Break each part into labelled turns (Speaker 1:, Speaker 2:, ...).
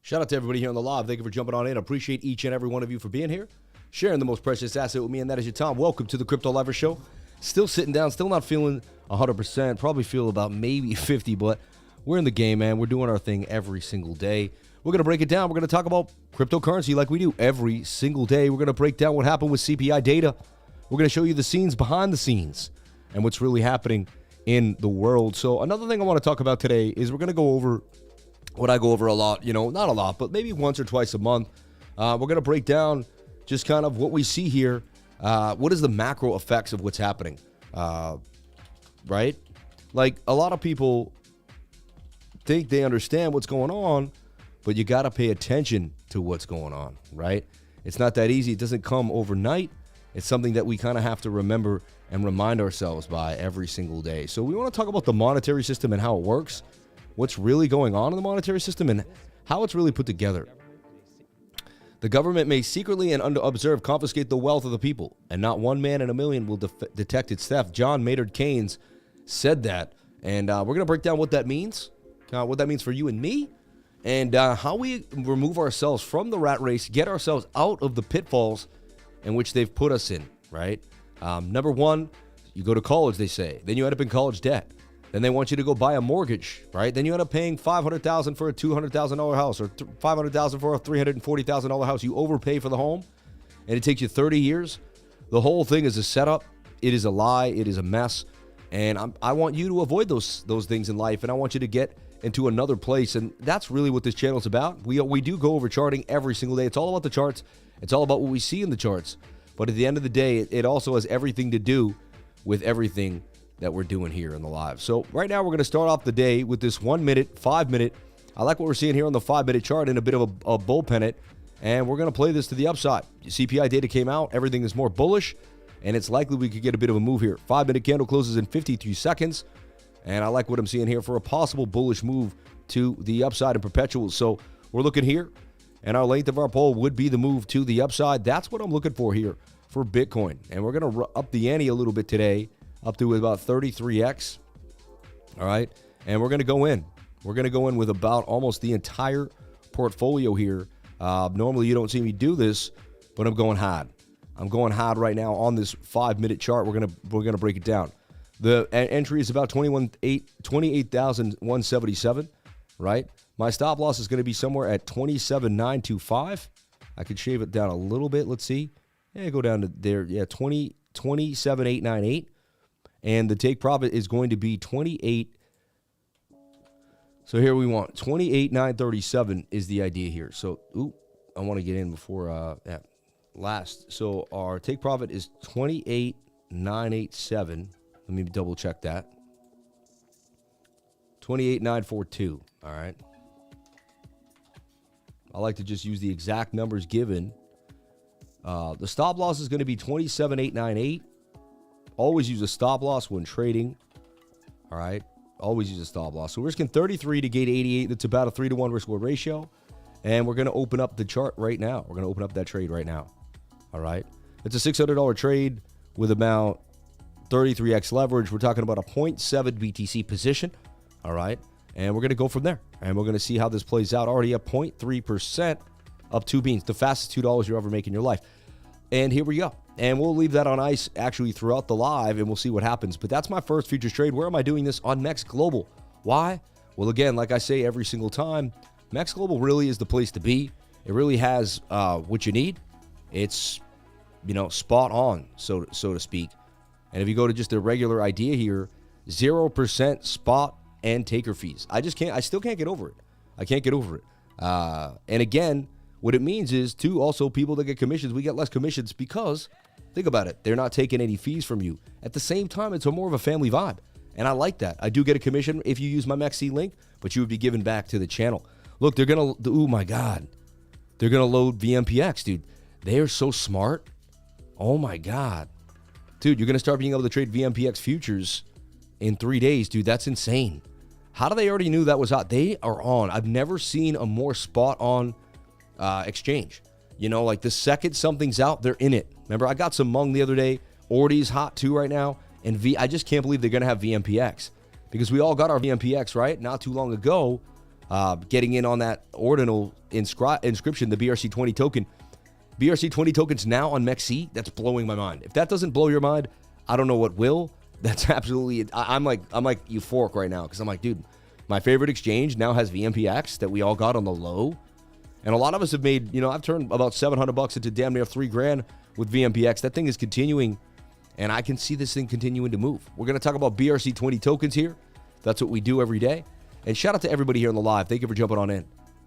Speaker 1: Shout out to everybody here on the live. Thank you for jumping on in. Appreciate each and every one of you for being here, sharing the most precious asset with me, and that is your time. Welcome to the Crypto Liver Show. Still sitting down, still not feeling 100%. Probably feel about maybe 50, but we're in the game, man. We're doing our thing every single day. We're going to break it down. We're going to talk about cryptocurrency like we do every single day. We're going to break down what happened with CPI data. We're going to show you the scenes behind the scenes and what's really happening in the world. So another thing I want to talk about today is we're going to go over what I go over a lot, not a lot, but maybe once or twice a month. We're going to break down just kind of what we see here. What is the macro effects of what's happening, right? Like, a lot of people think they understand what's going on, but you got to pay attention to what's going on, right? It's not that easy. It doesn't come overnight. It's something that we kind of have to remember and remind ourselves by every single day. So we want to talk about the monetary system and how it works, what's really going on in the monetary system, and how it's really put together. The government may secretly and unobserved confiscate the wealth of the people, and not one man in a million will detect its theft. John Maynard Keynes said that, and we're going to break down what that means for you and me, and how we remove ourselves from the rat race, get ourselves out of the pitfalls in which they've put us in, right? Number one, you go to college, they say. Then you end up in college debt. Then they want you to go buy a mortgage, right? Then you end up paying $500,000 for a $200,000 house, or $500,000 for a $340,000 house. You overpay for the home, and it takes you 30 years. The whole thing is a setup. It is a lie. It is a mess. And I want you to avoid those things in life, and I want you to get into another place. And that's really what this channel is about. We do go over charting every single day. It's all about the charts. It's all about what we see in the charts. But at the end of the day, it also has everything to do with everything that we're doing here in the live. So right now we're going to start off the day with this 1 minute, 5 minute. I like what we're seeing here on the 5 minute chart in a bit of a bullpen it. And we're going to play this to the upside. CPI data came out. Everything is more bullish, and it's likely we could get a bit of a move here. 5 minute candle closes in 53 seconds. And I like what I'm seeing here for a possible bullish move to the upside in perpetuals. So we're looking here, and our length of our pole would be the move to the upside. That's what I'm looking for here for Bitcoin. And we're going to up the ante a little bit today, up to about 33x. All right. And we're going to go in. We're going to go in with about almost the entire portfolio here. Normally you don't see me do this, but I'm going hard. I'm going hard right now on this 5 minute chart. We're going to break it down. The entry is about 28,177, right? My stop loss is going to be somewhere at 27,925. I could shave it down a little bit. Let's see. Yeah, go down to there. Yeah, 27,898. And the take profit is going to be 28. So here we want 28,937 is the idea here. So, I want to get in before last. So our take profit is 28,987. Let me double check that. 28,942. All right. I like to just use the exact numbers given. The stop loss is going to be 27,898. Always use a stop loss when trading. All right. Always use a stop loss. So we're risking 33 to gate 88. That's about a 3-to-1 risk-reward ratio. And we're going to open up the chart right now. We're going to open up that trade right now. All right. It's a $600 trade with about 33x leverage. We're talking about a 0.7 BTC position. All right. And we're going to go from there. And we're going to see how this plays out. Already at 0.3% up 2 beans. The fastest $2 you ever make in your life. And here we go. And we'll leave that on ice actually throughout the live, and we'll see what happens. But that's my first futures trade. Where am I doing this? On MEXC Global. Why? Well, again, like I say every single time, Max Global really is the place to be. It really has what you need. It's, spot on, so to speak. And if you go to just a regular idea here, 0% spot and taker fees. I still can't get over it. I can't get over it. And again, what it means is, too, also people that get commissions, we get less commissions because, think about it, they're not taking any fees from you. At the same time, it's more of a family vibe. And I like that. I do get a commission if you use my MEXC link, but you would be given back to the channel. Look, they're going to, oh my God. They're going to load VMPX, dude. They are so smart. Oh my God. Dude, you're going to start being able to trade VMPX futures in 3 days, dude. That's insane. How do they already knew that was out? They are on. I've never seen a more spot on exchange. Like the second something's out, they're in it. Remember, I got some Mung the other day. ORDI's hot too right now. And I just can't believe they're going to have VMPX because we all got our VMPX, right? Not too long ago, getting in on that ordinal inscription, the BRC20 token. BRC20 token's now on MEXC. That's blowing my mind. If that doesn't blow your mind, I don't know what will. That's absolutely, I'm like euphoric right now because I'm like, dude, my favorite exchange now has VMPX that we all got on the low. And a lot of us have made, I've turned about $700 into damn near $3,000 with VMPX. That thing is continuing, and I can see this thing continuing to move. We're going to talk about BRC20 tokens here. That's what we do every day. And shout out to everybody here on the live. Thank you for jumping on in.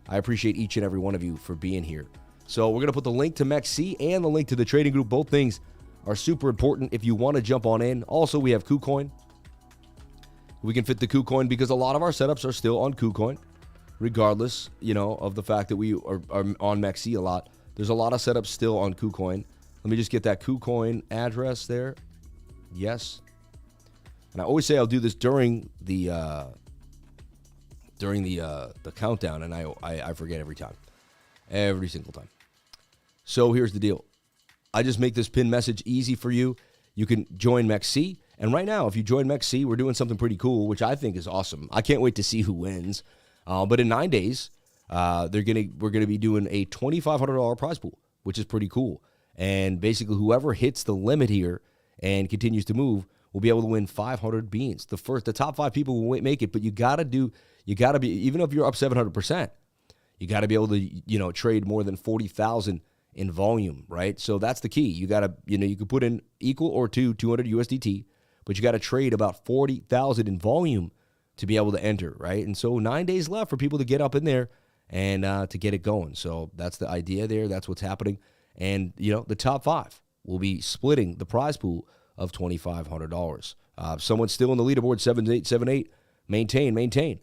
Speaker 1: I appreciate each and every one of you for being here. So we're going to put the link to MEXC and the link to the trading group. Both things are super important if you want to jump on in. Also, we have KuCoin. We can fit the KuCoin because a lot of our setups are still on KuCoin, regardless, of the fact that we are on MEXC a lot. There's a lot of setups still on KuCoin. Let me just get that KuCoin address there. Yes. And I always say I'll do this during the countdown, and I forget every time. Every single time. So here's the deal. I just make this pin message easy for you. You can join MEXC. And right now, if you join MEXC, we're doing something pretty cool, which I think is awesome. I can't wait to see who wins. But in 9 days, we're gonna be doing a $2,500 prize pool, which is pretty cool. And basically, whoever hits the limit here and continues to move will be able to win 500 beans. The top 5 people will make it, but you gotta be, even if you're up 700%, you gotta be able to, trade more than 40,000 in volume, right? So that's the key. You gotta, you can put in equal or 200 USDT, but you gotta trade about 40,000 in volume to be able to enter, right? And so 9 days left for people to get up in there and to get it going. So that's the idea there. That's what's happening. And, the top 5 will be splitting the prize pool of $2,500. Someone's still in the leaderboard, 7878. Maintain.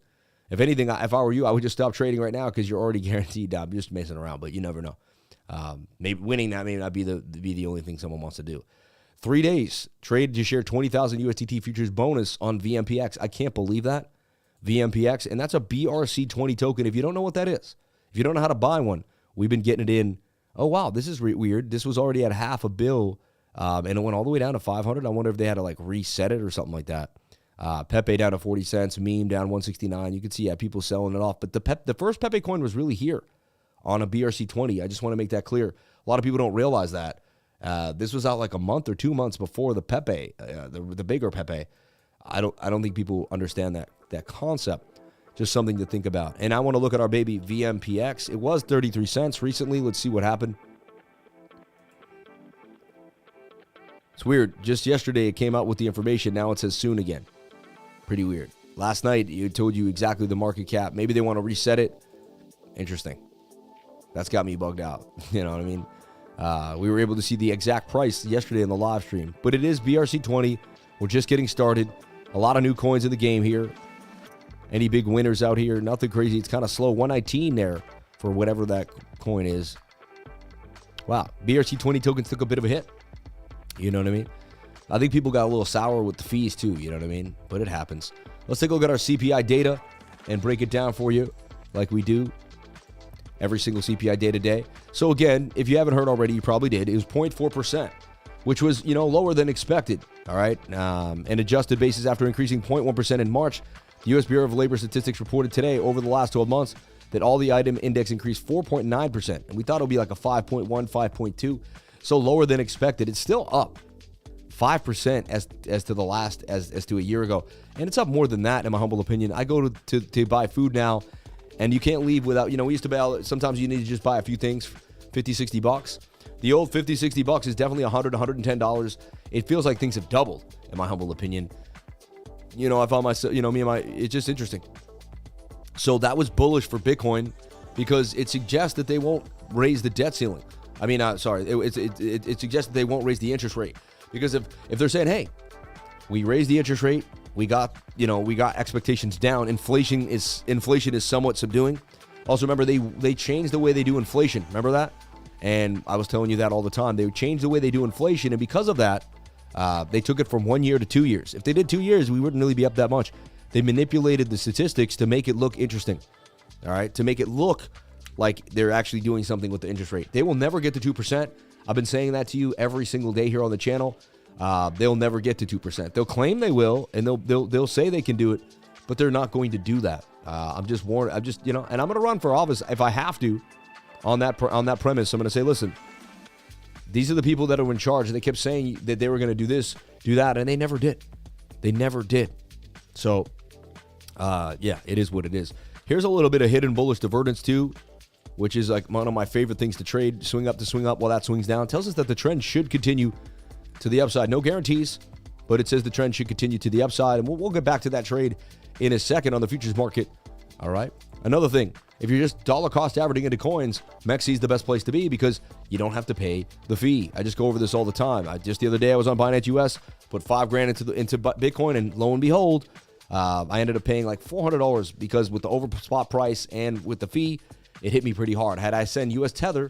Speaker 1: If anything, if I were you, I would just stop trading right now because you're already guaranteed. I'm just messing around, but you never know. Maybe winning that may not be the only thing someone wants to do. 3 days, trade to share 20,000 USDT futures bonus on VMPX. I can't believe that. VMPX, and that's a BRC20 token. If you don't know what that is, if you don't know how to buy one, we've been getting it in. Oh, wow, this is weird. This was already at half a bill, and it went all the way down to 500. I wonder if they had to, reset it or something like that. Pepe down to 40 cents, meme down 169. You can see, people selling it off. But the first Pepe coin was really here on a BRC20. I just want to make that clear. A lot of people don't realize that. This was out a month or 2 months before the Pepe, the bigger Pepe. I don't think people understand that concept. Just something to think about. And I want to look at our baby VMPX. It was 33 cents recently. Let's see what happened. It's weird. Just yesterday it came out with the information. Now it says soon again. Pretty weird. Last night it told you exactly the market cap. Maybe they want to reset it. Interesting. That's got me bugged out. You know what I mean? We were able to see the exact price yesterday in the live stream. But it is BRC20. We're just getting started. A lot of new coins in the game here. Any big winners out here? Nothing crazy. It's kind of slow. 119 there for whatever that coin is. Wow. BRC20 tokens took a bit of a hit. You know what I mean? I think people got a little sour with the fees too. You know what I mean? But it happens. Let's take a look at our CPI data and break it down for you like we do every single CPI day to day. So again, if you haven't heard already, you probably did. It was 0.4%, which was, lower than expected. All right. An adjusted basis after increasing 0.1% in March. The U.S. Bureau of Labor Statistics reported today over the last 12 months that all the item index increased 4.9%. And we thought it would be like a 5.1, 5.2. So lower than expected. It's still up 5% as to a year ago. And it's up more than that, in my humble opinion. I go to buy food now, And you can't leave without, we used to buy, sometimes you need to just buy a few things, 50, 60 bucks. The old 50, 60 bucks is definitely $100, $110. It feels like things have doubled, in my humble opinion. I found myself, it's just interesting. So that was bullish for Bitcoin because it suggests that they won't raise the debt ceiling. It suggests that they won't raise the interest rate. Because if they're saying, hey, we raised the interest rate, we got expectations down, inflation is somewhat subduing. Also, remember, they changed the way they do inflation. Remember that? And I was telling you that all the time. They changed the way they do inflation, and because of that, they took it from 1 year to 2 years. If they did 2 years, we wouldn't really be up that much. They manipulated the statistics to make it look interesting, all right? To make it look like they're actually doing something with the interest rate. They will never get to 2%. I've been saying that to you every single day here on the channel. They'll never get to 2%. They'll claim they will, and they'll say they can do it, but they're not going to do that. I'm just warned. And I'm going to run for office if I have to on that premise. I'm going to say, listen, these are the people that are in charge, and they kept saying that they were going to do this, do that, and they never did. They never did. So, it is what it is. Here's a little bit of hidden bullish divergence too, which is like one of my favorite things to trade. Swing up to swing up while that swings down. Tells us that the trend should continue to the upside. No guarantees, but it says the trend should continue to the upside. And we'll get back to that trade in a second on the futures market. All right. Another thing, if you're just dollar cost averaging into coins, MEXC is the best place to be because you don't have to pay the fee. I just go over this all the time. Just the other day I was on Binance US, put $5,000 into Bitcoin, and lo and behold, I ended up paying like $400 because with the over spot price and with the fee, it hit me pretty hard. Had I send US Tether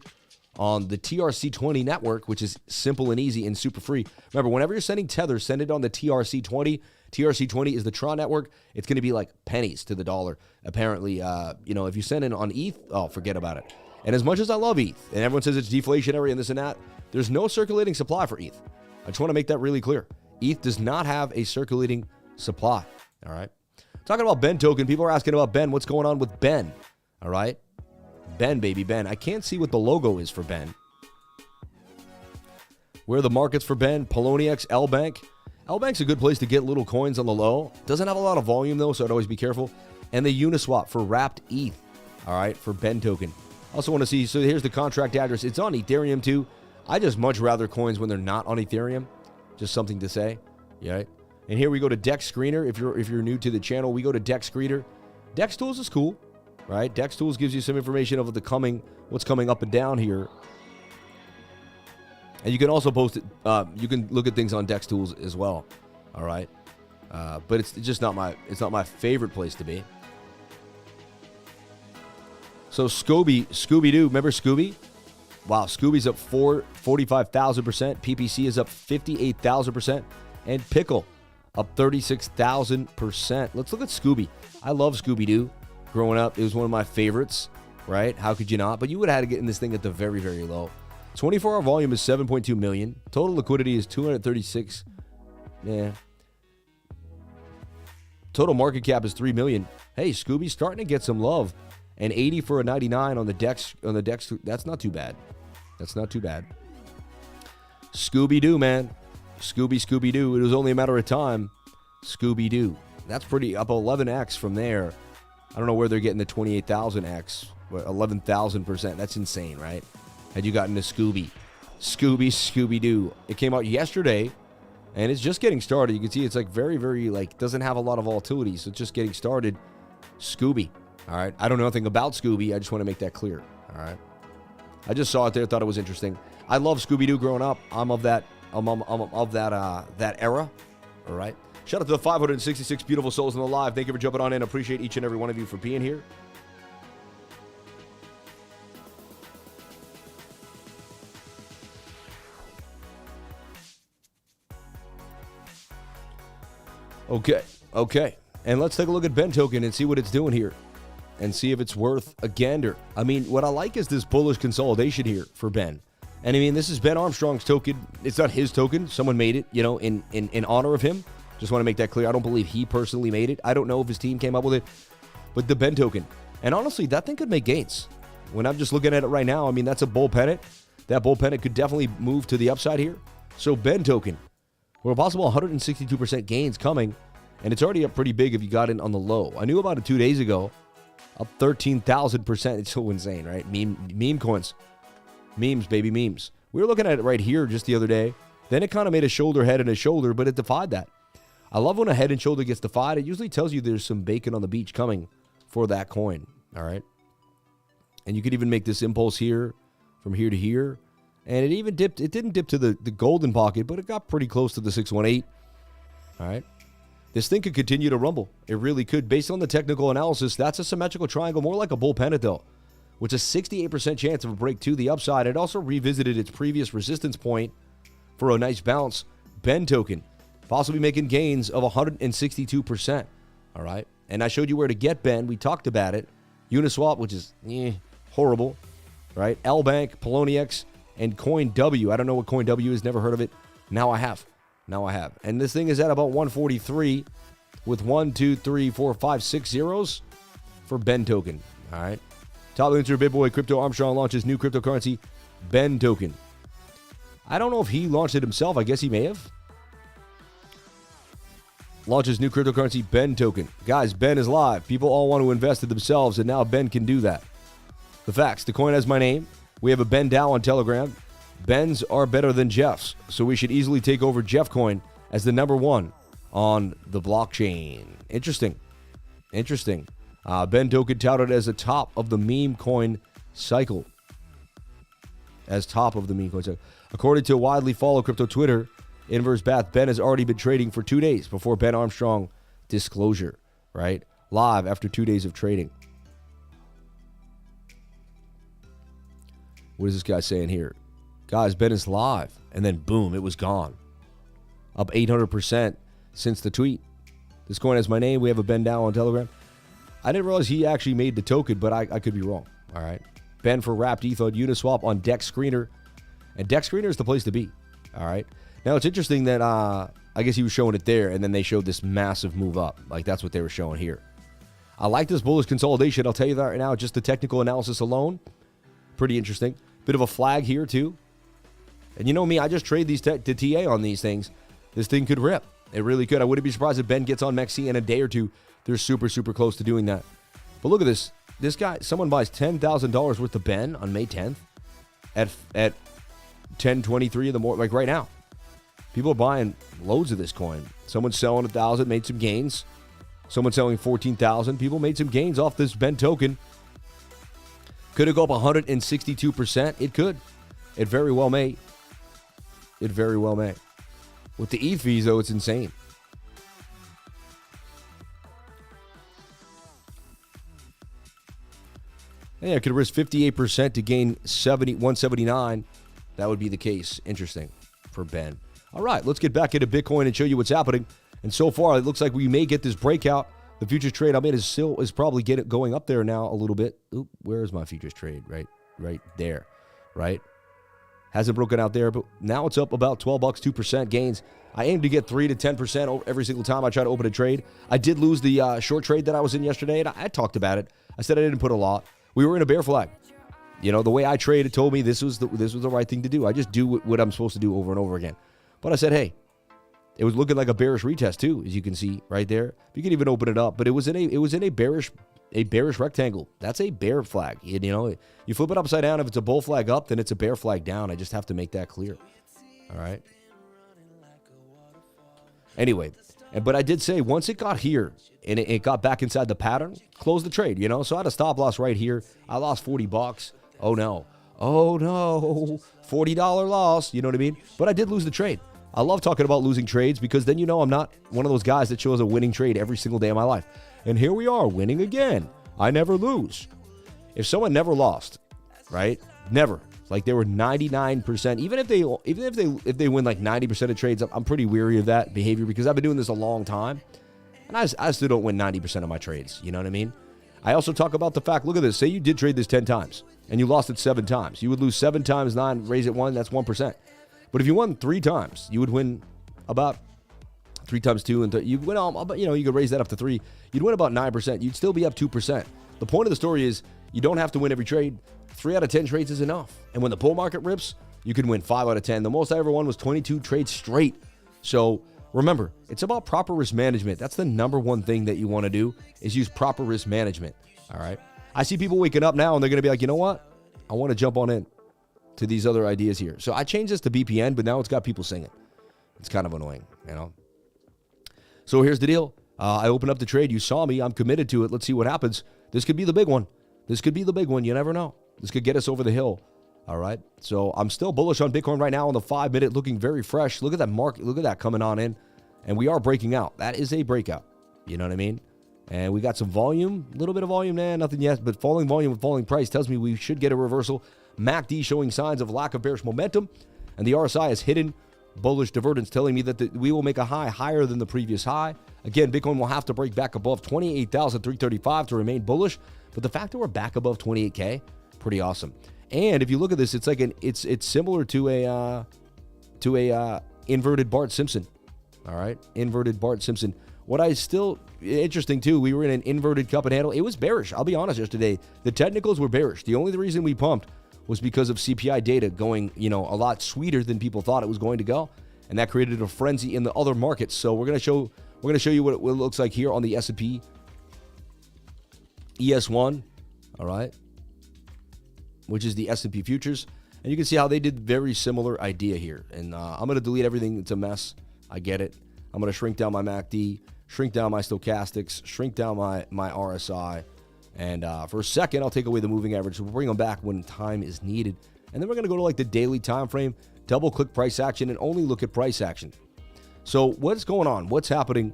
Speaker 1: on the TRC20 network, which is simple and easy and super free. Remember, whenever you're sending Tether, send it on the TRC20. TRC20 is the Tron network. It's going to be like pennies to the dollar. Apparently, if you send it on ETH, oh, forget about it. And as much as I love ETH, and everyone says it's deflationary and this and that, there's no circulating supply for ETH. I just want to make that really clear. ETH does not have a circulating supply. All right. Talking about Ben token, people are asking about Ben. What's going on with Ben? All right. Ben, baby, Ben. I can't see what the logo is for Ben. Where are the markets for Ben? Poloniex, LBank. LBank's a good place to get little coins on the low. Doesn't have a lot of volume, though, so I'd always be careful. And the Uniswap for wrapped ETH. All right, for Ben token. Also want to see, so here's the contract address. It's on Ethereum, too. I just much rather coins when they're not on Ethereum. Just something to say. Yeah. And here we go to Dex Screener. If you're new to the channel, we go to Dex Screener. Dex Tools is cool. Right? Dex Tools gives you some information of what's coming up and down here. And you can also post it. You can look at things on Dex Tools as well. All right. But it's just not my favorite place to be. So Scooby-Doo, remember Scooby? Wow, Scooby's up 45,000%. PPC is up 58,000%. And Pickle up 36,000%. Let's look at Scooby. I love Scooby-Doo. Growing up, it was one of my favorites, right? How could you not? But you would have had to get in this thing at the very, very low. 24-hour volume is 7.2 million. Total liquidity is 236. Yeah. Total market cap is 3 million. Hey, Scooby's starting to get some love. And 80 for a 99 on the Dex. That's not too bad. That's not too bad. Scooby-Doo, man. Scooby-Doo. It was only a matter of time. Scooby-Doo. That's pretty up 11x from there. I don't know where they're getting the 28,000x, 11,000%. That's insane, right? Had you gotten to Scooby-Doo. It came out yesterday, and it's just getting started. You can see it's like very, very, doesn't have a lot of volatility, so it's just getting started. Scooby, all right? I don't know anything about Scooby. I just want to make that clear, all right? I just saw it there, thought it was interesting. I love Scooby-Doo growing up. I'm of that era, all right? Shout out to the 566 beautiful souls in the live. Thank you for jumping on in. Appreciate each and every one of you for being here. Okay. And let's take a look at Ben token and see what it's doing here and see if it's worth a gander. I mean, what I like is this bullish consolidation here for Ben. And I mean, this is Ben Armstrong's token. It's not his token. Someone made it, in honor of him. Just want to make that clear. I don't believe he personally made it. I don't know if his team came up with it, but the Ben token. And honestly, that thing could make gains. When I'm just looking at it right now, I mean, that's a bull pennant. That bull pennant could definitely move to the upside here. So Ben token, we're a possible 162% gains coming, and it's already up pretty big if you got in on the low. I knew about it 2 days ago, Up 13,000%. It's so insane, right? Meme coins. Memes, baby, memes. We were looking at it right here just the other day. Then it kind of made a shoulder, head, and a shoulder, but it defied that. I love when a head and shoulder gets defied. It usually tells you there's some bacon on the beach coming for that coin, all right? And you could even make this impulse here, from here to here. And it even dipped. It didn't dip to the golden pocket, but it got pretty close to the 618, all right? This thing could continue to rumble. It really could. Based on the technical analysis, that's a symmetrical triangle, more like a bull pennant, though, which is a 68% chance of a break to the upside. It also revisited its previous resistance point for a nice bounce. Ben token, possibly making gains of 162%. All right. And I showed you where to get Ben. We talked about it. Uniswap, which is horrible. Right. LBank, Poloniex, and Coin W. I don't know what Coin W is. Never heard of it. Now I have. And this thing is at about 143 with 1, 2, 3, 4, 5, 6 zeros for Ben token. All right. Top loser, Big Boy Crypto Armstrong launches new cryptocurrency, Ben token. I don't know if he launched it himself. I guess he may have. Launches new cryptocurrency, Ben token. Guys, Ben is live. People all want to invest in themselves, and now Ben can do that. The facts. The coin has my name. We have a Ben DAO on Telegram. Ben's are better than Jeff's, so we should easily take over Jeff Coin as the #1 on the blockchain. Interesting. Ben token touted as the top of the meme coin cycle. According to widely followed crypto Twitter, Inverse Bath, Ben has already been trading for 2 days before Ben Armstrong disclosure, right? Live after 2 days of trading. What is this guy saying here? Guys, Ben is live. And then boom, it was gone. Up 800% since the tweet. This coin has my name. We have a Ben DAO on Telegram. I didn't realize he actually made the token, but I could be wrong. All right. Ben for wrapped ETH on Uniswap on Dex Screener. And Dex Screener is the place to be. All right. Now, it's interesting that I guess he was showing it there, and then they showed this massive move up. Like, that's what they were showing here. I like this bullish consolidation. I'll tell you that right now. Just the technical analysis alone. Pretty interesting. Bit of a flag here, too. And you know me, I just trade these the TA on these things. This thing could rip. It really could. I wouldn't be surprised if Ben gets on MEXC in a day or two. They're super, super close to doing that. But look at this. This guy, someone buys $10,000 worth of Ben on May 10th at 10:23 in the morning, like right now. People are buying loads of this coin. Someone's selling 1,000, made some gains. Someone selling 14,000. People made some gains off this Ben token. Could it go up 162%? It could. It very well may. With the ETH fees, though, it's insane. Yeah, it could risk 58% to gain 179. That would be the case. Interesting for Ben. All right, let's get back into Bitcoin and show you what's happening. And so far, it looks like we may get this breakout. The futures trade I'm in is probably going up there now a little bit. Oop, where is my futures trade? Right there, right? Hasn't broken out there, but now it's up about $12, 2% gains. I aim to get 3 to 10% every single time I try to open a trade. I did lose the short trade that I was in yesterday, and I talked about it. I said I didn't put a lot. We were in a bear flag. You know, the way I trade, it told me this was the right thing to do. I just do what I'm supposed to do over and over again. But I said, hey, it was looking like a bearish retest too, as you can see right there. You can even open it up, but it was in a bearish rectangle. That's a bear flag. You know, you flip it upside down. If it's a bull flag up, then it's a bear flag down. I just have to make that clear. All right. Anyway, but I did say once it got here and it got back inside the pattern, close the trade. You know, so I had a stop loss right here. I lost $40. Oh no, $40 loss. You know what I mean? But I did lose the trade. I love talking about losing trades because then you know I'm not one of those guys that shows a winning trade every single day of my life. And here we are winning again. I never lose. If someone never lost, right? Never. Like they were 99%. Even if they win like 90% of trades, I'm pretty weary of that behavior because I've been doing this a long time. And I still don't win 90% of my trades. You know what I mean? I also talk about the fact, look at this. Say you did trade this 10 times and you lost it 7 times. You would lose 7 times 9, raise it 1, that's 1%. But if you won 3 times, you would win about 3 times 2, and you win all, you know, you could raise that up to 3. You'd win about 9%. You'd still be up 2%. The point of the story is you don't have to win every trade. 3 out of 10 trades is enough. And when the bull market rips, you can win 5 out of 10. The most I ever won was 22 trades straight. So remember, it's about proper risk management. That's the number one thing that you want to do is use proper risk management. All right. I see people waking up now and they're going to be like, you know what? I want to jump on in to these other ideas here. So I changed this to BPN, but now it's got people singing. It's kind of annoying, you know? So here's the deal. I opened up the trade. You saw me. I'm committed to it. Let's see what happens. This could be the big one. This could be the big one. You never know. This could get us over the hill. All right. So I'm still bullish on Bitcoin right now on the 5-minute, looking very fresh. Look at that market. Look at that coming on in. And we are breaking out. That is a breakout. You know what I mean? And we got some volume, a little bit of volume, nothing yet, but falling volume with falling price tells me we should get a reversal. MACD showing signs of lack of bearish momentum, and the RSI is hidden bullish divergence telling me that we will make a high higher than the previous high. Again, Bitcoin will have to break back above 28,335 to remain bullish, but the fact that we're back above 28K, pretty awesome. And if you look at this, it's like it's similar to a inverted Bart Simpson. All right, inverted Bart Simpson. What I still interesting too, we were in an inverted cup and handle. It was bearish. I'll be honest. Yesterday, the technicals were bearish. The only reason we pumped was because of CPI data going, a lot sweeter than people thought it was going to go, and that created a frenzy in the other markets. So we're gonna show you what it looks like here on the S&P ES1. All right, which is the S&P futures, and you can see how they did very similar idea here. And I'm gonna delete everything. It's a mess. I get it. I'm gonna shrink down my MACD. Shrink down my stochastics, shrink down my RSI, and for a second, I'll take away the moving average. So we'll bring them back when time is needed. And then we're going to go to like the daily time frame, double-click price action, and only look at price action. So what's going on? What's happening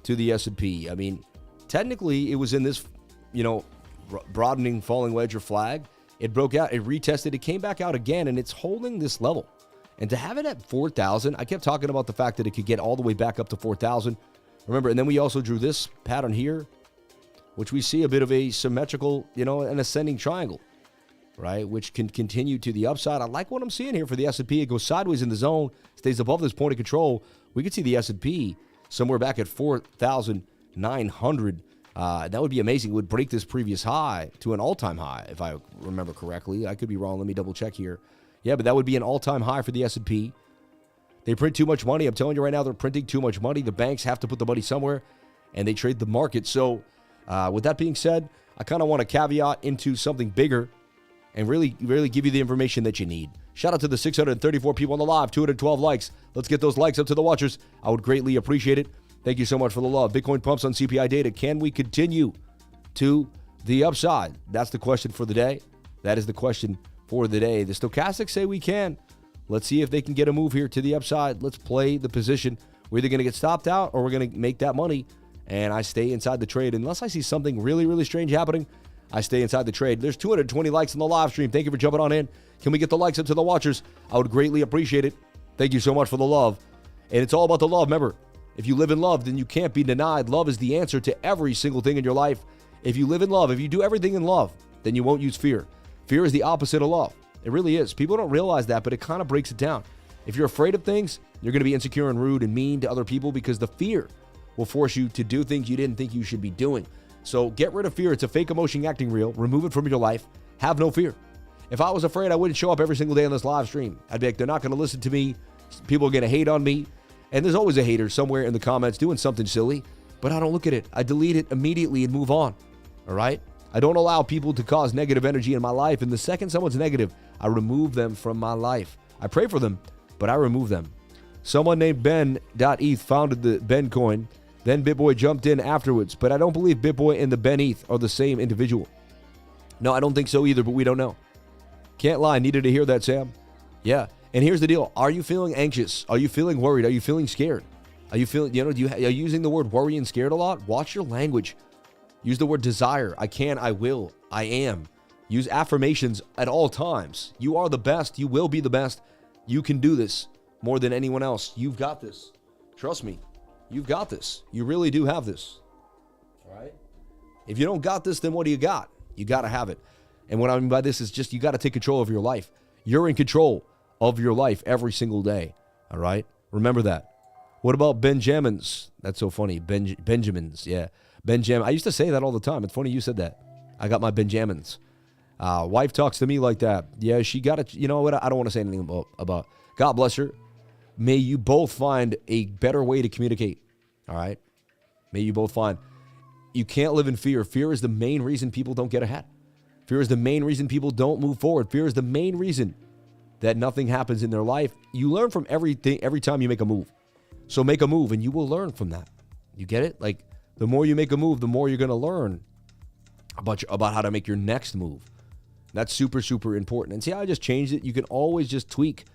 Speaker 1: to the S&P? I mean, technically, it was in this, broadening falling wedge or flag. It broke out, it retested, it came back out again, and it's holding this level. And to have it at 4,000, I kept talking about the fact that it could get all the way back up to 4,000. Remember, and then we also drew this pattern here, which we see a bit of a symmetrical, an ascending triangle, right? Which can continue to the upside. I like what I'm seeing here for the S&P. It goes sideways in the zone, stays above this point of control. We could see the S&P somewhere back at 4,900. That would be amazing. It would break this previous high to an all-time high, if I remember correctly. I could be wrong. Let me double check here. Yeah, but that would be an all-time high for the S&P. They print too much money. I'm telling you right now, they're printing too much money. The banks have to put the money somewhere, and they trade the market. So with that being said, I kind of want to caveat into something bigger and really give you the information that you need. Shout out to the 634 people on the live, 212 likes. Let's get those likes up to the watchers. I would greatly appreciate it. Thank you so much for the love. Bitcoin pumps on CPI data. Can we continue to the upside? That's the question for the day. That is the question for the day. The stochastics say we can. Let's see if they can get a move here to the upside. Let's play the position. We're either going to get stopped out or we're going to make that money, and I stay inside the trade. Unless I see something really, really strange happening, I stay inside the trade. There's 220 likes on the live stream. Thank you for jumping on in. Can we get the likes up to the watchers? I would greatly appreciate it. Thank you so much for the love. And it's all about the love. Remember, if you live in love, then you can't be denied. Love is the answer to every single thing in your life. If you live in love, if you do everything in love, then you won't use fear. Fear is the opposite of love. It really is. People don't realize that, but it kind of breaks it down. If you're afraid of things, you're going to be insecure and rude and mean to other people because the fear will force you to do things you didn't think you should be doing. So get rid of fear. It's a fake emotion acting real. Remove it from your life. Have no fear. If I was afraid, I wouldn't show up every single day on this live stream. I'd be like, they're not going to listen to me. People are going to hate on me. And there's always a hater somewhere in the comments doing something silly, but I don't look at it. I delete it immediately and move on. All right? I don't allow people to cause negative energy in my life. And the second someone's negative, I remove them from my life. I pray for them, but I remove them. Someone named Ben.eth founded the Ben coin. Then BitBoy jumped in afterwards. But I don't believe BitBoy and the Ben ETH are the same individual. No, I don't think so either, but we don't know. Can't lie. Needed to hear that, Sam. Yeah. And here's the deal. Are you feeling anxious? Are you feeling worried? Are you feeling scared? Are you feeling, are you using the word worry and scared a lot? Watch your language. Use the word desire. I can, I will, I am. Use affirmations at all times. You are the best. You will be the best. You can do this more than anyone else. You've got this. Trust me. You've got this. You really do have this. All right? If you don't got this, then what do you got? You got to have it. And what I mean by this is just you got to take control of your life. You're in control of your life every single day. All right? Remember that. What about Benjamins? That's so funny. Benjamins. Yeah. Benjamin. I used to say that all the time. It's funny you said that. I got my Benjamins. Wife talks to me like that. Yeah, she got it. You know what? I don't want to say anything about. God bless her. May you both find a better way to communicate. All right? May you both find. You can't live in fear. Fear is the main reason people don't get ahead. Fear is the main reason people don't move forward. Fear is the main reason that nothing happens in their life. You learn from everything every time you make a move. So make a move and you will learn from that. You get it? Like, the more you make a move, the more you're going to learn about how to make your next move. That's super, super important. And see how I just changed it? You can always just tweak.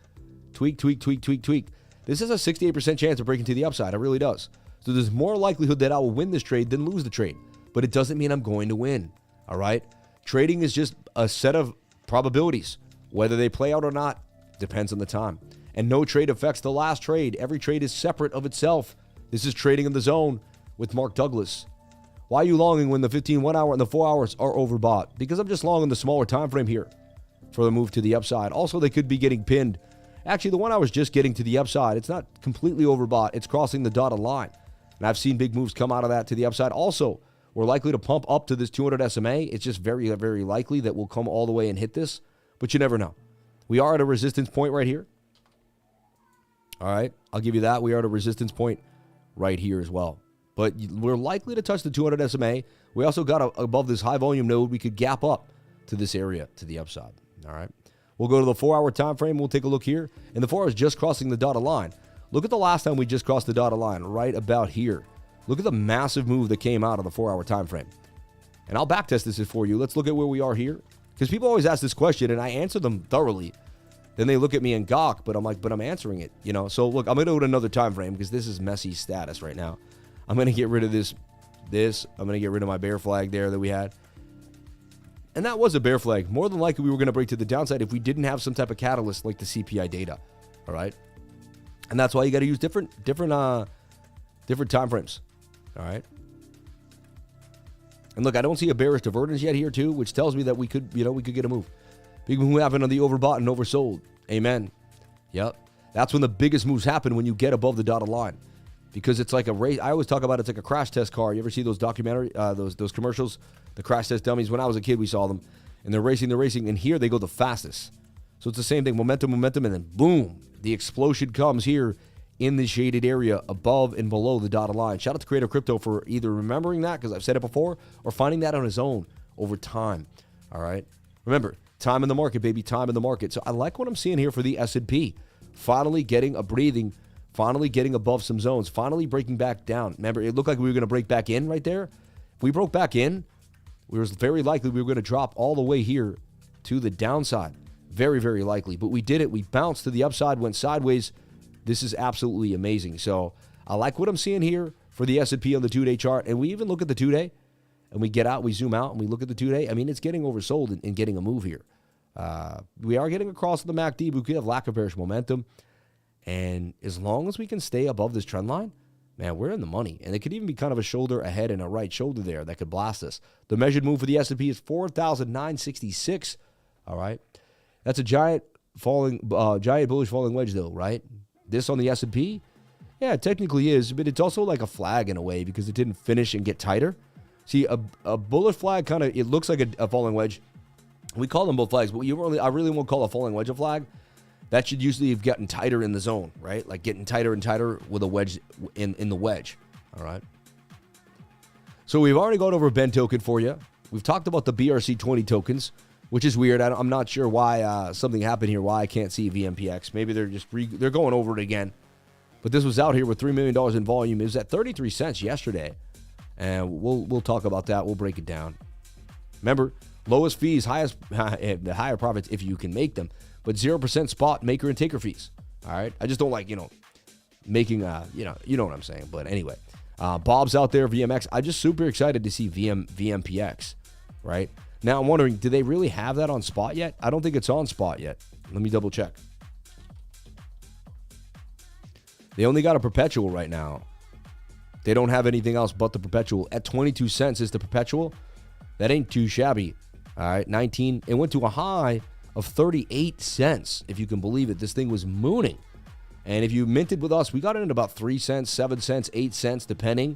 Speaker 1: This is a 68% chance of breaking to the upside. It really does. So there's more likelihood that I will win this trade than lose the trade. But it doesn't mean I'm going to win. All right? Trading is just a set of probabilities. Whether they play out or not depends on the time. And no trade affects the last trade. Every trade is separate of itself. This is Trading in the Zone with Mark Douglas. Why are you longing when the 15 1 hour and the 4 hours are overbought? Because I'm just long on the smaller time frame here for the move to the upside. Also, they could be getting pinned. Actually, the 1 hour is just getting to the upside. It's not completely overbought. It's crossing the dotted line. And I've seen big moves come out of that to the upside. Also, we're likely to pump up to this 200 SMA. It's just very, very likely that we'll come all the way and hit this. But you never know. We are at a resistance point right here. All right, I'll give you that. We are at a resistance point right here as well. But we're likely to touch the 200 SMA. We also got above this high volume node. We could gap up to this area to the upside. All right. We'll go to the 4 hour time frame. We'll take a look here. And the 4 hour is just crossing the dotted line. Look at the last time we just crossed the dotted line, right about here. Look at the massive move that came out of the 4 hour time frame. And I'll backtest this for you. Let's look at where we are here. Because people always ask this question, and I answer them thoroughly. Then they look at me and gawk, but I'm like, but I'm answering it, you know. So look, I'm going to go to another time frame because this is messy status right now. I'm going to get rid of this. I'm going to get rid of my bear flag there that we had. And that was a bear flag. More than likely, we were going to break to the downside if we didn't have some type of catalyst like the CPI data. All right. And that's why you got to use different time frames. All right. And look, I don't see a bearish divergence yet here too, which tells me that we could get a move. Big move happened on the overbought and oversold. Amen. Yep. That's when the biggest moves happen, when you get above the dotted line. Because it's like a race. I always talk about it's like a crash test car. You ever see those documentary, those commercials, the crash test dummies? When I was a kid, we saw them. And they're racing, and here they go the fastest. So it's the same thing, momentum, and then boom, the explosion comes here in the shaded area above and below the dotted line. Shout out to Creative Crypto for either remembering that, because I've said it before, or finding that on his own over time. All right? Remember, time in the market, baby, time in the market. So I like what I'm seeing here for the S&P. Finally getting a breathing, finally getting above some zones, finally breaking back down. Remember, it looked like we were going to break back in right there. If we broke back in, it was very likely we were going to drop all the way here to the downside. Very, very likely. But we did it. We bounced to the upside, went sideways. This is absolutely amazing. So I like what I'm seeing here for the S&P on the 2-day chart. And we even look at the 2-day. And we get out, we zoom out, and we look at the 2-day. I mean, it's getting oversold and getting a move here. We are getting across the MACD, but we could have lack of bearish momentum. And as long as we can stay above this trend line, man, we're in the money. And it could even be kind of a shoulder ahead and a right shoulder there that could blast us. The measured move for the S&P is 4,966. All right. That's a giant bullish falling wedge, though, right? This on the S&P, yeah, it technically is, but it's also like a flag in a way because it didn't finish and get tighter. See, a bullish flag kind of, it looks like a falling wedge. We call them both flags, but I really won't call a falling wedge a flag. That should usually have gotten tighter in the zone, right? Like getting tighter and tighter with a wedge in the wedge, all right? So we've already gone over a Ben token for you. We've talked about the BRC20 tokens, which is weird. I'm not sure why something happened here, why I can't see VMPX. Maybe they're just they're going over it again. But this was out here with $3 million in volume. It was at 33 cents yesterday. And we'll talk about that. We'll break it down. Remember, lowest fees, the higher profits if you can make them, but 0% spot maker and taker fees. All right. I just don't like, making, you know what I'm saying. But anyway, Bob's out there, VMX. I'm just super excited to see VMPX, right? Now I'm wondering, do they really have that on spot yet? I don't think it's on spot yet. Let me double check. They only got a perpetual right now. They don't have anything else but the perpetual. At 22 cents is the perpetual. That ain't too shabby. All right, 19. It went to a high of 38 cents, if you can believe it. This thing was mooning. And if you minted with us, we got it at about 3 cents, 7 cents, 8 cents, depending.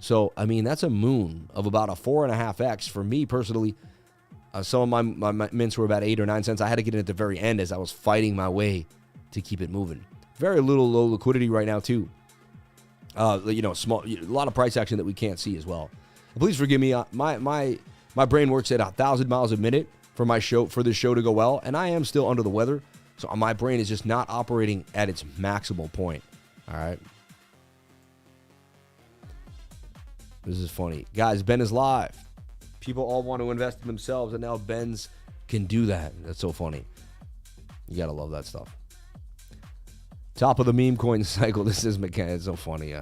Speaker 1: So, I mean, that's a moon of about a 4.5x. For me personally, some of my mints were about 8 or 9 cents. I had to get in at the very end as I was fighting my way to keep it moving. Very little low liquidity right now, too. Small, a lot of price action that we can't see as well. Please forgive me. My brain works at 1,000 miles a minute for this show to go well, and I am still under the weather, so my brain is just not operating at its maximal point. All right. This is funny. Guys, Ben is live. People all want to invest in themselves, and now Ben's can do that. That's so funny. You got to love that stuff. Top of the meme coin cycle. This is McKenna. It's so funny.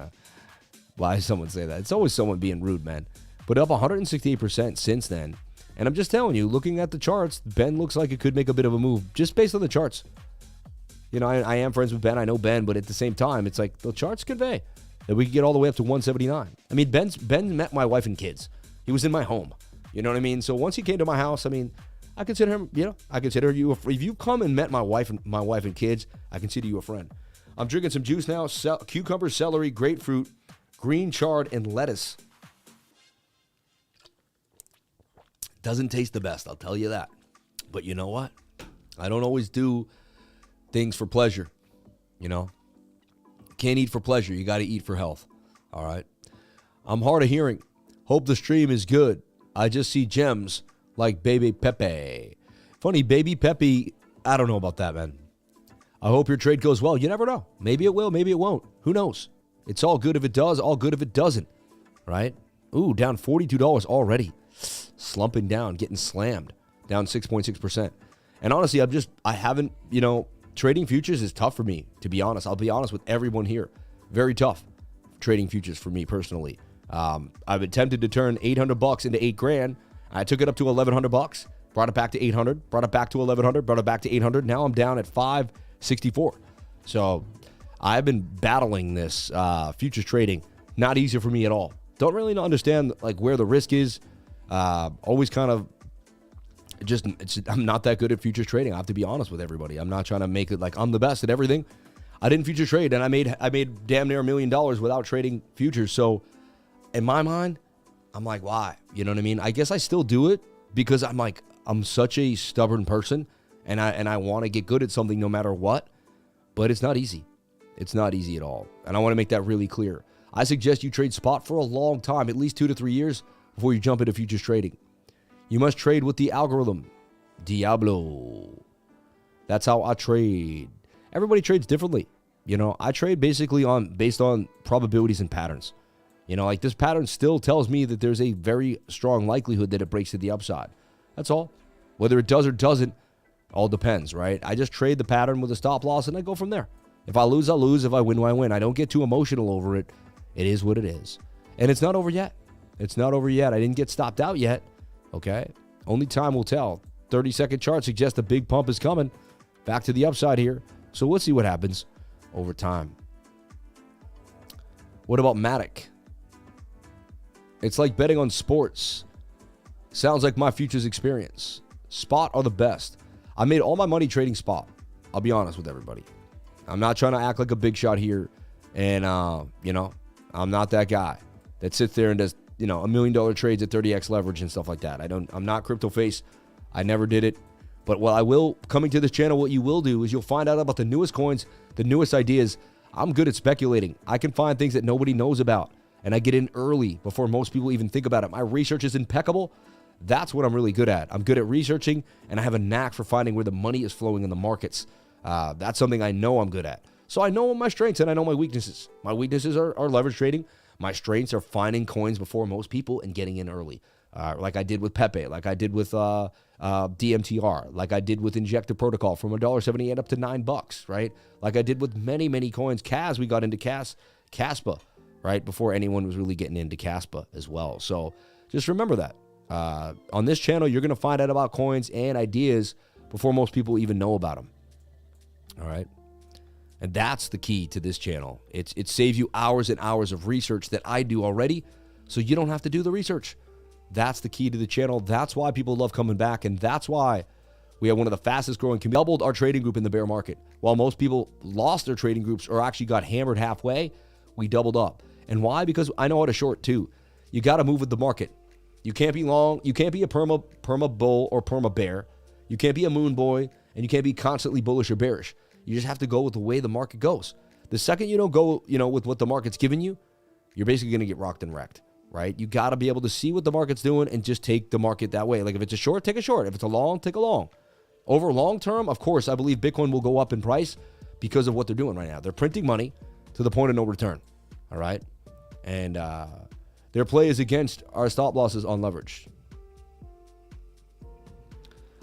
Speaker 1: Why does someone say that? It's always someone being rude, man. But up 168% since then. And I'm just telling you, looking at the charts, Ben looks like it could make a bit of a move just based on the charts. You know, I am friends with Ben. I know Ben, but at the same time, it's like the charts convey that we could get all the way up to 179. I mean, Ben met my wife and kids. He was in my home. You know what I mean? So once he came to my house, I mean, I consider him, you know, I consider you, if you come and met my wife and kids, I consider you a friend. I'm drinking some juice now, cucumber, celery, grapefruit, green chard, and lettuce. Doesn't taste the best, I'll tell you that. But you know what? I don't always do things for pleasure, you know? Can't eat for pleasure. You got to eat for health, all right? I'm hard of hearing. Hope the stream is good. I just see gems like BABYPEPE. Funny, BABYPEPE, I don't know about that, man. I hope your trade goes well. You never know. Maybe it will, maybe it won't. Who knows? It's all good if it does, all good if it doesn't, right? Ooh, down $42 already. Slumping down, getting slammed, down 6.6%. And honestly, I haven't, you know, trading futures is tough for me, to be honest. I'll be honest with everyone here. Very tough trading futures for me personally. I've attempted to turn $800 into $8,000. I took it up to $1,100, brought it back to 800, brought it back to 1,100, brought it back to 800. Now I'm down at 564. So I've been battling this futures trading. Not easy for me at all. Don't really understand like where the risk is. Always kind of I'm not that good at futures trading. I have to be honest with everybody. I'm not trying to make it like I'm the best at everything. I didn't future trade, and I made damn near $1 million without trading futures. So in my mind, I'm like, why? You know what I mean? I guess I still do it because I'm such a stubborn person, and I want to get good at something no matter what. But it's not easy. It's not easy at all. And I want to make that really clear. I suggest you trade spot for a long time, at least 2 to 3 years, before you jump into futures trading. You must trade with the algorithm. Diablo. That's how I trade. Everybody trades differently. You know, I trade basically based on probabilities and patterns. You know, like this pattern still tells me that there's a very strong likelihood that it breaks to the upside. That's all. Whether it does or doesn't, all depends, right? I just trade the pattern with a stop loss and I go from there. If I lose, I'll lose. If I win, I win. I don't get too emotional over it. It is what it is. And it's not over yet. It's not over yet. I didn't get stopped out yet. Okay? Only time will tell. 30-second chart suggests a big pump is coming. Back to the upside here. So we'll see what happens over time. What about Matic? It's like betting on sports. Sounds like my futures experience. Spot are the best. I made all my money trading spot. I'll be honest with everybody. I'm not trying to act like a big shot here. And, you know, I'm not that guy that sits there and does, you know, $1 million trades at 30x leverage and stuff like that. I'm not crypto face. I never did it. But what I will, coming to this channel, what you will do is you'll find out about the newest coins, the newest ideas. I'm good at speculating. I can find things that nobody knows about. And I get in early before most people even think about it. My research is impeccable. That's what I'm really good at. I'm good at researching, and I have a knack for finding where the money is flowing in the markets. That's something I know I'm good at. So I know my strengths and I know my weaknesses. My weaknesses are leverage trading. My strengths are finding coins before most people and getting in early. Like I did with PEPE, like I did with DMTR, like I did with Injector Protocol from $1.78 up to $9, right? Like I did with many, many coins. CAS, we got into CASPA, right? Before anyone was really getting into CASPA as well. So just remember that. On this channel, you're going to find out about coins and ideas before most people even know about them. All right? And that's the key to this channel. It saves you hours and hours of research that I do already, so you don't have to do the research. That's the key to the channel. That's why people love coming back, and that's why we have one of the fastest growing communities. Doubled our trading group in the bear market. While most people lost their trading groups or actually got hammered halfway, we doubled up. And why? Because I know how to short too. You got to move with the market. You can't be long. You can't be a perma bull or perma bear. You can't be a moon boy, and you can't be constantly bullish or bearish. You just have to go with the way the market goes. The second you don't go, with what the market's giving you, you're basically going to get rocked and wrecked. right? You got to be able to see what the market's doing and just take the market that way. Like if it's a short, take a short. If it's a long, take a long. Over long term, of course, I believe Bitcoin will go up in price because of what they're doing right now. They're printing money to the point of no return, all right? And their play is against our stop losses on leverage.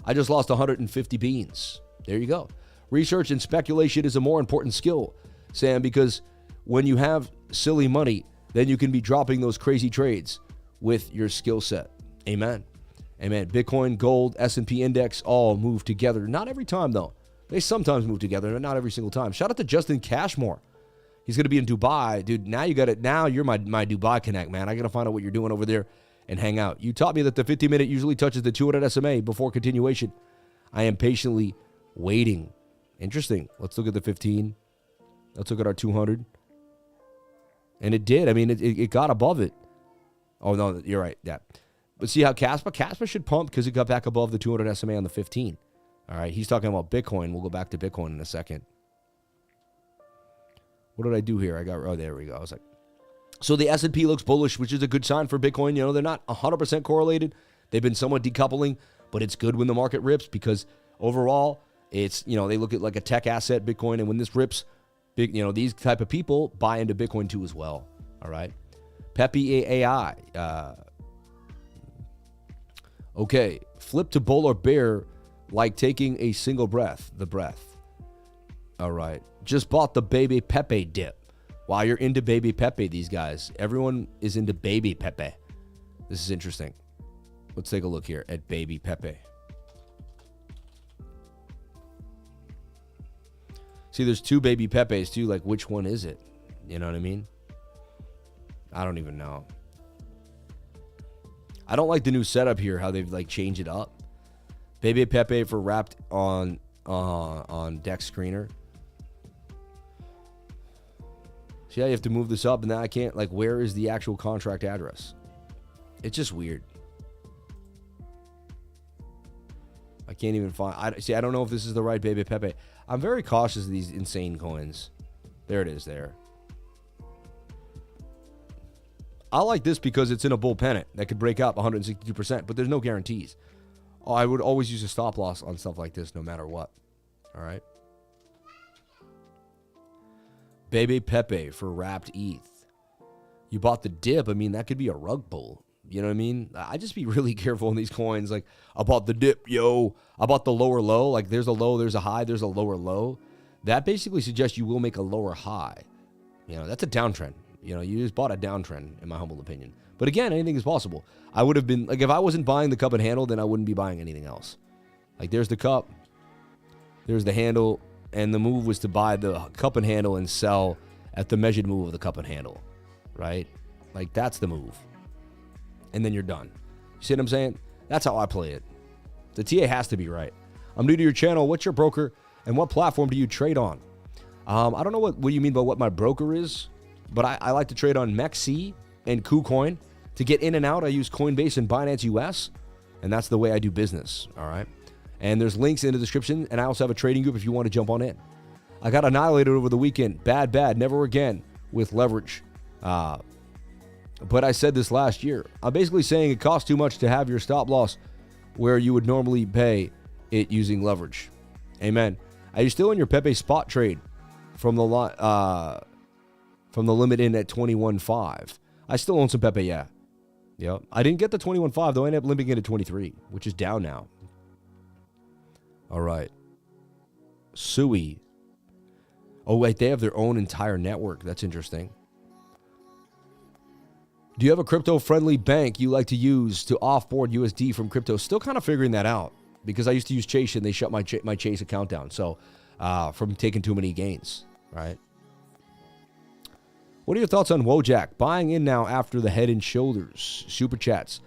Speaker 1: I just lost 150 beans. There you go. Research and speculation is a more important skill, Sam, because when you have silly money, then you can be dropping those crazy trades with your skill set. Amen. Amen. Bitcoin, gold, S&P index all move together. Not every time, though. They sometimes move together, but not every single time. Shout out to Justin Cashmore. He's going to be in Dubai. Dude, now you got it. Now you're my Dubai connect, man. I got to find out what you're doing over there and hang out. You taught me that the 50-minute usually touches the 200 SMA before continuation. I am patiently waiting. Interesting. Let's look at the 15. Let's look at our 200. And it did. I mean, it got above it. Oh, no, you're right. Yeah. But see how Caspa should pump because it got back above the 200 SMA on the 15. All right. He's talking about Bitcoin. We'll go back to Bitcoin in a second. What did I do here? Oh, there we go. I was like, so the S&P looks bullish, which is a good sign for Bitcoin. You know, they're not 100% correlated. They've been somewhat decoupling, but it's good when the market rips because overall, it's, you know, they look at like a tech asset, Bitcoin, and when this rips, big, you know, these type of people buy into Bitcoin too as well. All right. PEPE AI. Okay. Flip to bull or bear like taking a single breath. The breath. All right. Just bought the BABYPEPE dip. Wow, you're into BABYPEPE, these guys. Everyone is into BABYPEPE. This is interesting. Let's take a look here at BABYPEPE. See, there's two BABYPEPEs too. Like, which one is it? You know what I mean? I don't even know. I don't like the new setup here, how they've like changed it up. BABYPEPE for wrapped on Dex Screener. See how you have to move this up, and then I can't, like, where is the actual contract address? It's just weird. I can't even find, I don't know if this is the right BABYPEPE. I'm very cautious of these insane coins. There it is there. I like this because it's in a bull pennant that could break up 162%, but there's no guarantees. Oh, I would always use a stop loss on stuff like this no matter what. All right. BABYPEPE for wrapped ETH. You bought the dip. I mean, that could be a rug pull. You know what I mean? I just be really careful in these coins. Like, I bought the dip, yo. I bought the lower low. Like, there's a low, there's a high, there's a lower low. That basically suggests you will make a lower high. You know, that's a downtrend. You know, you just bought a downtrend, in my humble opinion. But again, anything is possible. I would have been, like, if I wasn't buying the cup and handle, then I wouldn't be buying anything else. Like, there's the cup. There's the handle. And the move was to buy the cup and handle and sell at the measured move of the cup and handle, right? Like, that's the move. And then you're done. You see what I'm saying? That's how I play it. The TA has to be right. I'm new to your channel. What's your broker, and what platform do you trade on? I don't know what you mean by what my broker is, but I like to trade on MEXC and KuCoin. To get in and out, I use Coinbase and Binance US, and that's the way I do business, all right? And there's links in the description, and I also have a trading group if you want to jump on in. I got annihilated over the weekend. Bad, never again with leverage. But I said this last year. I'm basically saying it costs too much to have your stop loss where you would normally pay it using leverage. Amen. Are you still in your Pepe spot trade from the limit in at 21.5? I still own some Pepe, yeah. Yep. I didn't get the 21.5, though. I ended up limping into 23, which is down now. All right. SCOOBY. Oh, wait, they have their own entire network. That's interesting. Do you have a crypto-friendly bank you like to use to offboard USD from crypto? Still kind of figuring that out because I used to use Chase and they shut my Chase account down. So from taking too many gains, right? What are your thoughts on WOJAK? Buying in now after the Head and Shoulders super chats.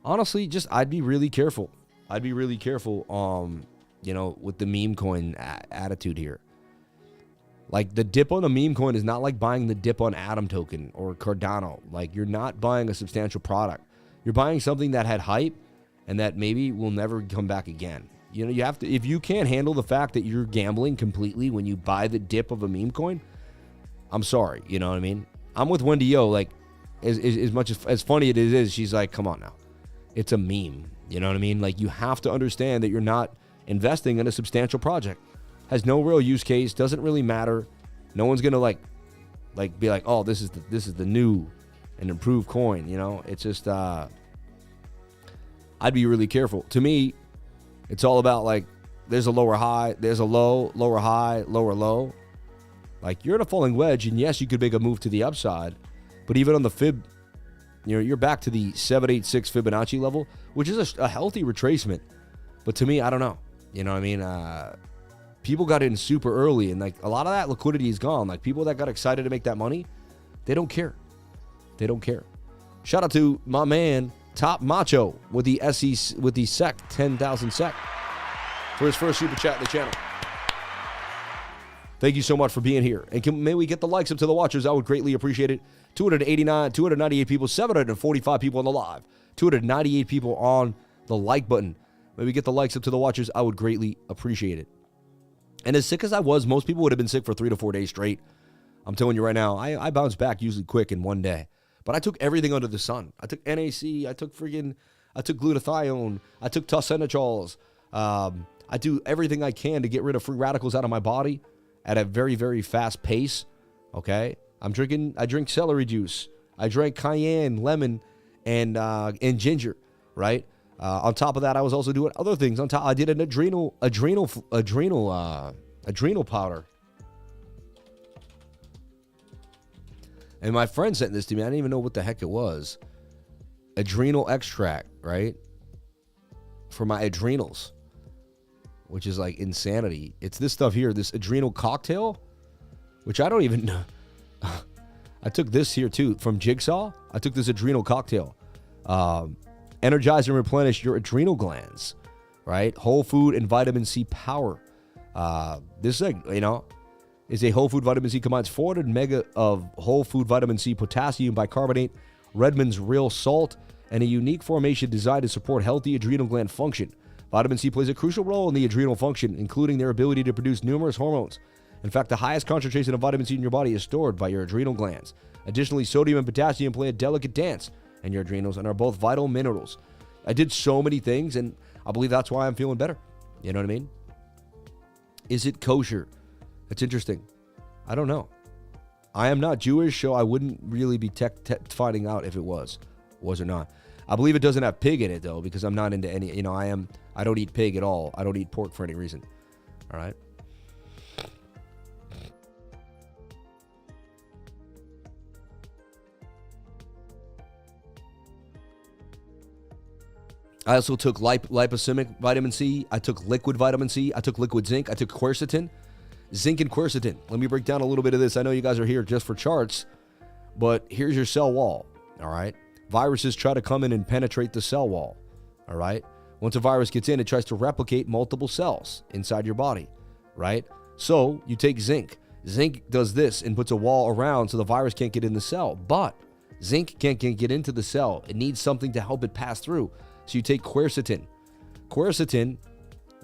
Speaker 1: Honestly, I'd be really careful. I'd be really careful, you know, with the meme coin attitude here. Like, the dip on a meme coin is not like buying the dip on Atom token or Cardano. Like, you're not buying a substantial product. You're buying something that had hype and that maybe will never come back again. You know, you have to, if you can't handle the fact that you're gambling completely when you buy the dip of a meme coin, I'm sorry. You know what I mean? I'm with Wendy O. Like, as much as funny it is, she's like, come on now. It's a meme. You know what I mean? Like, you have to understand that you're not investing in a substantial project. Has no real use case, doesn't really matter. No one's gonna like be like, oh, this is the new and improved coin, you know? It's just I'd be really careful. To me, it's all about like, there's a lower high, there's a low, lower high, lower low. Like, you're in a falling wedge, and yes, you could make a move to the upside, but even on the fib, you're back to the 786 Fibonacci level, which is a healthy retracement. But to me, I don't know. You know what I mean? People got in super early, and like a lot of that liquidity is gone. Like, people that got excited to make that money, they don't care. They don't care. Shout out to my man Top Macho with the SEC 10,000 SEC for his first super chat in the channel. Thank you so much for being here. And may we get the likes up to the watchers? I would greatly appreciate it. 298 people, 745 people on the live, 298 people on the like button. May we get the likes up to the watchers? I would greatly appreciate it. And as sick as I was, most people would have been sick for 3 to 4 days straight. I'm telling you right now, I bounce back usually quick in one day. But I took everything under the sun. I took NAC. I took glutathione. I took tussenetrols. I do everything I can to get rid of free radicals out of my body at a very, very fast pace. Okay? I drink celery juice. I drank cayenne, lemon, and ginger, right? On top of that, I was also doing other things. On top, I did an adrenal powder. And my friend sent this to me. I didn't even know what the heck it was. Adrenal extract, right? For my adrenals, which is like insanity. It's this stuff here, this adrenal cocktail, which I don't even know. I took this here too from Jigsaw. I took this adrenal cocktail. Energize and replenish your adrenal glands, right? Whole food and vitamin C power. This is a whole food vitamin C, combines 400 mega of whole food vitamin C, potassium bicarbonate, Redmond's real salt, and a unique formation designed to support healthy adrenal gland function. Vitamin C plays a crucial role in the adrenal function, including their ability to produce numerous hormones. In fact, the highest concentration of vitamin C in your body is stored by your adrenal glands. Additionally, sodium and potassium play a delicate dance in your adrenals and are both vital minerals. I did so many things, and I believe that's why I'm feeling better. You know what I mean? Is it kosher? That's interesting. I don't know. I am not Jewish, so I wouldn't really be finding out if it was or not. I believe it doesn't have pig in it, though, because I'm not into any, I don't eat pig at all. I don't eat pork for any reason. All right? I also took liposomic vitamin C. I took liquid vitamin C. I took liquid zinc. I took quercetin. Zinc and quercetin. Let me break down a little bit of this. I know you guys are here just for charts, but here's your cell wall, all right? Viruses try to come in and penetrate the cell wall, all right? Once a virus gets in, it tries to replicate multiple cells inside your body, right? So you take zinc. Zinc does this and puts a wall around so the virus can't get in the cell, but zinc can't get into the cell. It needs something to help it pass through. So you take quercetin. Quercetin,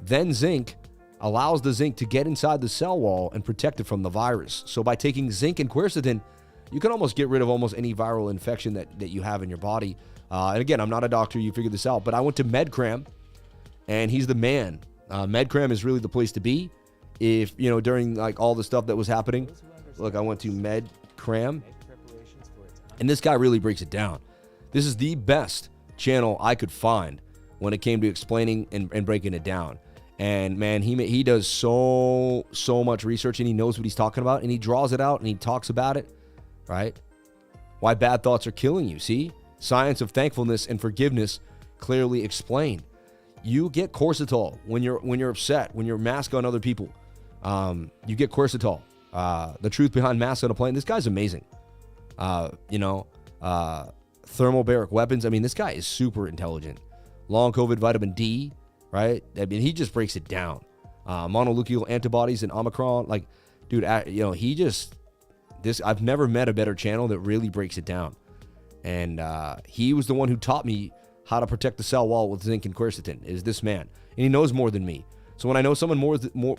Speaker 1: then zinc, allows the zinc to get inside the cell wall and protect it from the virus. So by taking zinc and quercetin, you can almost get rid of almost any viral infection that you have in your body. And again, I'm not a doctor, you figured this out, but I went to MedCram, and he's the man. MedCram is really the place to be if, during like all the stuff that was happening. Look, I went to MedCram, and this guy really breaks it down. This is the best channel I could find when it came to explaining and breaking it down. And man, he does so much research, and he knows what he's talking about, and he draws it out and he talks about it, right? Why bad thoughts are killing you. See? Science of thankfulness and forgiveness clearly explained. You get quercetin when you're upset, when you're mask on other people. You get quercetin. The truth behind mask on a plane. This guy's amazing. Thermobaric weapons. I mean, this guy is super intelligent. Long COVID vitamin D, right? I mean, he just breaks it down. Mononuclear antibodies and Omicron. Like, dude, I've never met a better channel that really breaks it down. And he was the one who taught me how to protect the cell wall with zinc and quercetin, is this man. And he knows more than me. So when I know someone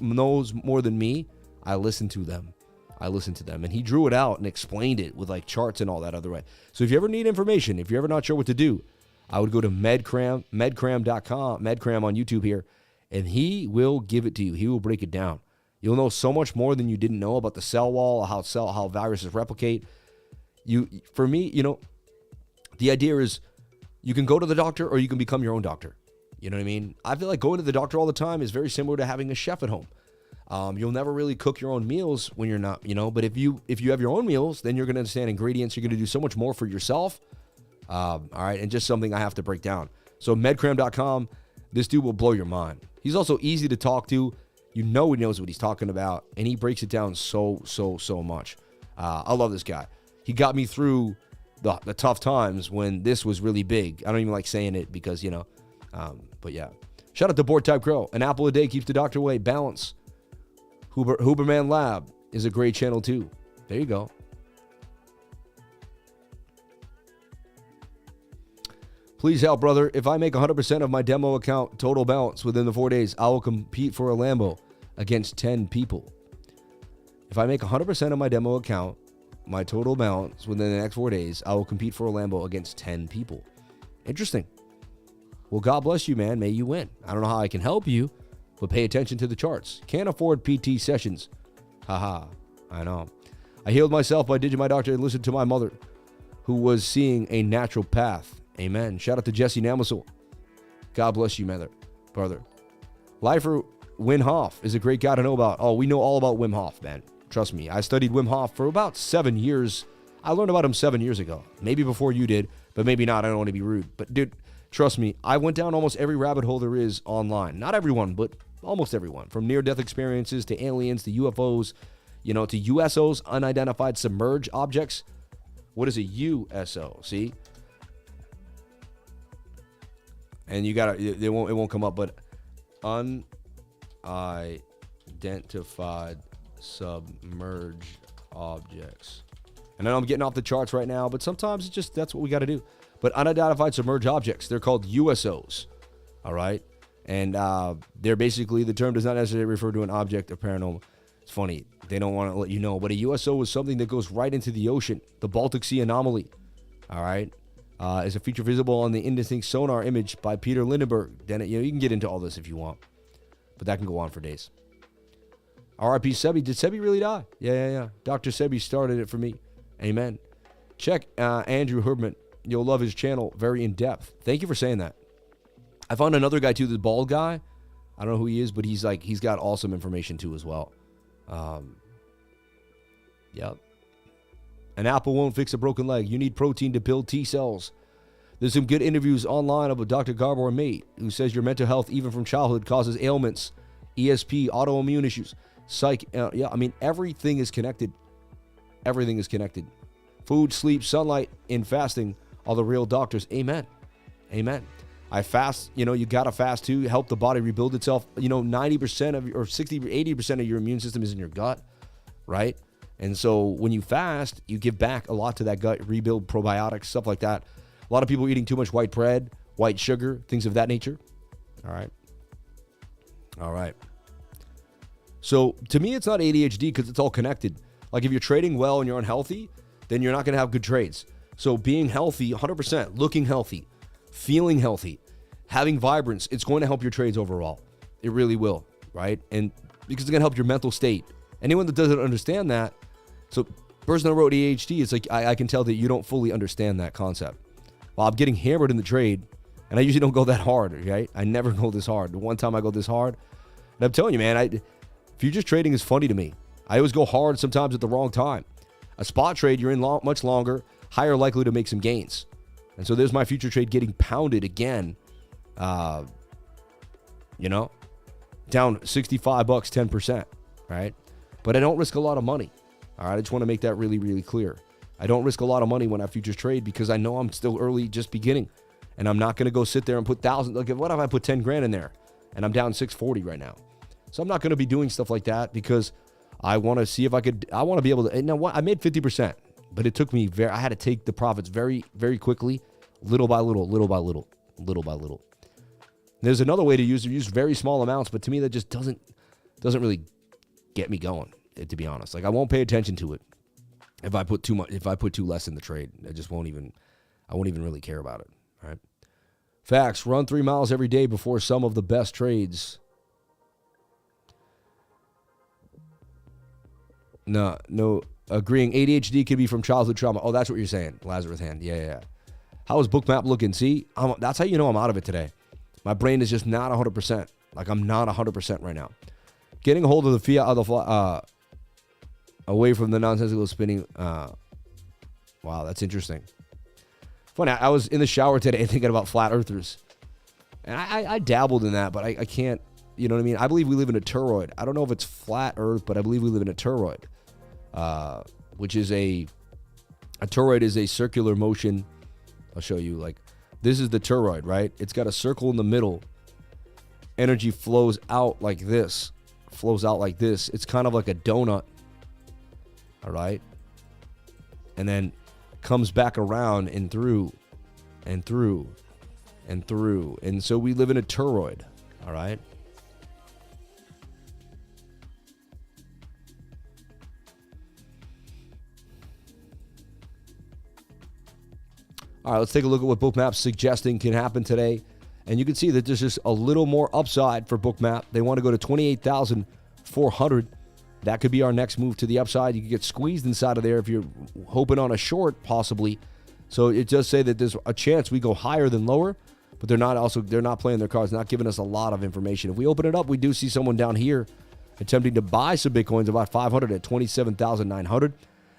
Speaker 1: knows more than me, I listen to them. I listened to them. And he drew it out and explained it with like charts and all that other way. So if you ever need information, if you're ever not sure what to do, I would go to medcram.com, medcram on YouTube here, and he will give it to you. He will break it down. You'll know so much more than you didn't know about the cell wall, how viruses replicate. For me, the idea is you can go to the doctor or you can become your own doctor. You know what I mean? I feel like going to the doctor all the time is very similar to having a chef at home. You'll never really cook your own meals when you're not, but if you have your own meals, then you're going to understand ingredients. You're going to do so much more for yourself. All right. And just something I have to break down. So medcram.com, this dude will blow your mind. He's also easy to talk to. He knows what he's talking about. And he breaks it down so much. I love this guy. He got me through the tough times when this was really big. I don't even like saying it because, but yeah. Shout out to Board Type Crow. An apple a day keeps the doctor away. Balance. Huberman Lab is a great channel too. There you go. Please help, brother. If I make 100% of my demo account total balance within the 4 days, I will compete for a Lambo against 10 people. If I make 100% of my demo account, my total balance within the next 4 days, I will compete for a Lambo against 10 people. Interesting. Well, God bless you, man. May you win. I don't know how I can help you, but pay attention to the charts. Can't afford PT sessions. Haha. I know. I healed myself by ditching my doctor and listened to my mother, who was seeing a natural path. Amen. Shout out to Jesse Namasul. God bless you, brother. Lifer Wim Hof is a great guy to know about. Oh, we know all about Wim Hof, man. Trust me. I studied Wim Hof for about 7 years. I learned about him 7 years ago. Maybe before you did, but maybe not. I don't want to be rude. But, dude, trust me. I went down almost every rabbit hole there is online. Not everyone, but almost everyone. From near-death experiences to aliens to UFOs, to USOs, unidentified submerged objects. What is a USO? See? And you gotta, it won't come up, but unidentified submerged objects. And I know I'm getting off the charts right now, but sometimes that's what we got to do. But unidentified submerged objects, they're called USOs. All right. And they're basically, the term does not necessarily refer to an object of paranormal. It's funny. They don't want to let you know, but a USO is something that goes right into the ocean. The Baltic Sea anomaly. All right. Is a feature visible on the indistinct sonar image by Peter Lindenberg. Then you can get into all this if you want, but that can go on for days. R.I.P. Sebi. Did Sebi really die? Yeah. Dr. Sebi started it for me. Amen. Check Andrew Herbman. You'll love his channel. Very in depth. Thank you for saying that. I found another guy too, the bald guy. I don't know who he is, but he's got awesome information too as well. Yep. An apple won't fix a broken leg. You need protein to build T cells. There's some good interviews online of a Dr. Gabor Mate who says your mental health, even from childhood, causes ailments, ESP, autoimmune issues, psych. Everything is connected. Everything is connected. Food, sleep, sunlight, and fasting are the real doctors. Amen. Amen. I fast. You got to fast too. Help the body rebuild itself. 90% of, or 60, 80% of your immune system is in your gut, right? And so when you fast, you give back a lot to that gut, rebuild probiotics, stuff like that. A lot of people are eating too much white bread, white sugar, things of that nature. All right. So to me, it's not ADHD because it's all connected. Like if you're trading well and you're unhealthy, then you're not going to have good trades. So being healthy, 100%, looking healthy, feeling healthy, having vibrance, it's going to help your trades overall. It really will, right? And because it's going to help your mental state. Anyone that doesn't understand that, so person that wrote ADHD, it's like I can tell that you don't fully understand that concept. Well, I'm getting hammered in the trade, and I usually don't go that hard, right? I never go this hard. The one time I go this hard, and I'm telling you, man, futures trading is funny to me. I always go hard sometimes at the wrong time. A spot trade, you're in much longer, higher likely to make some gains. And so there's my future trade getting pounded again, down $65, 10%, right? But I don't risk a lot of money. All right, I just want to make that really, really clear. I don't risk a lot of money when I futures trade because I know I'm still early, just beginning. And I'm not going to go sit there and put thousands. Like, what if I put 10 grand in there and I'm down 640 right now? So I'm not going to be doing stuff like that because I want to see if I want to be able to. And now what? I made 50%, but it took me I had to take the profits very, very quickly, little by little. There's another way to use very small amounts, but to me that just doesn't really get me going. to be honest. Like, I won't pay attention to it if I put too much, if I put too less in the trade. I won't even really care about it. All right. Facts. Run 3 miles every day before some of the best trades. No. Agreeing. ADHD could be from childhood trauma. Oh, that's what you're saying. Lazarus hand. Yeah. How is BOOKMAP looking? See, that's how you know I'm out of it today. My brain is just not 100%. Like, I'm not 100% right now. Getting a hold of the fiat away from the nonsensical spinning. Wow, that's interesting. Funny, I was in the shower today thinking about flat earthers. And I dabbled in that, but I can't, you know what I mean? I believe we live in a toroid. I don't know if it's flat earth, but I believe we live in a toroid. Which is a toroid is a circular motion. I'll show you. Like, this is the toroid, right? It's got a circle in the middle. Energy flows out like this. It's kind of like a donut. All right? And then comes back around and through and through and through. And so we live in a toroid. All right? All right, let's take a look at what BOOKMAP's suggesting can happen today. And you can see that there's just a little more upside for BOOKMAP. They want to go to 28,400. That could be our next move to the upside. You could get squeezed inside of there if you're hoping on a short, possibly. So it does say that there's a chance we go higher than lower, but they're not playing their cards, not giving us a lot of information. If we open it up, we do see someone down here attempting to buy some Bitcoins, about 500 at 27,900.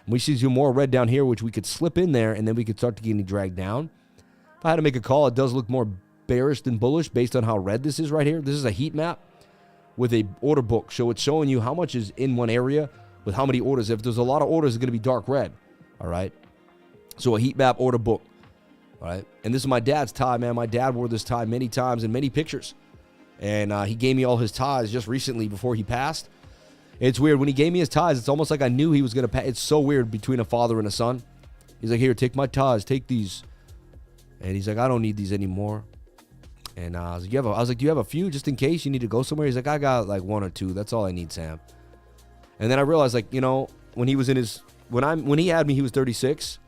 Speaker 1: We see some more red down here, which we could slip in there, and then we could start to getting dragged down. If I had to make a call, it does look more bearish than bullish based on how red this is right here. This is a heat map with a order book. So it's showing you how much is in one area with how many orders. If there's a lot of orders, it's going to be dark red. All right. So a heat map order book. All right. And this is my dad's tie, man. My dad wore this tie many times in many pictures. And he gave me all his ties just recently before he passed. It's weird. When he gave me his ties, it's almost like I knew he was going to pass. It's so weird between a father and a son. He's like, here, take my ties. Take these. And he's like, I don't need these anymore. And I was like, do you have a few just in case you need to go somewhere? He's like, I got like 1 or 2. That's all I need, Sam. And then I realized, like, you know, when he was in his, when he had me, he was 36.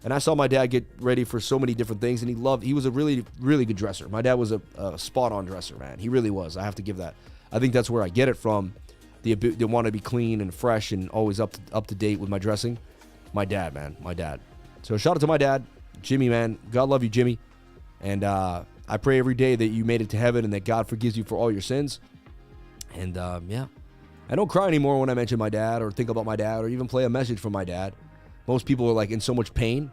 Speaker 1: And I saw my dad get ready for so many different things. And he was a really, really good dresser. My dad was a spot-on dresser, man. He really was. I have to give that. I think that's where I get it from. They want to be clean and fresh and always up to date with my dressing. My dad, man. My dad. So shout out to my dad, Jimmy, man. God love you, Jimmy. And I pray every day that you made it to heaven and that God forgives you for all your sins. And yeah. I don't cry anymore when I mention my dad or think about my dad or even play a message from my dad. Most people are like in so much pain.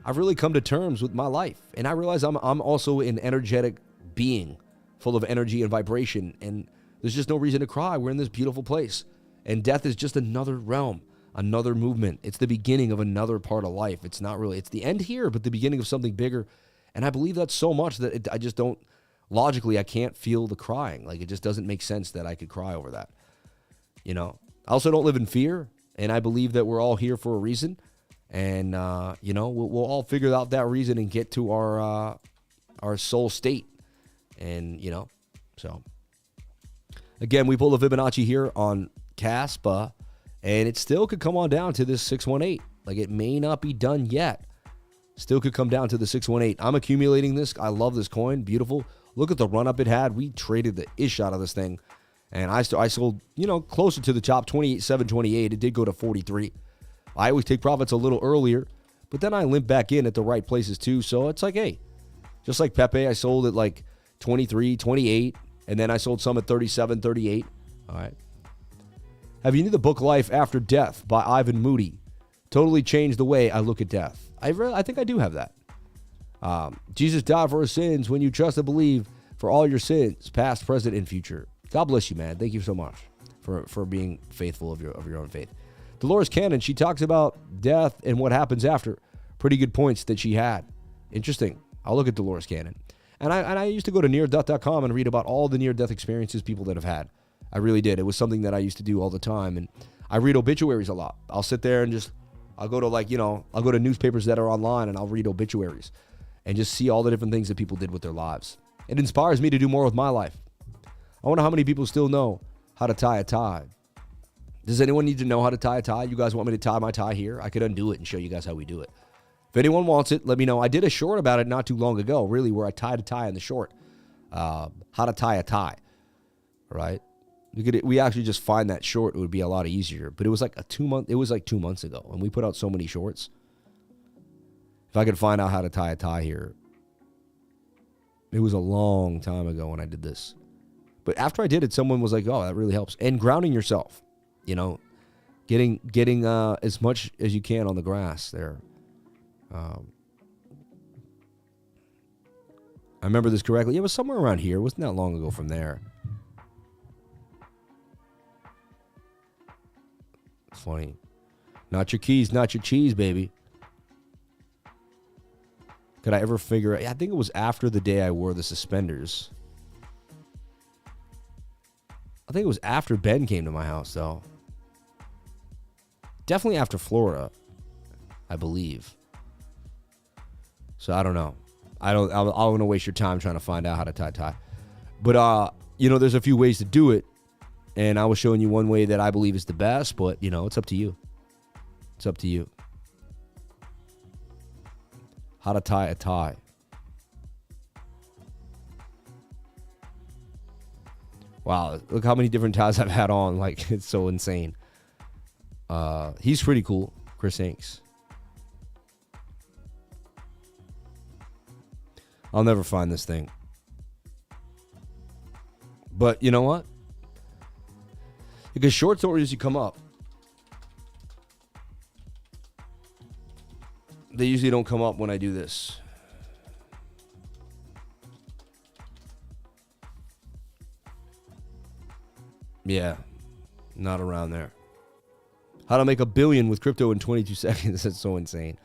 Speaker 1: I've really come to terms with my life. And I realize I'm also an energetic being full of energy and vibration. And there's just no reason to cry. We're in this beautiful place. And death is just another realm, another movement. It's the beginning of another part of life. It's not really, it's the end here, but the beginning of something bigger. And I believe that so much that I just don't, logically, I can't feel the crying. Like, it just doesn't make sense that I could cry over that. You know, I also don't live in fear. And I believe that we're all here for a reason. And, you know, we'll all figure out that reason and get to our soul state. And, you know, so. Again, we pull the Fibonacci here on Caspa, and it still could come on down to this 618. Like, it may not be done yet. Still could come down to the 618. I'm accumulating this. I love this coin. Beautiful. Look at the run-up it had. We traded the ish out of this thing, and I sold, you know, closer to the top, 28.728. It did go to 43. I always take profits a little earlier, but then I limp back in at the right places too. So it's like, hey, just like Pepe, I sold at like 23, 28. And then I sold some at 37, 38. All right. Have you read the book Life After Death by Ivan Moody? Totally changed the way I look at death. I think I do have that. Jesus died for our sins. When you trust and believe for all your sins, past, present, and future. God bless you, man. Thank you so much for being faithful of your own faith. Dolores Cannon, she talks about death and what happens after. Pretty good points that she had. Interesting. I'll look at Dolores Cannon. And I used to go to neardeath.com and read about all the near-death experiences people that have had. I really did. It was something that I used to do all the time. And I read obituaries a lot. I'll sit there and I'll go to newspapers that are online and I'll read obituaries and just see all the different things that people did with their lives. It inspires me to do more with my life. I wonder how many people still know how to tie a tie. Does anyone need to know how to tie a tie? You guys want me to tie my tie here? I could undo it and show you guys how we do it. If anyone wants it, let me know. I did a short about it not too long ago, really, where I tied a tie in the short. How to tie a tie, right? We actually just find that short. It would be a lot easier. But it was like 2 months ago, and we put out so many shorts. If I could find out how to tie a tie here. It was a long time ago when I did this. But after I did it, someone was like, oh, that really helps. And grounding yourself, you know, getting as much as you can on the grass there. I remember this correctly. It was somewhere around here. It wasn't that long ago from there. It's funny. Not your keys, not your cheese, baby. Could I ever figure out? I think it was after the day I wore the suspenders. I think it was after Ben came to my house, though. Definitely after Florida, I believe. So I don't know. I don't want to waste your time trying to find out how to tie. But, you know, there's a few ways to do it. And I was showing you one way that I believe is the best. But, you know, it's up to you. It's up to you. How to tie a tie. Wow, look how many different ties I've had on. Like, it's so insane. He's pretty cool, Chris Hanks. I'll never find this thing. But you know what? Because shorts don't usually come up. They usually don't come up when I do this. Yeah, not around there. How to make $1 billion with crypto in 22 seconds. That's so insane.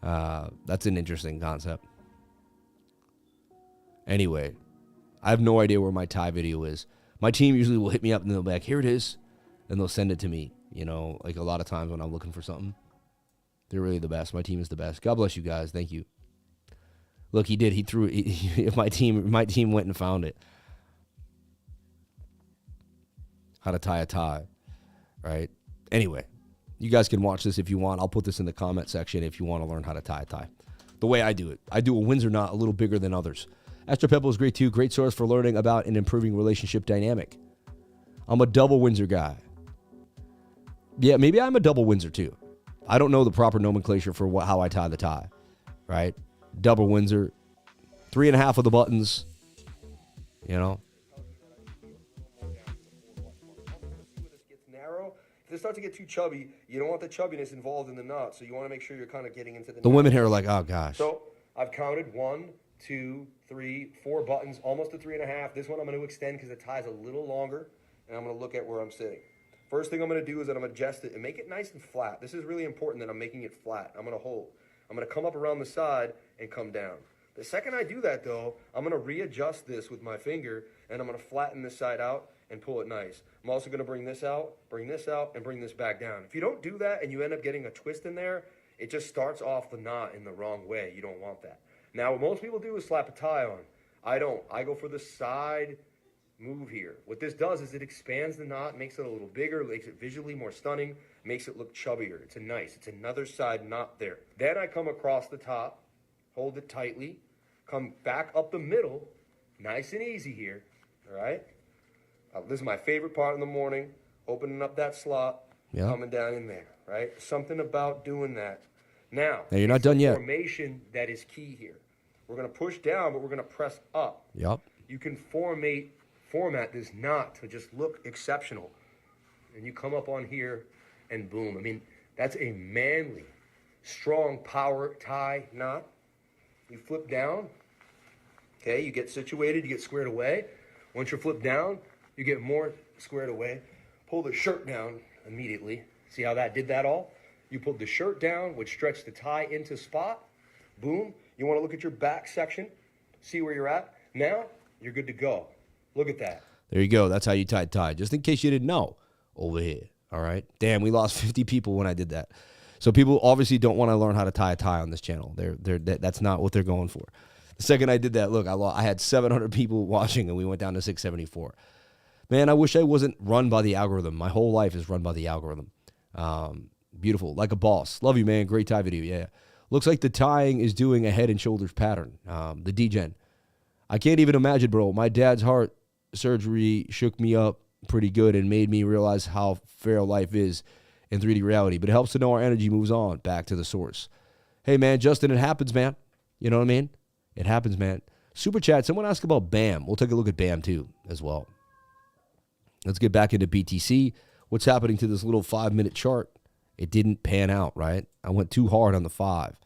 Speaker 1: That's an interesting concept. Anyway, I have no idea where my tie video is. My team usually will hit me up and they'll be like, here it is. And they'll send it to me. You know, like a lot of times when I'm looking for something. They're really the best. My team is the best. God bless you guys. Thank you. Look, he did. He threw it. My team went and found it. How to tie a tie, right? Anyway, you guys can watch this if you want. I'll put this in the comment section if you want to learn how to tie a tie. The way I do it. I do a Windsor knot a little bigger than others. AstroPeple is great too. Great source for learning about and improving relationship dynamic. I'm a double Windsor guy. Yeah, maybe I'm a double Windsor too. I don't know the proper nomenclature for how I tie the tie, right? Double Windsor, 3.5 of the buttons, you know.
Speaker 2: If it starts to get too chubby, you don't want the chubbiness involved in the knot, so you want to make sure you're kind of getting into the knot.
Speaker 1: The women here are like, oh gosh.
Speaker 2: So I've counted 1, 2, 3, 4 buttons, almost to 3.5. This one I'm going to extend because the tie's a little longer, and I'm going to look at where I'm sitting. First thing I'm going to do is that I'm going to adjust it and make it nice and flat. This is really important that I'm making it flat. I'm going to hold. I'm going to come up around the side and come down. The second I do that, though, I'm going to readjust this with my finger, and I'm going to flatten this side out and pull it nice. I'm also going to bring this out, and bring this back down. If you don't do that and you end up getting a twist in there, it just starts off the knot in the wrong way. You don't want that. Now, what most people do is slap a tie on. I don't. I go for the side move here. What this does is it expands the knot, makes it a little bigger, makes it visually more stunning, makes it look chubbier. It's another side knot there. Then I come across the top, hold it tightly, come back up the middle, nice and easy here, all right? This is my favorite part in the morning, opening up that slot, coming down in there, right? Something about doing that. Now
Speaker 1: you're not done yet.
Speaker 2: Formation that is key here. We're going to push down, but we're going to press up.
Speaker 1: Yep.
Speaker 2: You can format this knot to just look exceptional. And you come up on here, and boom. I mean, that's a manly, strong power tie knot. You flip down. Okay, you get situated, you get squared away. Once you're flipped down, you get more squared away. Pull the shirt down immediately. See how that did that all? You pulled the shirt down, which stretched the tie into spot. Boom. You want to look at your back section, see where you're at. Now, you're good to go. Look at that.
Speaker 1: There you go. That's how you tie. Just in case you didn't know, over here. All right. Damn, we lost 50 people when I did that. So people obviously don't want to learn how to tie a tie on this channel. That's not what they're going for. The second I did that, look, I had 700 people watching, and we went down to 674. Man, I wish I wasn't run by the algorithm. My whole life is run by the algorithm. Beautiful. Like a boss. Love you, man. Great tie video. Yeah. Looks like the tying is doing a head and shoulders pattern. The D-Gen. I can't even imagine, bro. My dad's heart surgery shook me up pretty good and made me realize how fair life is in 3D reality. But it helps to know our energy moves on back to the source. Hey, man, Justin, it happens, man. You know what I mean? It happens, man. Super chat. Someone asked about BAM. We'll take a look at BAM, too, as well. Let's get back into BTC. What's happening to this little 5-minute chart? It didn't pan out, right? I went too hard on the 5.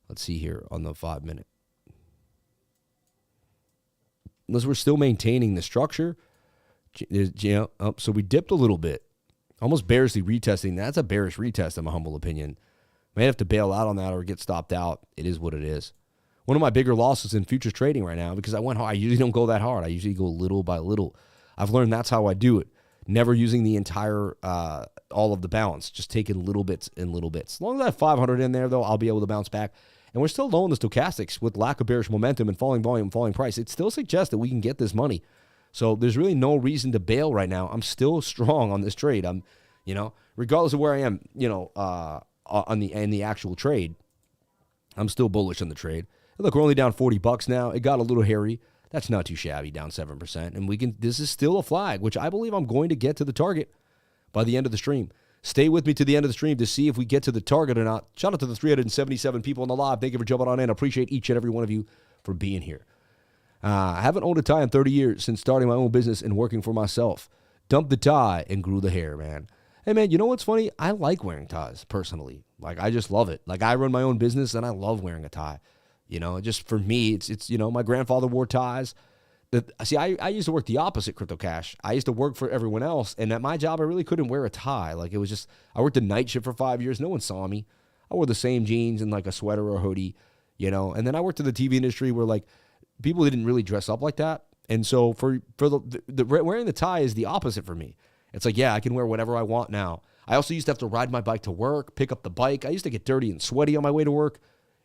Speaker 1: Let's see here on the 5-minute. Unless we're still maintaining the structure. So we dipped a little bit. Almost bearishly retesting. That's a bearish retest, in my humble opinion. May have to bail out on that or get stopped out. It is what it is. One of my bigger losses in futures trading right now, because I went hard. I usually don't go that hard. I usually go little by little. I've learned that's how I do it. Never using the entire, all of the balance. Just taking little bits and little bits. As long as I have 500 in there, though, I'll be able to bounce back. And we're still low in the stochastics with lack of bearish momentum and falling volume, falling price. It still suggests that we can get this money. So there's really no reason to bail right now. I'm still strong on this trade. I'm, regardless of where I am, in the actual trade, I'm still bullish on the trade. And look, we're only down $40 now. It got a little hairy. That's not too shabby, down 7%. And this is still a flag, which I believe I'm going to get to the target by the end of the stream. Stay with me to the end of the stream to see if we get to the target or not. Shout out to the 377 people on the live. Thank you for jumping on in. I appreciate each and every one of you for being here. I haven't owned a tie in 30 years since starting my own business and working for myself. Dumped the tie and grew the hair, man. Hey, man, you know what's funny? I like wearing ties, personally. Like, I just love it. Like, I run my own business, and I love wearing a tie. Just for me, it's my grandfather wore ties. I used to work the opposite, Crypto Cash. I used to work for everyone else, and at my job, I really couldn't wear a tie. Like, it was just, I worked a night shift for 5 years. No one saw me. I wore the same jeans and, like, a sweater or a hoodie, And then I worked in the TV industry where, like, people didn't really dress up like that. And so for the wearing the tie is the opposite for me. It's like, yeah, I can wear whatever I want now. I also used to have to ride my bike to work, pick up the bike. I used to get dirty and sweaty on my way to work.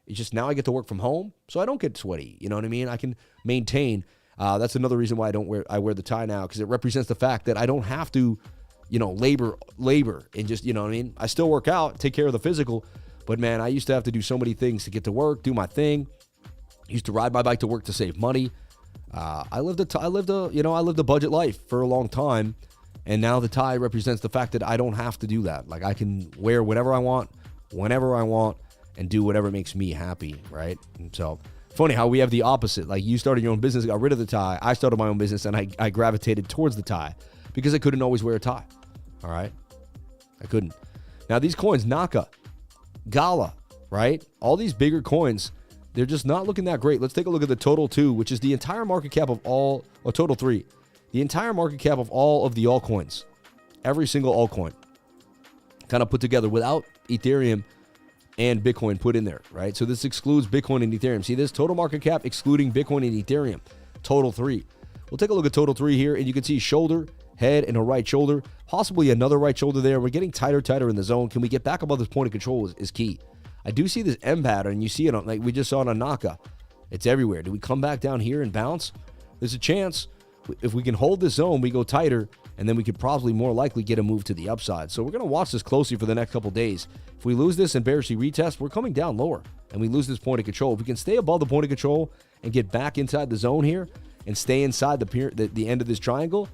Speaker 1: It's just now I get to work from home, so I don't get sweaty. You know what I mean? I can maintain. That's another reason why I wear the tie now, because it represents the fact that I don't have to, labor and just, you know what I mean? I still work out, take care of the physical, but man, I used to have to do so many things to get to work, do my thing. I used to ride my bike to work to save money. I lived a budget life for a long time, and now the tie represents the fact that I don't have to do that. Like, I can wear whatever I want, whenever I want, and do whatever makes me happy, right? And so, funny how we have the opposite. Like, you started your own business, got rid of the tie. I started my own business, and I gravitated towards the tie because I couldn't always wear a tie, all right? I couldn't. Now, these coins, NAKA, Gala, right? All these bigger coins, they're just not looking that great. Let's take a look at the total 2, which is the entire market cap of all, or total 3, the entire market cap of all of the altcoins, every single altcoin, kind of put together without Ethereum and Bitcoin put in there, right? So this excludes Bitcoin and Ethereum. See this? Total market cap excluding Bitcoin and Ethereum. Total 3. We'll take a look at total 3 here, and you can see shoulder, head, and a right shoulder. Possibly another right shoulder there. We're getting tighter in the zone. Can we get back above this point of control is key. I do see this M pattern. You see it on, like we just saw it on NAKA. It's everywhere. Do we come back down here and bounce? There's a chance. If we can hold this zone, we go tighter, and then we could probably more likely get a move to the upside. So we're going to watch this closely for the next couple days. If we lose this and bearishly retest, we're coming down lower, and we lose this point of control. If we can stay above the point of control and get back inside the zone here and stay inside the end of this triangle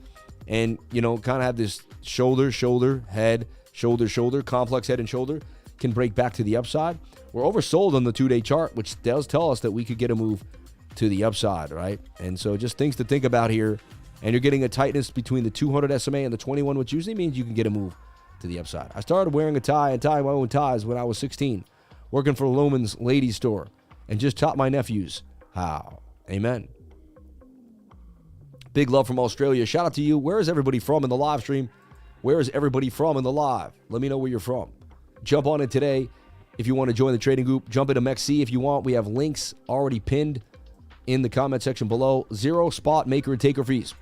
Speaker 1: and, kind of have this shoulder, head, shoulder, complex head and shoulder, can break back to the upside. We're oversold on the 2-day chart, which does tell us that we could get a move to the upside, right? And so just things to think about here. And you're getting a tightness between the 200 SMA and the 21, which usually means you can get a move to the upside. I started wearing a tie and tying my own ties when I was 16, working for Loman's ladies store, and just taught my nephews how. Amen. Big love from Australia. Shout out to you. Where is everybody from in the live stream? Where is everybody from in the live? Let me know where you're from. Jump on it today. If you want to join the trading group, jump into MEXC if you want. We have links already pinned in the comment section below. 0 spot maker and taker fees.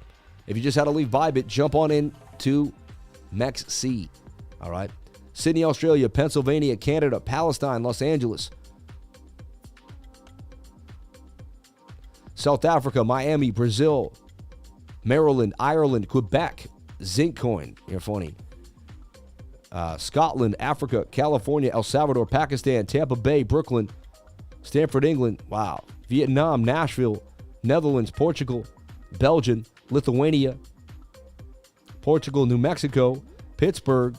Speaker 1: If you just had to leave Bybit, jump on in to MEXC. All right. Sydney, Australia, Pennsylvania, Canada, Palestine, Los Angeles, South Africa, Miami, Brazil, Maryland, Ireland, Quebec, Zinc Coin. You're funny. Scotland, Africa, California, El Salvador, Pakistan, Tampa Bay, Brooklyn, Stamford, England. Wow. Vietnam, Nashville, Netherlands, Portugal, Belgium, Lithuania, Portugal, New Mexico, Pittsburgh,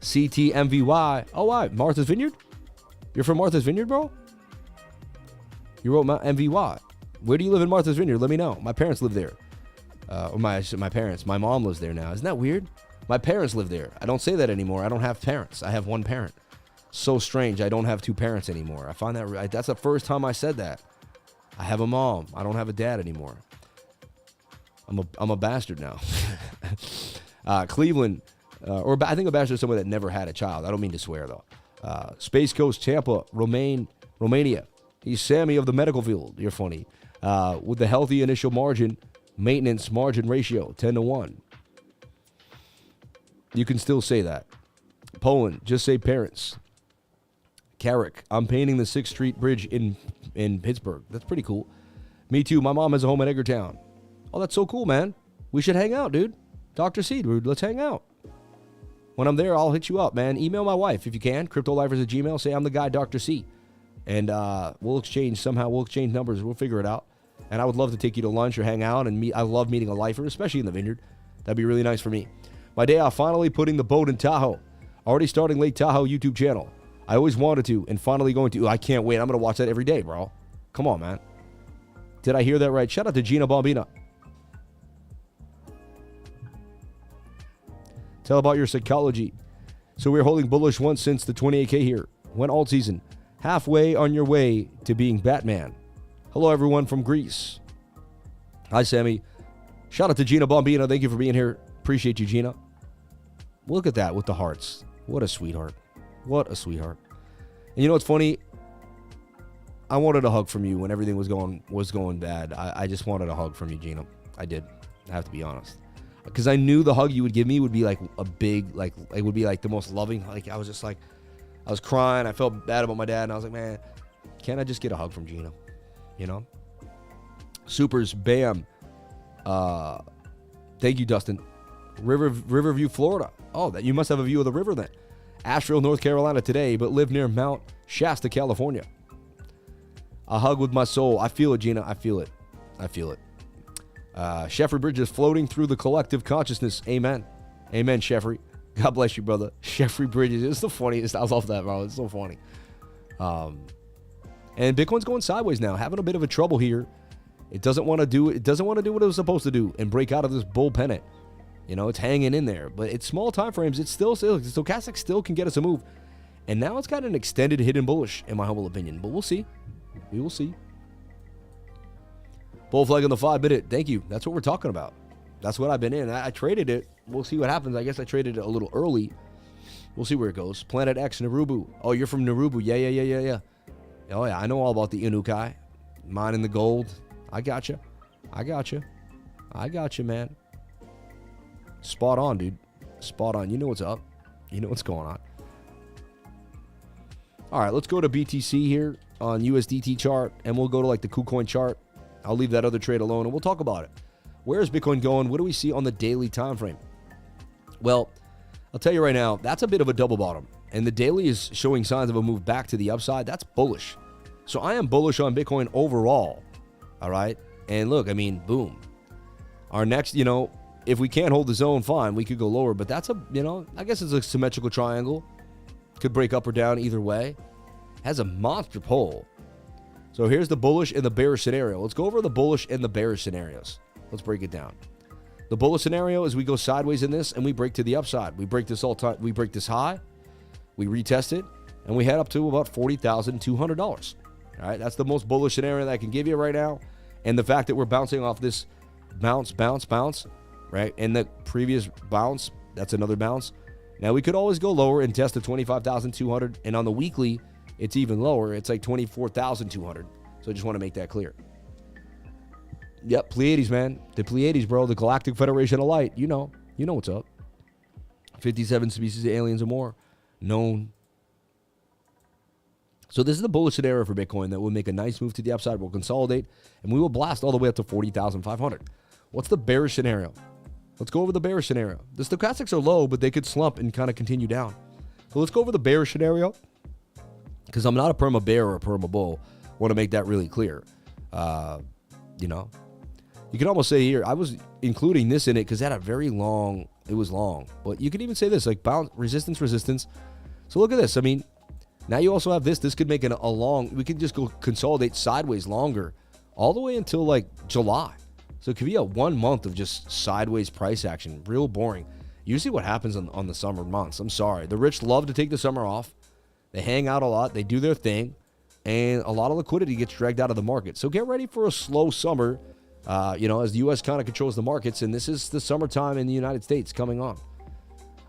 Speaker 1: CTMVY. Oh, why? Martha's Vineyard? You're from Martha's Vineyard, bro? You wrote MVY. Where do you live in Martha's Vineyard? Let me know. My parents live there. My mom lives there now. Isn't that weird? My parents live there. I don't say that anymore. I don't have parents. I have one parent. So strange. I don't have two parents anymore. I find that that's the first time I said that. I have a mom. I don't have a dad anymore. I'm a bastard now. Cleveland, I think a bastard is someone that never had a child. I don't mean to swear though. Space Coast, Tampa, Romania. He's Sammy of the medical field. You're funny. With the healthy initial margin, maintenance margin ratio, 10-1. You can still say that. Poland, just say parents. Carrick, I'm painting the 6th Street Bridge in Pittsburgh. That's pretty cool. Me too. My mom has a home in Edgartown. Oh, that's so cool, man. We should hang out, dude. Dr. C, dude, let's hang out. When I'm there, I'll hit you up, man. Email my wife if you can. CryptoLifers@gmail. Say I'm the guy, Dr. C. And we'll exchange numbers. We'll figure it out. And I would love to take you to lunch or hang out and meet. I love meeting a lifer, especially in the vineyard. That'd be really nice for me. My day off, finally putting the boat in Tahoe. Already starting Lake Tahoe YouTube channel. I always wanted to, and finally going to. I can't wait. I'm going to watch that every day, bro. Come on, man. Did I hear that right? Shout out to Gina Bombina. Tell about your psychology. So we're holding bullish once since the 28K here. Went alt season. Halfway on your way to being Batman. Hello, everyone from Greece. Hi, Sammy. Shout out to Gina Bombina. Thank you for being here. Appreciate you, Gina. Look at that with the hearts. What a sweetheart. What a sweetheart. And you know what's funny? I wanted a hug from you when everything was going bad. I just wanted a hug from you, Gina. I did. I have to be honest. Because I knew the hug you would give me would be like a big, like, it would be like the most loving. Like, I was just like, I was crying. I felt bad about my dad. And I was like, man, can't I just get a hug from Gina? You know? Supers, bam. Thank you, Dustin. Riverview, Florida. Oh, that you must have a view of the river then. Asheville, North Carolina today, but live near Mount Shasta, California. A hug with my soul. I feel it, Gina. I feel it. I feel it. Sheffrey Bridges floating through the collective consciousness. Amen. Amen, Sheffrey. God bless you, brother. Sheffrey Bridges. It's the funniest. I love that, bro. It's so funny. And Bitcoin's going sideways now. Having a bit of a trouble here. It doesn't want to do what it was supposed to do and break out of this bull pennant. You know, it's hanging in there. But it's small time frames. It's still stochastic still can get us a move. And now it's got an extended hidden bullish, in my humble opinion. But we'll see. We will see. Bull flag on the 5-minute. Thank you. That's what we're talking about. That's what I've been in. I traded it. We'll see what happens. I guess I traded it a little early. We'll see where it goes. Planet X, Narubu. Oh, you're from Narubu. Yeah. Oh, yeah. I know all about the Inukai. Mining the gold. I got you. I got you, man. Spot on, dude. Spot on. You know what's up. You know what's going on. All right, let's go to BTC here on USDT chart, and we'll go to like the KuCoin chart. I'll leave that other trade alone, and we'll talk about it. Where is Bitcoin going? What do we see on the daily time frame? Well, I'll tell you right now, that's a bit of a double bottom, and the daily is showing signs of a move back to the upside. That's bullish. So I am bullish on Bitcoin overall. All right, and look, I mean, boom. Our next, if we can't hold the zone, fine, we could go lower, but that's I guess it's a symmetrical triangle. Could break up or down either way. Has a monster pull. So here's the bullish and the bearish scenario. Let's go over the bullish and the bearish scenarios. Let's break it down. The bullish scenario is we go sideways in this and we break to the upside. We break this we break this high, we retest it, and we head up to about $40,200. All right, that's the most bullish scenario that I can give you right now. And the fact that we're bouncing off this bounce, right? And the previous bounce, that's another bounce. Now we could always go lower and test the 25,200, and on the weekly, it's even lower. It's like 24,200. So I just want to make that clear. Yep, Pleiades, man. The Pleiades, bro. The Galactic Federation of Light. You know what's up. 57 species of aliens or more known. So this is the bullish scenario for Bitcoin that will make a nice move to the upside. We'll consolidate, and we will blast all the way up to 40,500. What's the bearish scenario? Let's go over the bearish scenario. The stochastics are low, but they could slump and kind of continue down. So let's go over the bearish scenario, because I'm not a perma bear or a perma bull. Want to make that really clear. You know, you can almost say here, I was including this in it because it had a very long, it was long. But you could even say this, like bounce, resistance, resistance. So look at this. I mean, now you also have this. This could make a long, we could just go consolidate sideways longer all the way until like July. So it could be a 1 month of just sideways price action. Real boring. Usually what happens on the summer months, I'm sorry. The rich love to take the summer off. They hang out a lot. They do their thing. And a lot of liquidity gets dragged out of the market. So get ready for a slow summer, you know, as the U.S. kind of controls the markets. And this is the summertime in the United States coming on.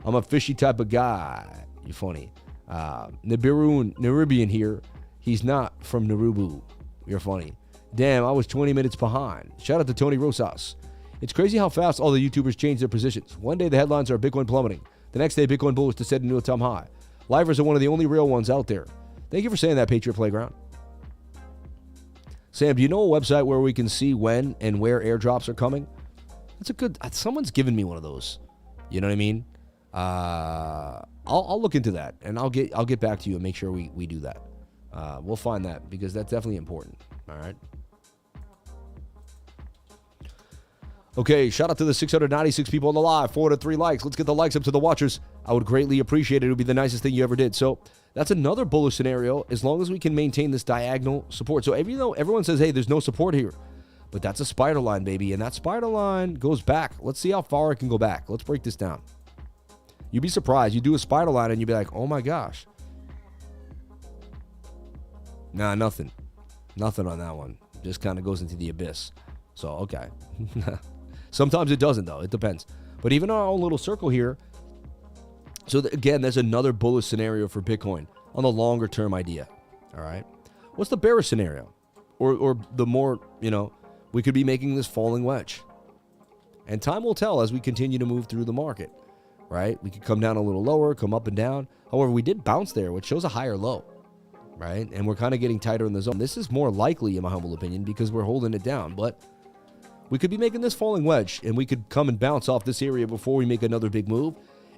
Speaker 1: I'm a fishy type of guy. You're funny. Naribian here. He's not from Narubu. You're funny. Damn, I was 20 minutes behind. Shout out to Tony Rosas. It's crazy how fast all the YouTubers change their positions. One day the headlines are Bitcoin plummeting. The next day Bitcoin bullish to set a new all-time high. Livers are one of the only real ones out there. Thank you for saying that, Patriot Playground. Sam, do you know a website where we can see when and where airdrops are coming? That's a good, someone's given me one of those. You know what I mean? I'll look into that, and I'll get back to you and make sure we do that. We'll find that, because that's definitely important. All right. Okay, shout out to the 696 people on the live, 403 likes. Let's get the likes up to the watchers. I would greatly appreciate it. It would be the nicest thing you ever did. So that's another bullish scenario, as long as we can maintain this diagonal support. So even though everyone says, hey, there's no support here, but that's a spider line, baby, and that spider line goes back. Let's see how far it can go back. Let's break this down. You'd be surprised. You do a spider line, and you'd be like, oh, my gosh. Nah, nothing. Nothing on that one. Just kind of goes into the abyss. So, okay. Sometimes it doesn't, though. It depends. But even our own little circle here. So, again, there's another bullish scenario for Bitcoin on the longer term idea. All right. What's the bearish scenario? Or the more, you know, we could be making this falling wedge. And time will tell as we continue to move through the market. Right? We could come down a little lower, come up and down. However, we did bounce there, which shows a higher low. Right? And we're kind of getting tighter in the zone. This is more likely, in my humble opinion, because we're holding it down. But we could be making this falling wedge, and we could come and bounce off this area before we make another big move.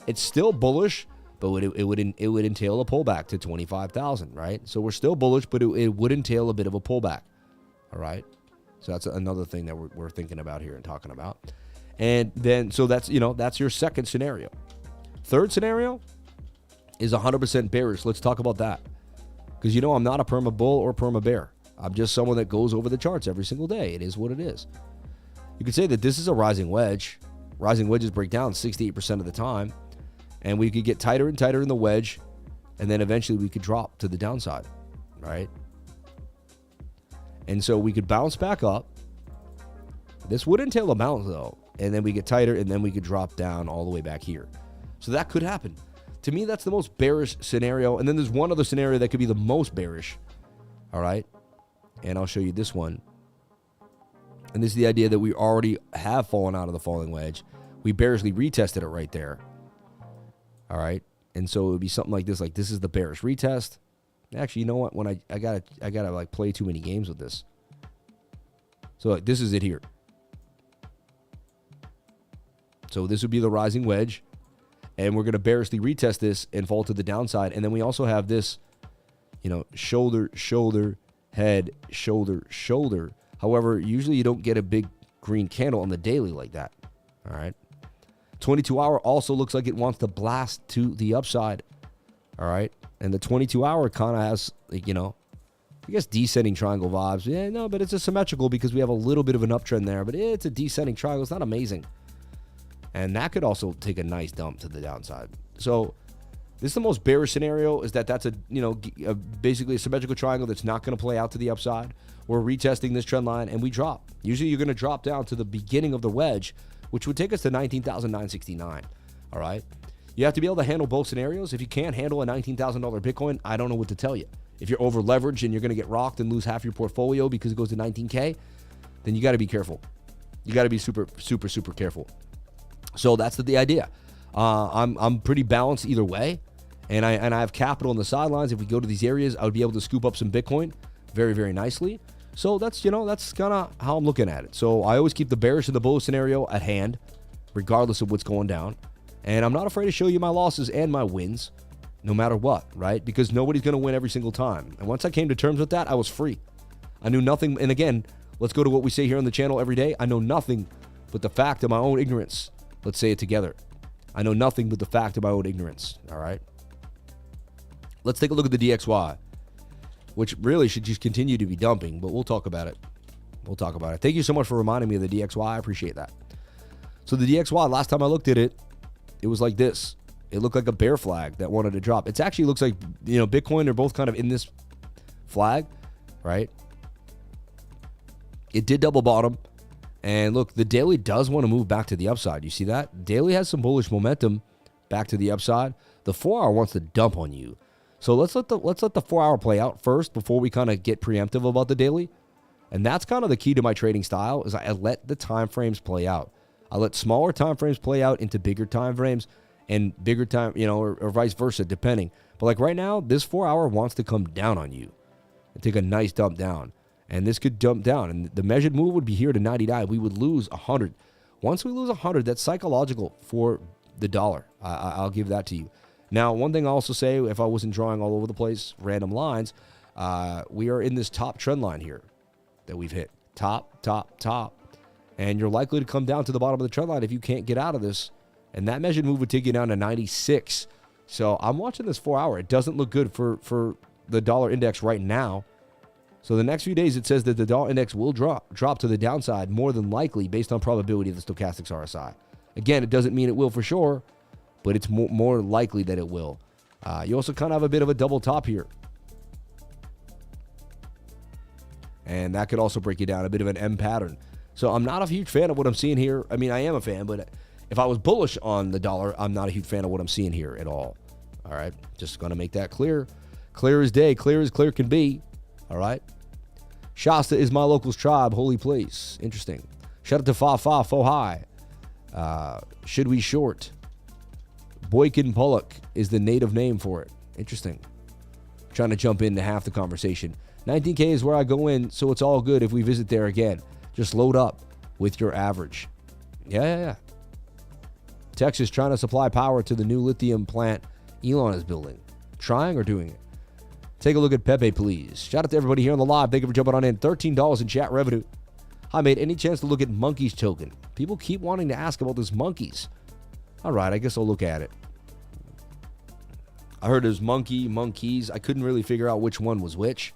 Speaker 1: It's still bullish, but it would entail a pullback to 25,000, right? So we're still bullish, but it would entail a bit of a pullback, all right? So that's another thing that we're thinking about here and talking about. And then, so that's, you know, that's your second scenario. Third scenario is 100% bearish. Let's talk about that. Because, you know, I'm not a perma bull or perma bear. I'm just someone that goes over the charts every single day. It is what it is. You could say that this is a rising wedge. Rising wedges break down 68% of the time. And we could get tighter and tighter in the wedge. And then eventually we could drop to the downside. Right? And so we could bounce back up. This would entail a bounce, though. And then we get tighter, and then we could drop down all the way back here. So that could happen. To me, that's the most bearish scenario. And then there's one other scenario that could be the most bearish. All right? And I'll show you this one. And this is the idea that we already have fallen out of the falling wedge. We bearishly retested it right there. All right? And so it would be something like this. Like, this is the bearish retest. Actually, you know what? When I gotta like play too many games with this. So like, this is it here. So this would be the rising wedge. And we're going to bearishly retest this and fall to the downside. And then we also have this, you know, shoulder, shoulder, head, shoulder, shoulder. However, usually you don't get a big green candle on the daily like that. All right. 22-hour also looks like it wants to blast to the upside. All right. And the 22-hour kind of has, like, you know, I guess descending triangle vibes. Yeah, no, but it's a symmetrical because we have a little bit of an uptrend there. But it's a descending triangle. It's not amazing. And that could also take a nice dump to the downside. So this is the most bearish scenario, is that's a, you know, basically a symmetrical triangle that's not going to play out to the upside. We're retesting this trend line and we drop. Usually you're going to drop down to the beginning of the wedge, which would take us to 19,969. All right. You have to be able to handle both scenarios. If you can't handle a $19,000 Bitcoin, I don't know what to tell you. If you're over leveraged and you're going to get rocked and lose half your portfolio because it goes to 19K, then you got to be careful. You got to be super, super, super careful. So that's the idea. I'm pretty balanced either way, and I have capital on the sidelines. If we go to these areas, I would be able to scoop up some Bitcoin very, very nicely. So that's, that's kind of how I'm looking at it. So I always keep the bearish and the bullish scenario at hand, regardless of what's going down. And I'm not afraid to show you my losses and my wins, no matter what, right? Because nobody's going to win every single time. And once I came to terms with that, I was free. I knew nothing. And again, let's go to what we say here on the channel every day. I know nothing but the fact of my own ignorance. Let's say it together. I know nothing but the fact of my own ignorance, all right? Let's take a look at the DXY, which really should just continue to be dumping, but we'll talk about it. We'll talk about it. Thank you so much for reminding me of the DXY. I appreciate that. So the DXY, last time I looked at it, it was like this. It looked like a bear flag that wanted to drop. It actually looks like, Bitcoin, they're both kind of in this flag, right? It did double bottom. And look, the daily does want to move back to the upside. You see that? Daily has some bullish momentum back to the upside. The 4 hour wants to dump on you. So let's let the 4 hour play out first before we kind of get preemptive about the daily. And that's kind of the key to my trading style is I let the time frames play out. I let smaller time frames play out into bigger time frames and bigger time, or vice versa, depending. But like right now, this 4 hour wants to come down on you and take a nice dump down. And this could dump down. And the measured move would be here to 99. We would lose 100. Once we lose 100, that's psychological for the dollar. I'll give that to you. Now, one thing I'll also say, if I wasn't drawing all over the place, random lines, we are in this top trend line here that we've hit. Top, top, top. And you're likely to come down to the bottom of the trend line if you can't get out of this. And that measured move would take you down to 96. So I'm watching this 4 hour. It doesn't look good for the dollar index right now. So the next few days, it says that the dollar index will drop to the downside more than likely based on probability of the stochastics RSI. Again, it doesn't mean it will for sure, but it's more likely that it will. You also kind of have a bit of a double top here. And that could also break you down, a bit of an M pattern. So I'm not a huge fan of what I'm seeing here. I mean, I am a fan, but if I was bullish on the dollar, I'm not a huge fan of what I'm seeing here at all. All right, just going to make that clear. Clear as day, clear as clear can be. All right. Shasta is my locals tribe. Holy place. Interesting. Shout out to Fa Fa Fo Hi. Should we short? Boykin Pollock is the native name for it. Interesting. Trying to jump into half the conversation. 19K is where I go in, so it's all good if we visit there again. Just load up with your average. Yeah. Texas trying to supply power to the new lithium plant Elon is building. Trying or doing it? Take a look at Pepe, please. Shout out to everybody here on the live. Thank you for jumping on in. $13 in chat revenue. Hi, mate. Any chance to look at Monkeys token? People keep wanting to ask about this Monkeys. All right, I guess I'll look at it. I heard there's Monkeys. I couldn't really figure out which one was which.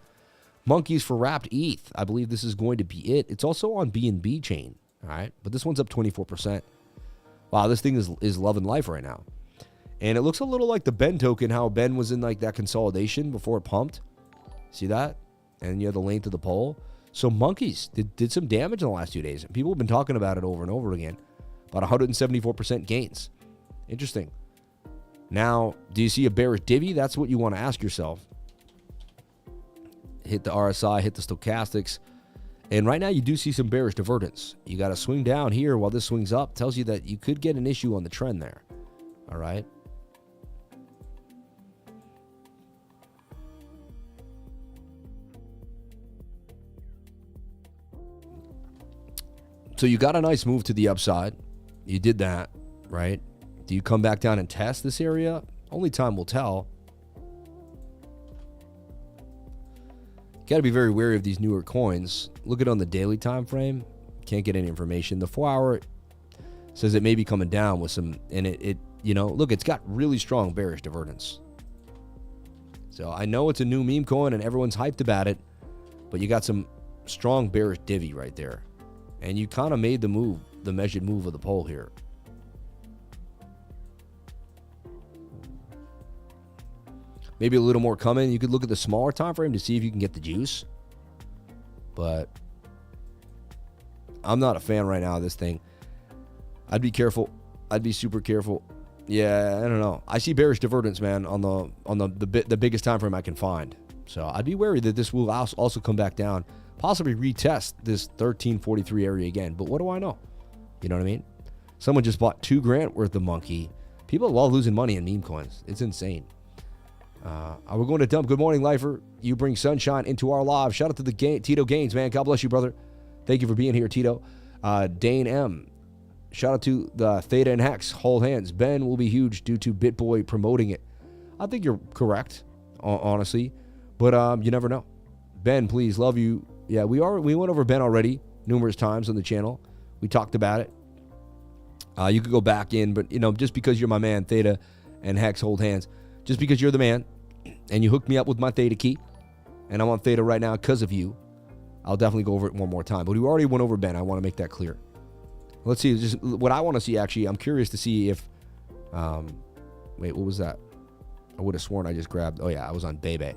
Speaker 1: Monkeys for wrapped ETH. I believe this is going to be it. It's also on BNB chain. All right, but this one's up 24%. Wow, this thing is loving life right now. And it looks a little like the Ben token, how Ben was in like that consolidation before it pumped. See that? And you have the length of the pole. So Monkeys did some damage in the last 2 days. And people have been talking about it over and over again. About 174% gains. Interesting. Now, do you see a bearish divvy? That's what you want to ask yourself. Hit the RSI, hit the stochastics. And right now you do see some bearish divergence. You got to swing down here while this swings up. Tells you that you could get an issue on the trend there. All right. So you got a nice move to the upside. You did that, right? Do you come back down and test this area? Only time will tell. Got to be very wary of these newer coins. Look at it on the daily time frame. Can't get any information. The 4 hour says it may be coming down with some, and it look, it's got really strong bearish divergence. So I know it's a new meme coin and everyone's hyped about it, but you got some strong bearish divvy right there. And you kind of made the move, the measured move of the pole here. Maybe a little more coming. You could look at the smaller time frame to see if you can get the juice. But I'm not a fan right now of this thing. I'd be careful. I'd be super careful. Yeah, I don't know. I see bearish divergence, man, on the biggest time frame I can find. So I'd be wary that this will also come back down, possibly retest this 1343 area again. But what do I know? You know what I mean? Someone just bought $2,000 worth of Monkey. People love losing money in meme coins. It's insane. We're going to dump. Good morning, Lifer. You bring sunshine into our lives. Shout out to the Tito Gaines, man. God bless you, brother. Thank you for being here, Tito. Dane M. Shout out to the Theta and Hex. Hold hands. Ben will be huge due to BitBoy promoting it. I think you're correct, honestly. But you never know. Ben, please, love you. Yeah, we went over Ben already numerous times on the channel. We talked about it. You could go back in, but, just because you're my man, Theta and Hex, hold hands. Just because you're the man and you hooked me up with my Theta key, and I'm on Theta right now because of you, I'll definitely go over it one more time. But we already went over Ben. I want to make that clear. Let's see. Just what I want to see, actually, I'm curious to see if... wait, what was that? I would have sworn I just grabbed... Oh, yeah, I was on BABYPEPE.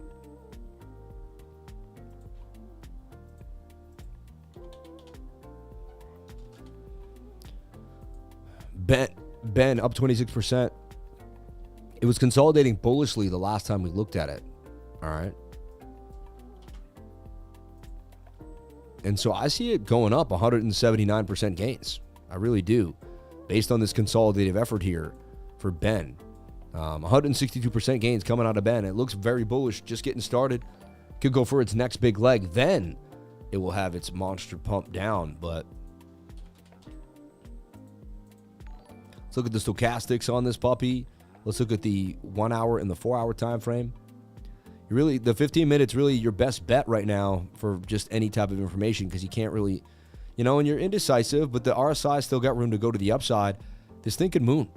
Speaker 1: Ben up 26%. It was consolidating bullishly the last time we looked at it. All right. And so I see it going up 179% gains. I really do. Based on this consolidative effort here for Ben. 162% gains coming out of Ben. It looks very bullish. Just getting started. Could go for its next big leg. Then it will have its monster pump down. But let's look at the stochastics on this puppy. Let's look at the 1 hour and the 4 hour time frame. Really, the 15 minutes really your best bet right now for just any type of information, because you can't really, and you're indecisive, but the RSI still got room to go to the upside. This thing could moon,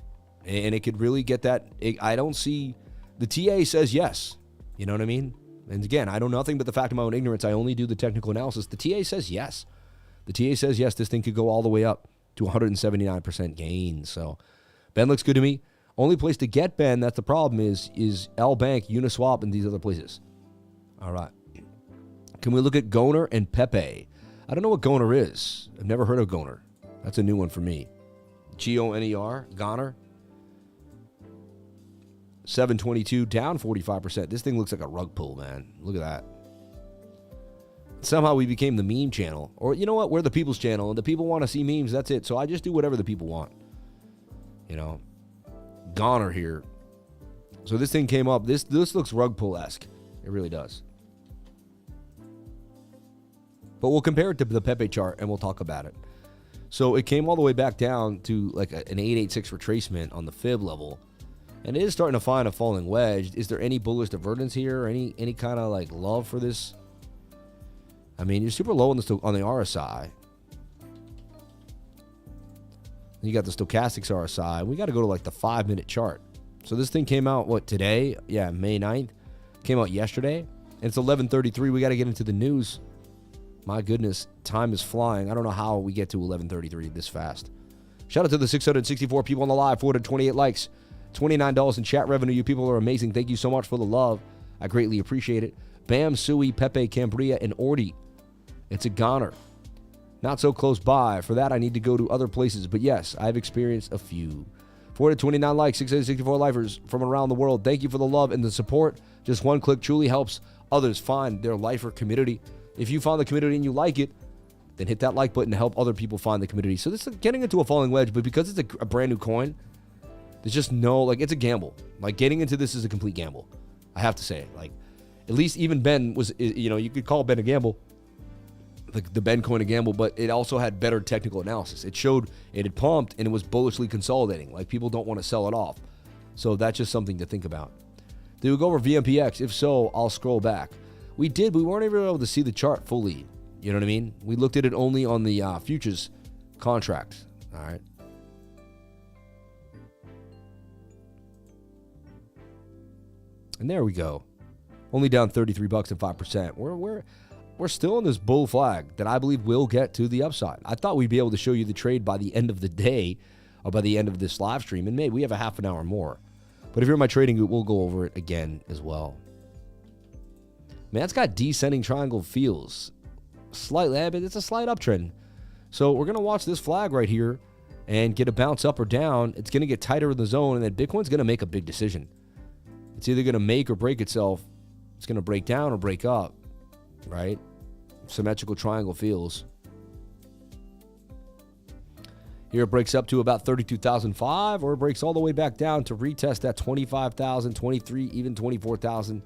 Speaker 1: and it could really get that. I don't see, the TA says yes. You know what I mean? And again, I know nothing but the fact of my own ignorance. I only do the technical analysis. The TA says yes. The TA says yes, this thing could go all the way up to 179% gain. So Ben looks good to me. Only place to get Ben, that's the problem, is L Bank, Uniswap, and these other places. All right. Can we look at Goner and Pepe? I don't know what Goner is. I've never heard of Goner. That's a new one for me. Goner, Goner. 722, down 45%. This thing looks like a rug pull, man. Look at that. Somehow we became the meme channel. Or you know what? We're the people's channel, and the people want to see memes. That's it. So I just do whatever the people want. Goner here. So this thing came up. This looks rug pull-esque. It really does. But we'll compare it to the Pepe chart, and we'll talk about it. So it came all the way back down to like an 886 retracement on the fib level. And it is starting to find a falling wedge. Is there any bullish divergence here? Or any kind of like love for this? I mean, you're super low on the RSI. You got the stochastics RSI. We got to go to like the 5-minute chart. So this thing came out, what, today? Yeah, May 9th. Came out yesterday. And it's 11:33. We got to get into the news. My goodness, time is flying. I don't know how we get to 11:33 this fast. Shout out to the 664 people on the live, 428 likes, $29 in chat revenue. You people are amazing. Thank you so much for the love. I greatly appreciate it. Bam, Sui, Pepe, Cambria, and ORDI. It's a goner. Not so close by. For that, I need to go to other places. But yes, I've experienced a few. 429 likes, 664 lifers from around the world. Thank you for the love and the support. Just one click truly helps others find their lifer community. If you found the community and you like it, then hit that like button to help other people find the community. So this is getting into a falling wedge, but because it's a brand new coin, there's just no, it's a gamble. Like, getting into this is a complete gamble. I have to say, at least even Ben was, you could call Ben a gamble. The Ben coin a gamble, but it also had better technical analysis. It showed it had pumped and it was bullishly consolidating. Like, people don't want to sell it off. So that's just something to think about. Did we go over VMPX? If so, I'll scroll back. We did, but we weren't even able to see the chart fully. You know what I mean? We looked at it only on the futures contract. All right. And there we go. Only down $33 and 5%. We're still in this bull flag that I believe will get to the upside. I thought we'd be able to show you the trade by the end of the day or by the end of this live stream, and maybe we have a half an hour more. But if you're in my trading group, we'll go over it again as well. Man, it's got descending triangle feels. Slightly, but it's a slight uptrend. So we're going to watch this flag right here and get a bounce up or down. It's going to get tighter in the zone, and then Bitcoin's going to make a big decision. It's either going to make or break itself. It's going to break down or break up, right? Symmetrical triangle feels. Here it breaks up to about 32,005, or it breaks all the way back down to retest that 25,000, 23, even 24,000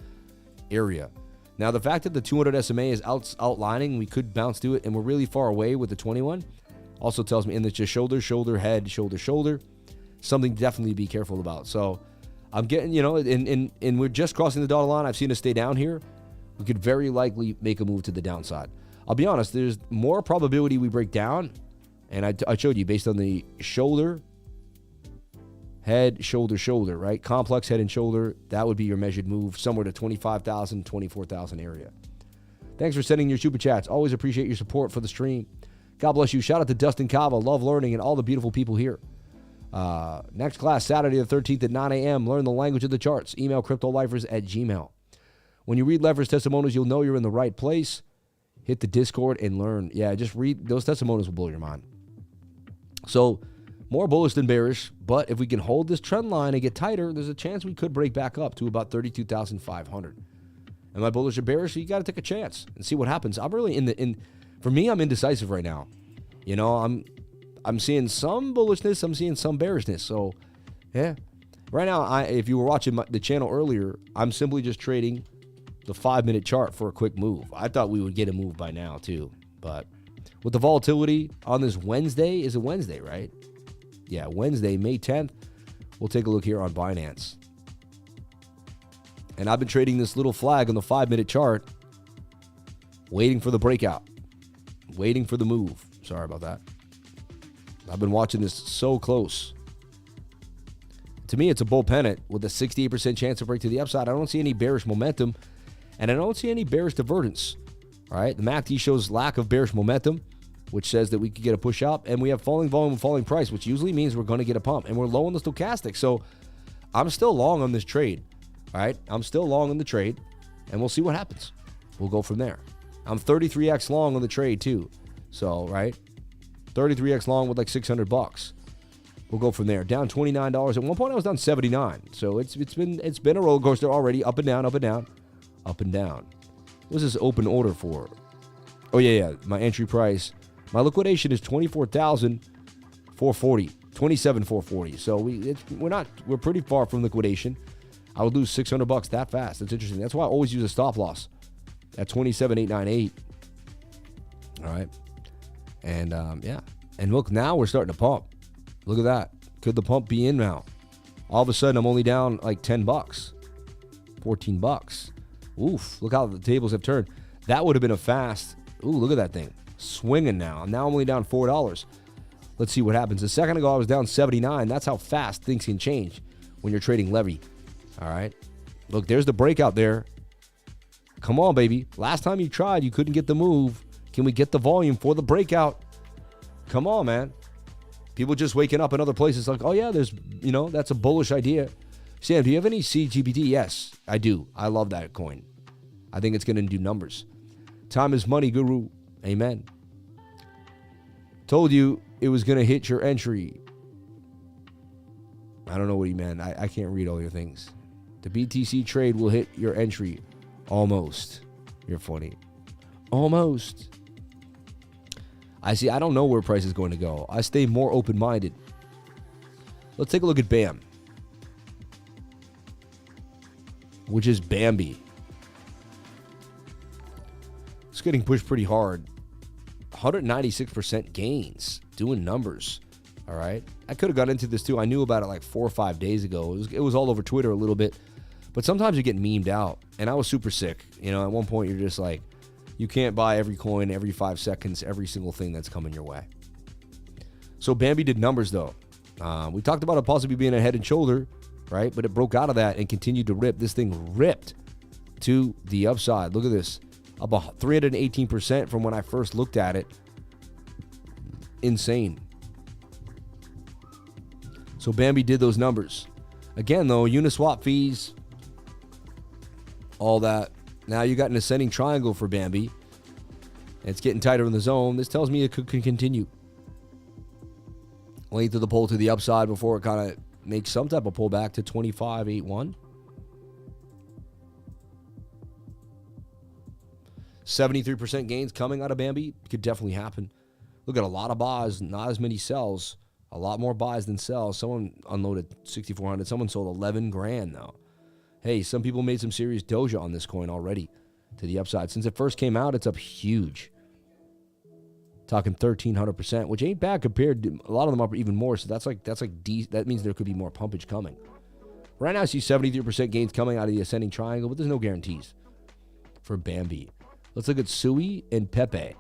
Speaker 1: area. Now, the fact that the 200 SMA is outlining, we could bounce to it, and we're really far away with the 21, also tells me, and it's just shoulder, shoulder, head, shoulder, shoulder. Something definitely to be careful about. So I'm getting, you know, and we're just crossing the dotted line. I've seen us stay down here. We could very likely make a move to the downside. I'll be honest, there's more probability we break down. And I showed you based on the shoulder, head, shoulder, shoulder, right? Complex head and shoulder. That would be your measured move, somewhere to 25,000, 24,000 area. Thanks for sending your super chats. Always appreciate your support for the stream. God bless you. Shout out to Dustin Cava. Love learning and all the beautiful people here. Next class, Saturday the 13th at 9 a.m. Learn the language of the charts. Email cryptolifers@gmail.com. When you read Levers testimonials, you'll know you're in the right place. Hit the Discord and learn. Yeah, just read. Those testimonials will blow your mind. So, more bullish than bearish, but if we can hold this trend line and get tighter, there's a chance we could break back up to about 32,500. Am I bullish or bearish? You got to take a chance and see what happens. I'm really for me, I'm indecisive right now. You know, I'm seeing some bullishness, I'm seeing some bearishness. So, yeah. Right now, if you were watching the channel earlier, I'm simply just trading the 5-minute chart for a quick move. I thought we would get a move by now too, but with the volatility on this Wednesday, is a Wednesday, right? Yeah, Wednesday, May 10th. We'll take a look here on Binance. And I've been trading this little flag on the 5-minute chart, waiting for the breakout, waiting for the move. Sorry about that. I've been watching this so close. To me, it's a bull pennant with a 68% chance to break to the upside. I don't see any bearish momentum, and I don't see any bearish divergence. All right, the MACD shows lack of bearish momentum, which says that we could get a push up, and we have falling volume and falling price, which usually means we're going to get a pump, and we're low on the stochastic. So I'm still long on this trade. All right, I'm still long on the trade, and we'll see what happens. We'll go from there. I'm 33x long on the trade too. So, right, 33x long with like $600. We'll go from there. Down $29. At one point, I was down 79. So it's been a roller coaster already. Up and down, up and down, up and down. What's this open order for? Oh yeah. My entry price, my liquidation is $24,440, $27,440. So we're pretty far from liquidation. I would lose $600 that fast. That's interesting. That's why I always use a stop loss at 27,898. All right, and yeah, and look, now we're starting to pump. Look at that. Could the pump be in now? All of a sudden, I'm only down like $10, $14. Oof, look how the tables have turned. That would have been a fast. Ooh, look at that thing. Swinging now. I'm now only down $4. Let's see what happens. A second ago, I was down 79. That's how fast things can change when you're trading levy. All right. Look, there's the breakout there. Come on, baby. Last time you tried, you couldn't get the move. Can we get the volume for the breakout? Come on, man. People just waking up in other places like, oh, yeah, there's, that's a bullish idea. Sam, do you have any CGBT? Yes, I do. I love that coin. I think it's going to do numbers. Time is money, guru. Amen. Told you it was going to hit your entry. I don't know what he meant. I can't read all your things. The BTC trade will hit your entry. Almost. You're funny. Almost. I don't know where price is going to go. I stay more open-minded. Let's take a look at BAM, which is Bambi. It's getting pushed pretty hard. 196% gains, doing numbers. All right. I could have got into this too. I knew about it like 4 or 5 days ago. It was all over Twitter a little bit, but sometimes you get memed out, and I was super sick. At one point you're just like, you can't buy every coin every 5 seconds, every single thing that's coming your way. So Bambi did numbers though. We talked about it possibly being a head and shoulder, right? But it broke out of that and continued to rip. This thing ripped to the upside. Look at this. Up 318% from when I first looked at it. Insane. So Bambi did those numbers. Again, though, Uniswap fees, all that. Now you got an ascending triangle for Bambi. It's getting tighter in the zone. This tells me it could continue. Length of the pull to the upside before it kind of makes some type of pullback to 25.81. 73% gains coming out of Bambi. Could definitely happen. Look at a lot of buys, not as many sells. A lot more buys than sells. Someone unloaded 6,400. Someone sold 11 grand though. Hey, some people made some serious doja on this coin already to the upside. Since it first came out, it's up huge. Talking 1,300%, which ain't bad compared to a lot of them up even more. So that means there could be more pumpage coming. Right now, I see 73% gains coming out of the ascending triangle, but there's no guarantees for Bambi. Let's look at SCOOBY and PEPE.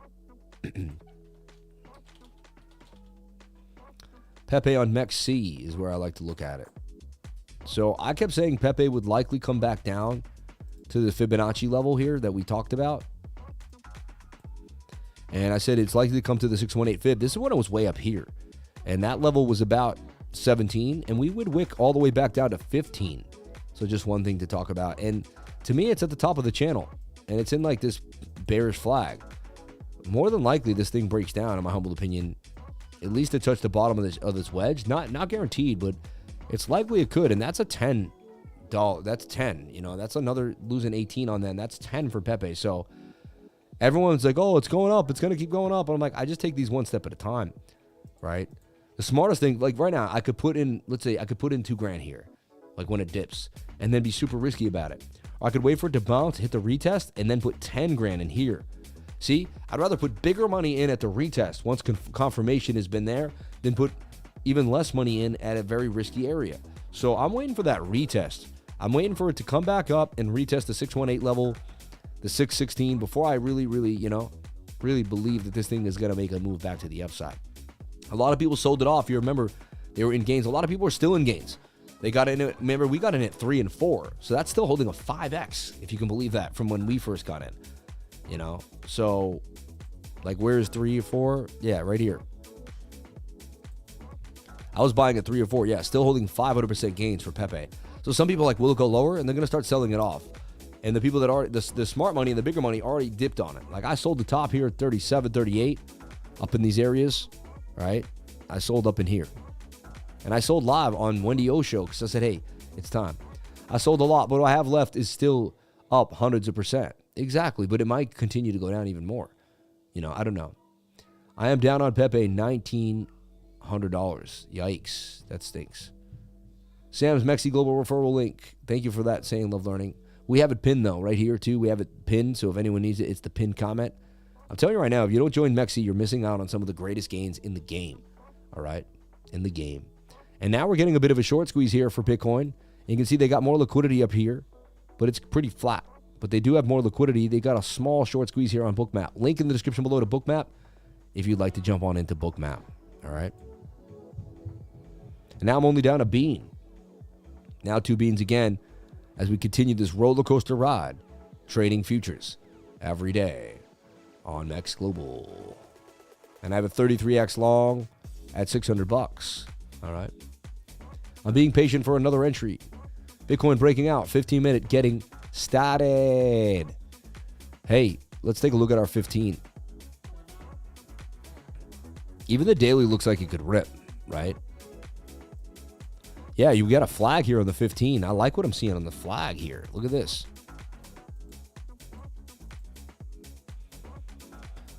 Speaker 1: PEPE on MEXC is where I like to look at it. So I kept saying PEPE would likely come back down to the Fibonacci level here that we talked about. And I said it's likely to come to the 618 fib. This is when it was way up here. And that level was about 17. And we would wick all the way back down to 15. So just one thing to talk about. And to me, it's at the top of the channel. And it's in like this bearish flag. More than likely, this thing breaks down, in my humble opinion, at least to touch the bottom of this wedge. Not guaranteed, but it's likely it could. And that's a $10. That's 10. You know, that's another losing 18 on that. And that's 10 for PEPE. So everyone's like, oh, it's going up. It's going to keep going up. And I'm like, I just take these one step at a time, right? The smartest thing, like right now, I could put in, let's say I could put in $2 grand here, like when it dips, and then be super risky about it. Or I could wait for it to bounce, hit the retest, and then put 10 grand in here. See, I'd rather put bigger money in at the retest once confirmation has been there than put even less money in at a very risky area. So I'm waiting for that retest. I'm waiting for it to come back up and retest the 618 level, the 616 before I really believe that this thing is going to make a move back to the upside. A lot of people sold it off. You remember they were in gains. A lot of people are still in gains. They got in it. Remember, we got in at 3 and 4. So that's still holding a 5x, if you can believe that, from when we first got in. You know, so like where's 3 or 4? Yeah, right here. I was buying at 3 or 4. Yeah, still holding 500% gains for PEPE. So some people like, will it go lower? And they're going to start selling it off. And the people that are the smart money and the bigger money already dipped on it. Like I sold the top here at 37, 38 up in these areas, right? I sold up in here. And I sold live on Wendy O show because I said, hey, it's time. I sold a lot, but what I have left is still up hundreds of percent. Exactly, but it might continue to go down even more. You know, I don't know. I am down on PEPE $1,900. Yikes, that stinks. Sam's MEXC Global referral link. Thank you for that, saying love learning. We have it pinned, though, right here, too. We have it pinned, so if anyone needs it, it's the pinned comment. I'm telling you right now, if you don't join MEXC, you're missing out on some of the greatest gains in the game, all right? In the game. And now we're getting a bit of a short squeeze here for Bitcoin. You can see they got more liquidity up here, but it's pretty flat. But they do have more liquidity. They got a small short squeeze here on BOOKMAP. Link in the description below to BOOKMAP if you'd like to jump on into BOOKMAP, all right? And now I'm only down a bean. Now 2 beans again, as we continue this roller coaster ride, trading futures every day on MEX Global. And I have a 33x long at $600. All right. I'm being patient for another entry. Bitcoin breaking out, 15-minute getting started. Hey, let's take a look at our 15. Even the daily looks like it could rip, right? Yeah, you got a flag here on the 15. I like what I'm seeing on the flag here. Look at this.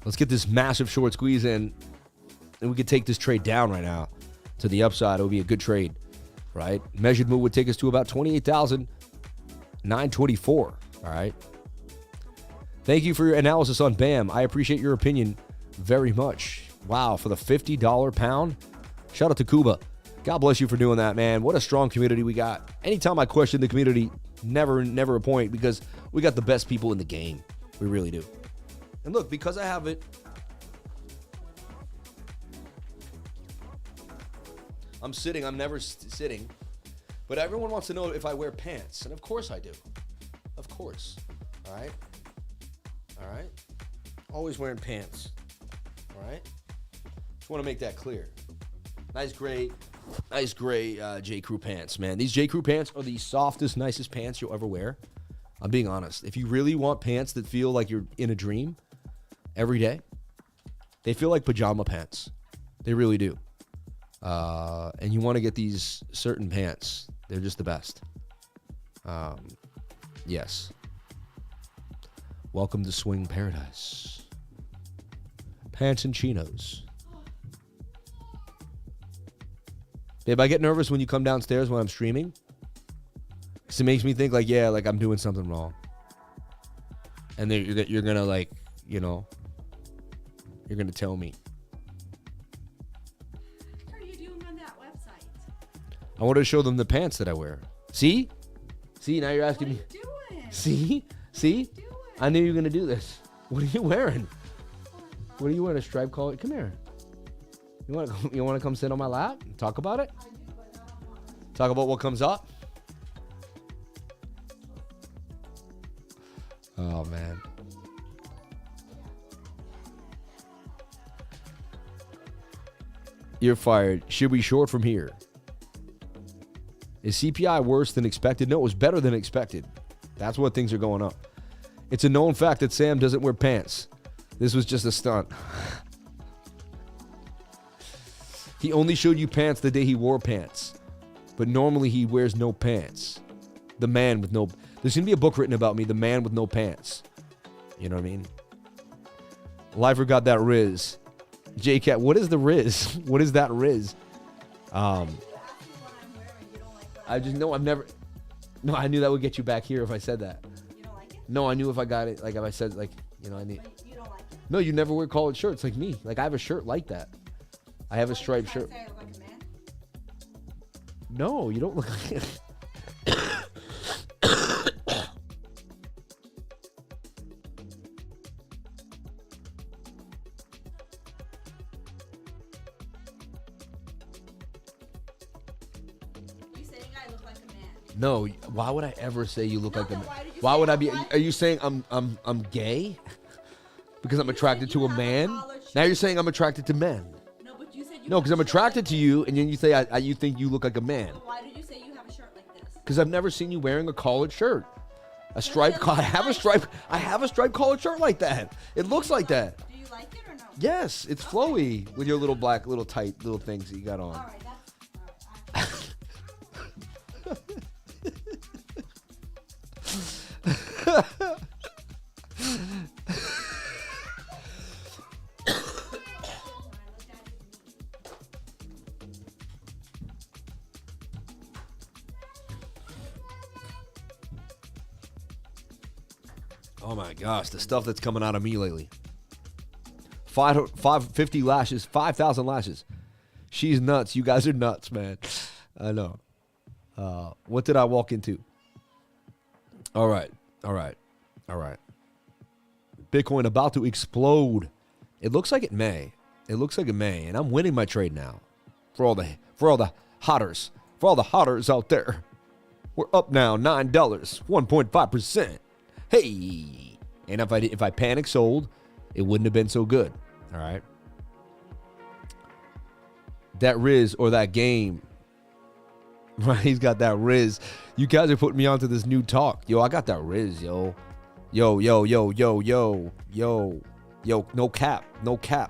Speaker 1: Let's get this massive short squeeze in, and we could take this trade down right now to the upside. It would be a good trade, right? Measured move would take us to about 28,924, all right? Thank you for your analysis on BAM. I appreciate your opinion very much. Wow, for the $50 pound. Shout out to Cuba. God bless you for doing that, man. What a strong community we got. Anytime I question the community, never a point, because we got the best people in the game. We really do. And look, because I have it, I'm sitting. I'm never sitting. But everyone wants to know if I wear pants. And of course I do. Of course. All right? All right? Always wearing pants. All right? Just want to make that clear. Nice gray J. Crew pants, man. These J. Crew pants are the softest, nicest pants you'll ever wear. I'm being honest. If you really want pants that feel like you're in a dream every day, they feel like pajama pants. They really do. And you want to get these certain pants. They're just the best. Yes. Welcome to Swing Paradise. Pants and chinos. Babe, I get nervous when you come downstairs when I'm streaming. Because it makes me think like, yeah, like I'm doing something wrong. And then you're going to like, you know, you're going to tell me.
Speaker 3: What are you doing on that website?
Speaker 1: I wanted to show them the pants that I wear. See? See, now you're asking me.
Speaker 3: What are you doing?
Speaker 1: See? See?
Speaker 3: What are you doing?
Speaker 1: I knew you were going to do this. What are you wearing? What are you wearing? A striped collar? Come here. You want to come sit on my lap and talk about it? Talk about what comes up? Oh, man. You're fired. Should we short from here? Is CPI worse than expected? No, it was better than expected. That's what things are going up. It's a known fact that Sam doesn't wear pants. This was just a stunt. He only showed you pants the day he wore pants. But normally he wears no pants. The man with no... There's going to be a book written about me, The Man with No Pants. You know what I mean? Lifer got that Riz. J-Cat, what is the Riz? What is that Riz? I just know I've never... No, I knew that would get you back here if I said that.
Speaker 3: You don't like it?
Speaker 1: No, I knew if I got it, like if I said, like, you know, I need...
Speaker 3: You don't like it?
Speaker 1: No, you never wear collared shirts like me. Like, I have a shirt like that. I have a striped shirt.
Speaker 3: Say I look like a man?
Speaker 1: No, you don't look like it.
Speaker 3: You saying I look like a man?
Speaker 1: No, why would I ever say you look
Speaker 3: No,
Speaker 1: like a
Speaker 3: then
Speaker 1: man?
Speaker 3: why did you
Speaker 1: Why
Speaker 3: say
Speaker 1: would I
Speaker 3: that?
Speaker 1: be?
Speaker 3: Why-
Speaker 1: Are you saying I'm gay? Because I'm
Speaker 3: You said
Speaker 1: attracted
Speaker 3: you
Speaker 1: to a
Speaker 3: have a
Speaker 1: man?
Speaker 3: collared
Speaker 1: Now you're
Speaker 3: shirt.
Speaker 1: saying I'm attracted to men.
Speaker 3: No, but you said you
Speaker 1: No,
Speaker 3: have
Speaker 1: because
Speaker 3: a
Speaker 1: I'm
Speaker 3: shirt
Speaker 1: attracted
Speaker 3: like
Speaker 1: to
Speaker 3: this.
Speaker 1: you, and then you say you think you look like a man.
Speaker 3: But why did you say you have a shirt like this?
Speaker 1: Because I've never seen you wearing a collared shirt. A striped
Speaker 3: doesn't
Speaker 1: I have a
Speaker 3: look
Speaker 1: stripe. I have a striped collared shirt like that. It looks like that.
Speaker 3: Do you like it or no?
Speaker 1: Yes, it's flowy with your little black, little tight, little things that you got on.
Speaker 3: All right, that's all right.
Speaker 1: Oh my gosh, the stuff that's coming out of me lately. 550 lashes, 5,000 lashes. She's nuts. You guys are nuts, man. I know. What did I walk into? All right. Bitcoin about to explode. It looks like it may. And I'm winning my trade now. For all the hotters, out there. We're up now, $9, 1.5%. Hey, and if I panic sold, it wouldn't have been so good. All right. That Riz or that game. Right, he's got that Riz. You guys are putting me onto this new talk. Yo, I got that Riz, yo. Yo, no cap.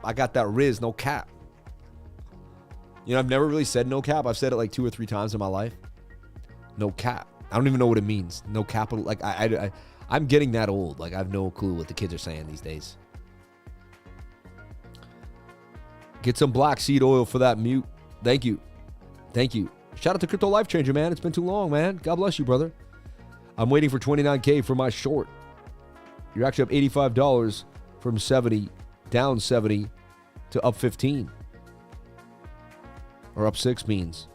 Speaker 1: I got that Riz, no cap. You know, I've never really said no cap. I've said it like 2 or 3 times in my life. No cap. I don't even know what it means. No capital. Like, I'm getting that old. Like, I have no clue what the kids are saying these days. Get some black seed oil for that mute. Thank you. Shout out to Crypto Life Changer, man. It's been too long, man. God bless you, brother. I'm waiting for 29K for my short. You're actually up $85 from 70, down 70 to up 15. Or up 6 means.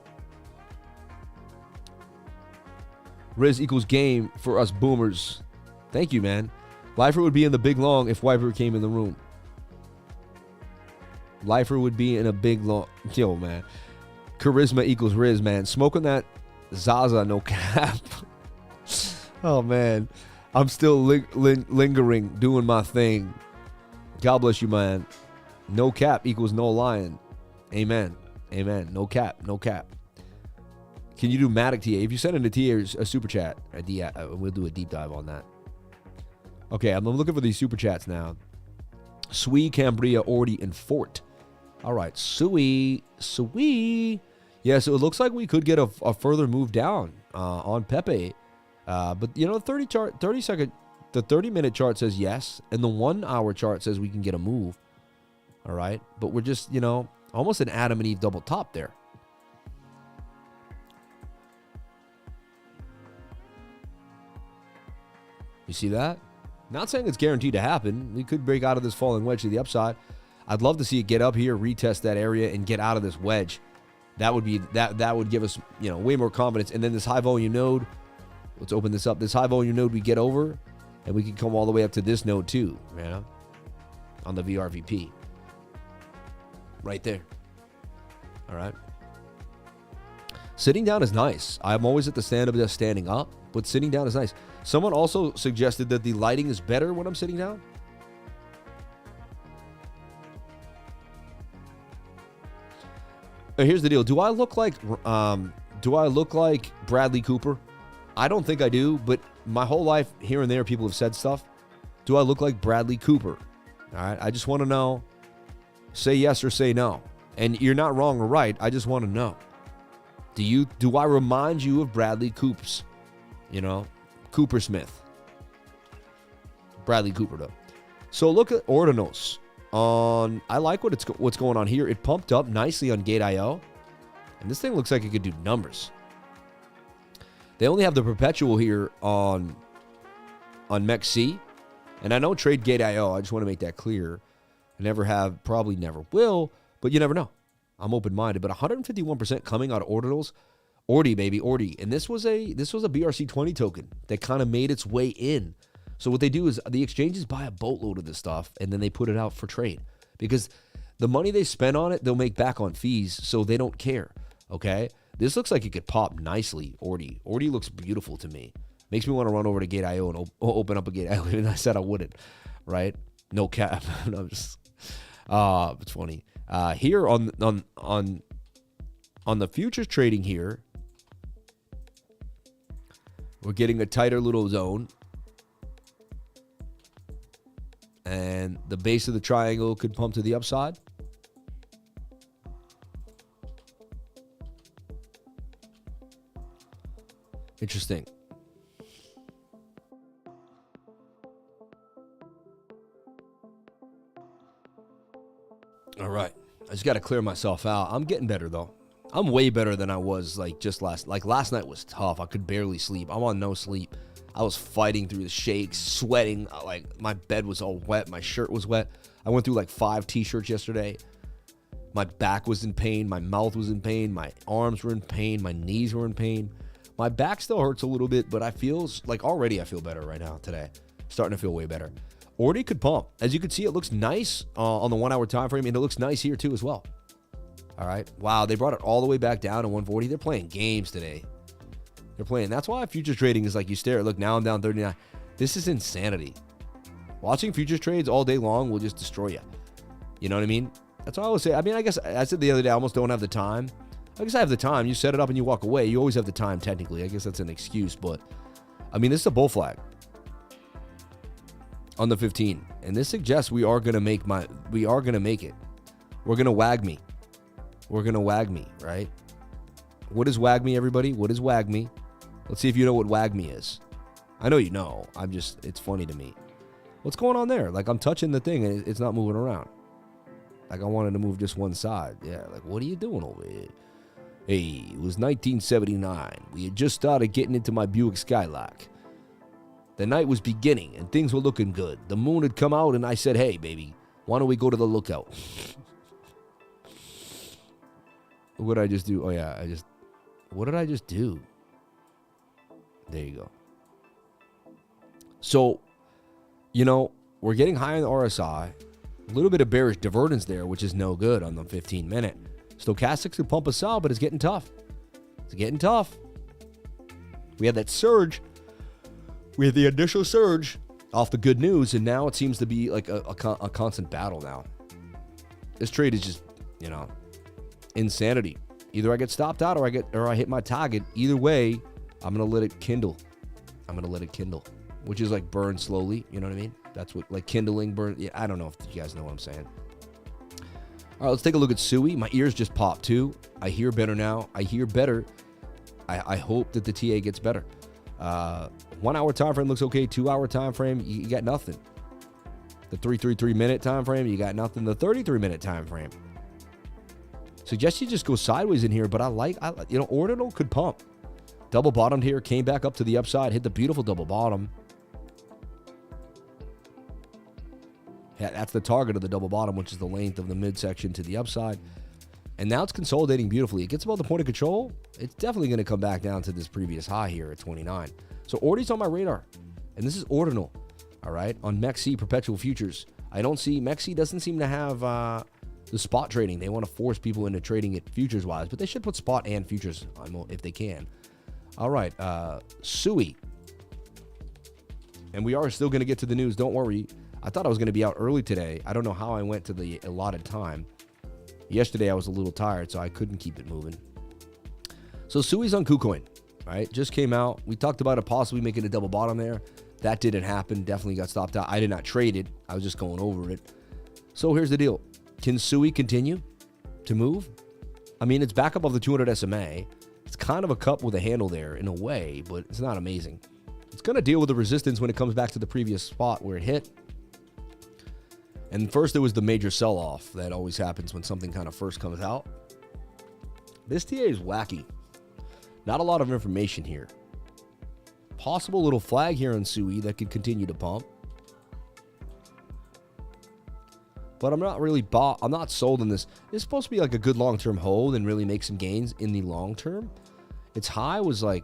Speaker 1: Riz equals game for us boomers. Thank you, man. Lifer would be in the big long if Wiper came in the room. Lifer would be in a big long. Yo, man. Charisma equals Riz, man. Smoking that Zaza, no cap. Oh, man. I'm still lingering, doing my thing. God bless you, man. No cap equals no lying. Amen. No cap. Can you do Matic TA? If you send in a TA or a super chat, we'll do a deep dive on that. Okay, I'm looking for these super chats now. Sui, Cambria, Ordi, and Fort. All right, Sui. Yeah, so it looks like we could get a further move down on Pepe. But, you know, the 30-minute chart says yes, and the 1 hour chart says we can get a move. All right, but we're just, you know, almost an Adam and Eve double top there. You see that? Not saying it's guaranteed to happen. We could break out of this falling wedge to the upside. I'd love to see it get up here, retest that area, and get out of this wedge. That would be that would give us, you know, way more confidence. And then this high volume node, let's open this up. This high volume node we get over, and we can come all the way up to this node too, you know, on the VRVP. Right there. All right. Sitting down is nice. I'm always at the stand-up just standing up, but sitting down is nice. Someone also suggested that the lighting is better when I'm sitting down. Here's the deal. Do I look like Bradley Cooper? I don't think I do, but my whole life here and there people have said stuff. Do I look like Bradley Cooper? All right. I just want to know. Say yes or say no. And you're not wrong or right. I just want to know. Do I remind you of Bradley Coops? You know, Cooper Smith. Bradley Cooper though. So look at ordinals. I like what's going on here. It pumped up nicely on Gate.io, and this thing looks like it could do numbers. They only have the perpetual here on MEXC, and I know trade Gate.io. I just want to make that clear. I never have, probably never will, but you never know. I'm open-minded, but 151% coming out of ordinals. ORDI, baby, ORDI. And this was a BRC20 token that kind of made its way in. So what they do is the exchanges buy a boatload of this stuff, and then they put it out for trade. Because the money they spend on it, they'll make back on fees, so they don't care, okay? This looks like it could pop nicely, ORDI. ORDI looks beautiful to me. Makes me want to run over to Gate.io and open up a Gate.io, and I said I wouldn't, right? No cap. No, I'm just... it's funny. Here on the futures trading here, we're getting a tighter little zone. And the base of the triangle could pump to the upside. Interesting. All right. I just got to clear myself out. I'm getting better, though. I'm way better than I was, last night was tough. I could barely sleep. I'm on no sleep. I was fighting through the shakes, sweating. My bed was all wet. My shirt was wet. I went through 5 t-shirts yesterday. My back was in pain. My mouth was in pain. My arms were in pain. My knees were in pain. My back still hurts a little bit, but I feel already I feel better right now today. Starting to feel way better. ORDI could pump. As you can see, it looks nice on the 1 hour time frame, and it looks nice here too as well. All right. Wow, they brought it all the way back down to 140. They're playing games today. They're playing. That's why futures trading is you stare. Look, now I'm down 39. This is insanity. Watching futures trades all day long will just destroy you. You know what I mean? That's what I always say. I mean, I guess I said the other day, I almost don't have the time. I guess I have the time. You set it up and you walk away. You always have the time, technically. I guess that's an excuse, but I mean, this is a bull flag on the 15. And this suggests we are going to make it. We're going to wag me. We're going to wag me, right? What is wag me, everybody? What is wag me? Let's see if you know what wag me is. I know you know. It's funny to me. What's going on there? I'm touching the thing and it's not moving around. I wanted to move just one side. Yeah, what are you doing over here? Hey, it was 1979. We had just started getting into my Buick Skylark. The night was beginning and things were looking good. The moon had come out and I said, hey, baby, why don't we go to the lookout? What did I just do? Oh, yeah, what did I just do? There you go. So, we're getting high in the RSI. A little bit of bearish divergence there, which is no good on the 15-minute. Stochastics could pump us out, but it's getting tough. It's getting tough. We had that surge. We had the initial surge off the good news, and now it seems to be a constant battle now. This trade is just, insanity. Either I get stopped out or I hit my target. Either way, I'm gonna let it kindle. Which is burn slowly. You know what I mean? That's what kindling burn. Yeah, I don't know if you guys know what I'm saying. All right, let's take a look at SUI. My ears just popped too. I hear better now. I hear better. I hope that the TA gets better. 1 hour time frame looks okay. 2 hour time frame, you got nothing. The 333 minute time frame, you got nothing. The 33 minute time frame. Suggest you just go sideways in here, but ordinal could pump. Double bottomed here, came back up to the upside, hit the beautiful double bottom. That's the target of the double bottom, which is the length of the midsection to the upside. And now it's consolidating beautifully. It gets above the point of control. It's definitely going to come back down to this previous high here at 29. So ORDI's on my radar. And this is ordinal, all right, on MEXC perpetual futures. I don't see, MEXC doesn't seem to have the spot trading. They want to force people into trading it futures-wise, but they should put spot and futures on if they can. All right, SCOOBY. And we are still going to get to the news. Don't worry. I thought I was going to be out early today. I don't know how I went to the allotted time. Yesterday, I was a little tired, so I couldn't keep it moving. So SCOOBY's on KuCoin, right? Just came out. We talked about it possibly making a double bottom there. That didn't happen. Definitely got stopped out. I did not trade it. I was just going over it. So here's the deal. Can SCOOBY continue to move? I mean, it's back above the 200 SMA. It's kind of a cup with a handle there in a way, but it's not amazing. It's going to deal with the resistance when it comes back to the previous spot where it hit. And first, there was the major sell-off that always happens when something kind of first comes out. This TA is wacky. Not a lot of information here. Possible little flag here on SCOOBY that could continue to pump. But I'm not really I'm not sold on this. It's supposed to be like a good long-term hold and really make some gains in the long term. Its high was like,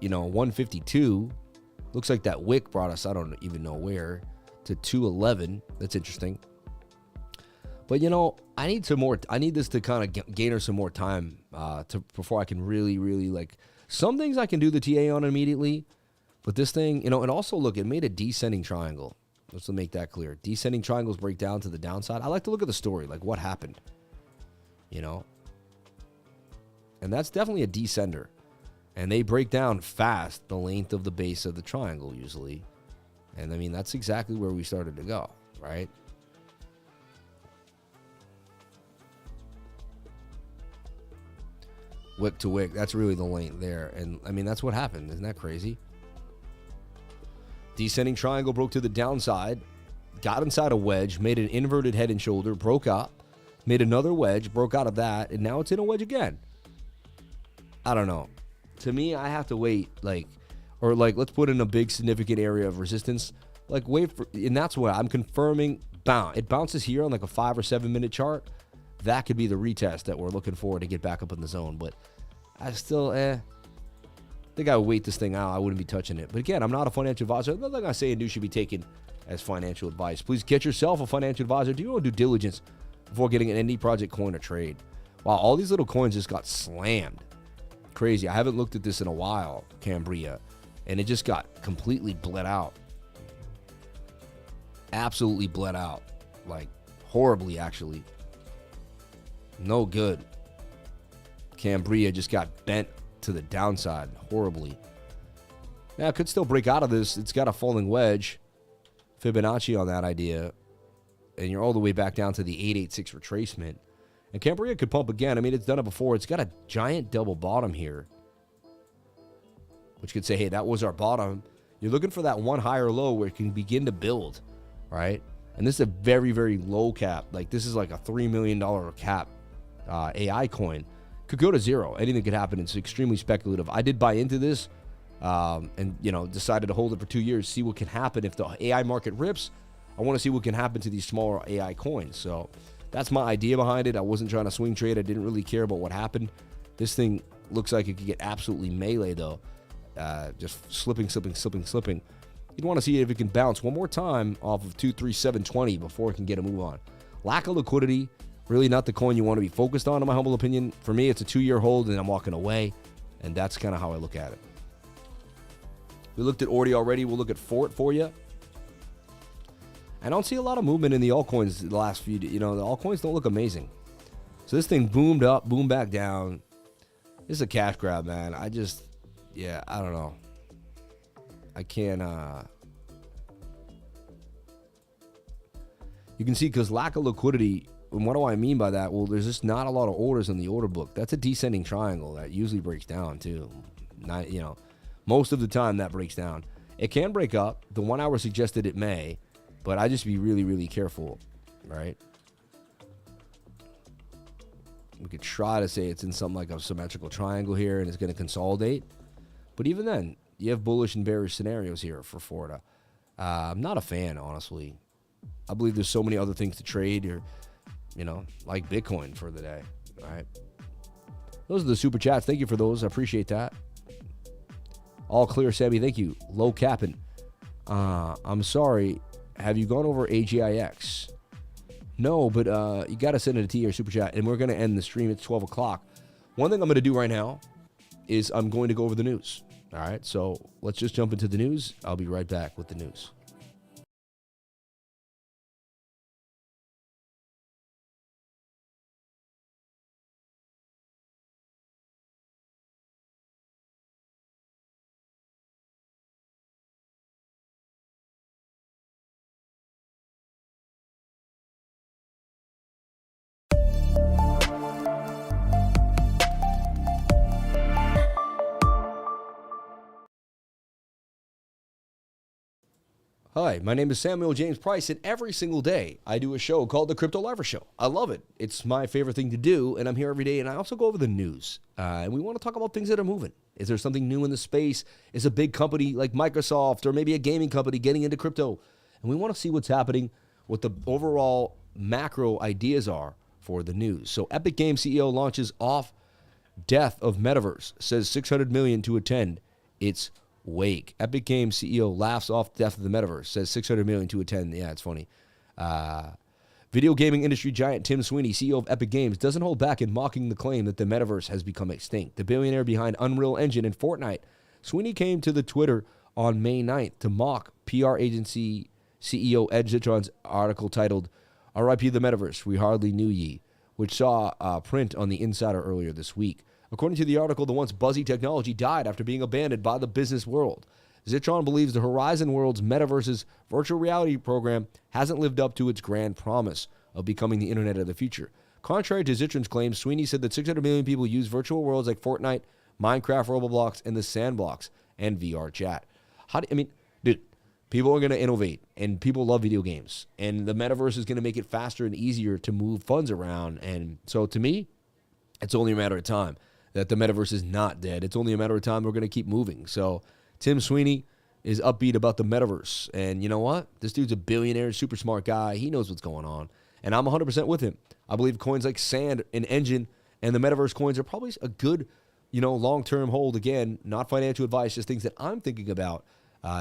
Speaker 1: 152. Looks like that wick brought us, I don't even know where, to 211. That's interesting. But I need some more. I need this to kind of gain some more time before I can really, like. Some things I can do the TA on immediately, but this thing, and also look, it made a descending triangle. Let's make that clear. Descending triangles break down to the downside. I like to look at the story, like what happened, and that's definitely a descender, and they break down fast the length of the base of the triangle usually, and I mean that's exactly where we started to go, right? Wick to wick, that's really the length there. And I mean, that's what happened. Isn't that crazy? Descending triangle broke to the downside, got inside a wedge, made an inverted head and shoulder, broke up, made another wedge, broke out of that, and now it's in a wedge again. I don't know. To me, I have to wait, let's put in a big significant area of resistance. And that's what I'm confirming. It bounces here on like a 5 or 7 minute chart. That could be the retest that we're looking for to get back up in the zone. But I still, think I would wait this thing out. I wouldn't be touching it. But again, I'm not a financial advisor. Nothing I say and do should be taken as financial advice. Please get yourself a financial advisor. Do your own due diligence before getting an ND project coin or trade. Wow, all these little coins just got slammed. Crazy. I haven't looked at this in a while, Cambria. And it just got completely bled out. Absolutely bled out. Like, horribly, actually. No good. Cambria just got bent to the downside horribly. Now, it could still break out of this. It's got a falling wedge. Fibonacci on that idea. And you're all the way back down to the 886 retracement. And Cambria could pump again. I mean, it's done it before. It's got a giant double bottom here. Which could say, hey, that was our bottom. You're looking for that one higher low where it can begin to build. Right? And this is a very, very low cap. Like, this is like a $3 million cap. AI coin could go to zero. Anything could happen. It's extremely speculative. I did buy into this and decided to hold it for 2 years, see what can happen if the AI market rips. I want to see what can happen to these smaller AI coins. So that's my idea behind it. I wasn't trying to swing trade. I didn't really care about what happened. This thing looks like it could get absolutely melee though. Just slipping. You'd want to see if it can bounce one more time off of 23720 before it can get a move on. Lack of liquidity. Really not the coin you want to be focused on, in my humble opinion. For me, it's a 2-year hold, and I'm walking away. And that's kind of how I look at it. We looked at ORDI already. We'll look at Fort for you. I don't see a lot of movement in the altcoins the last few days. The altcoins don't look amazing. So this thing boomed up, boomed back down. This is a cash grab, man. I don't know. I can't, you can see because lack of liquidity. And what do I mean by that? Well, there's just not a lot of orders in the order book. That's a descending triangle that usually breaks down too. Most of the time that breaks down. It can break up. The 1 hour suggested it may, but I just be really, really careful, right? We could try to say it's in something like a symmetrical triangle here and it's going to consolidate. But even then, you have bullish and bearish scenarios here for Florida. I'm not a fan, honestly. I believe there's so many other things to trade or, like Bitcoin for the day. All right. Those are the super chats. Thank you for those. I appreciate that. All clear, Sammy. Thank you. Low capping. I'm sorry. Have you gone over AGIX? No, but you got to send it a T or super chat, and we're going to end the stream at 12 o'clock. One thing I'm going to do right now is I'm going to go over the news. All right, so let's just jump into the news. I'll be right back with the news. Hi, my name is Samuel James Price, and every single day I do a show called The Crypto Lever Show. I love it. It's my favorite thing to do, and I'm here every day, and I also go over the news. And we want to talk about things that are moving. Is there something new in the space? Is a big company like Microsoft or maybe a gaming company getting into crypto? And we want to see what's happening, what the overall macro ideas are for the news. So Epic Games CEO launches off death of Metaverse, says $600 million to attend its wake. Epic Games CEO laughs off death of the Metaverse, says $600 million to attend. Yeah, it's funny. Video gaming industry giant Tim Sweeney, CEO of Epic Games, doesn't hold back in mocking the claim that the Metaverse has become extinct. The billionaire behind Unreal Engine and Fortnite, Sweeney came to the Twitter on May 9th to mock PR agency CEO Ed Zitron's article titled, "R.I.P. the Metaverse, we hardly knew ye," which saw a print on the Insider earlier this week. According to the article, the once buzzy technology died after being abandoned by the business world. Zitron believes the Horizon Worlds Metaverse's virtual reality program hasn't lived up to its grand promise of becoming the internet of the future. Contrary to Zitron's claims, Sweeney said that 600 million people use virtual worlds like Fortnite, Minecraft, Roblox, and the Sandbox, and VR chat. Dude, people are going to innovate, and people love video games, and the Metaverse is going to make it faster and easier to move funds around. And so to me, it's only a matter of time that the Metaverse is not dead. It's only a matter of time we're going to keep moving. So Tim Sweeney is upbeat about the Metaverse. And you know what? This dude's a billionaire, super smart guy. He knows what's going on. And I'm 100% with him. I believe coins like Sand and Engine and the Metaverse coins are probably a good, long-term hold. Again, not financial advice, just things that I'm thinking about.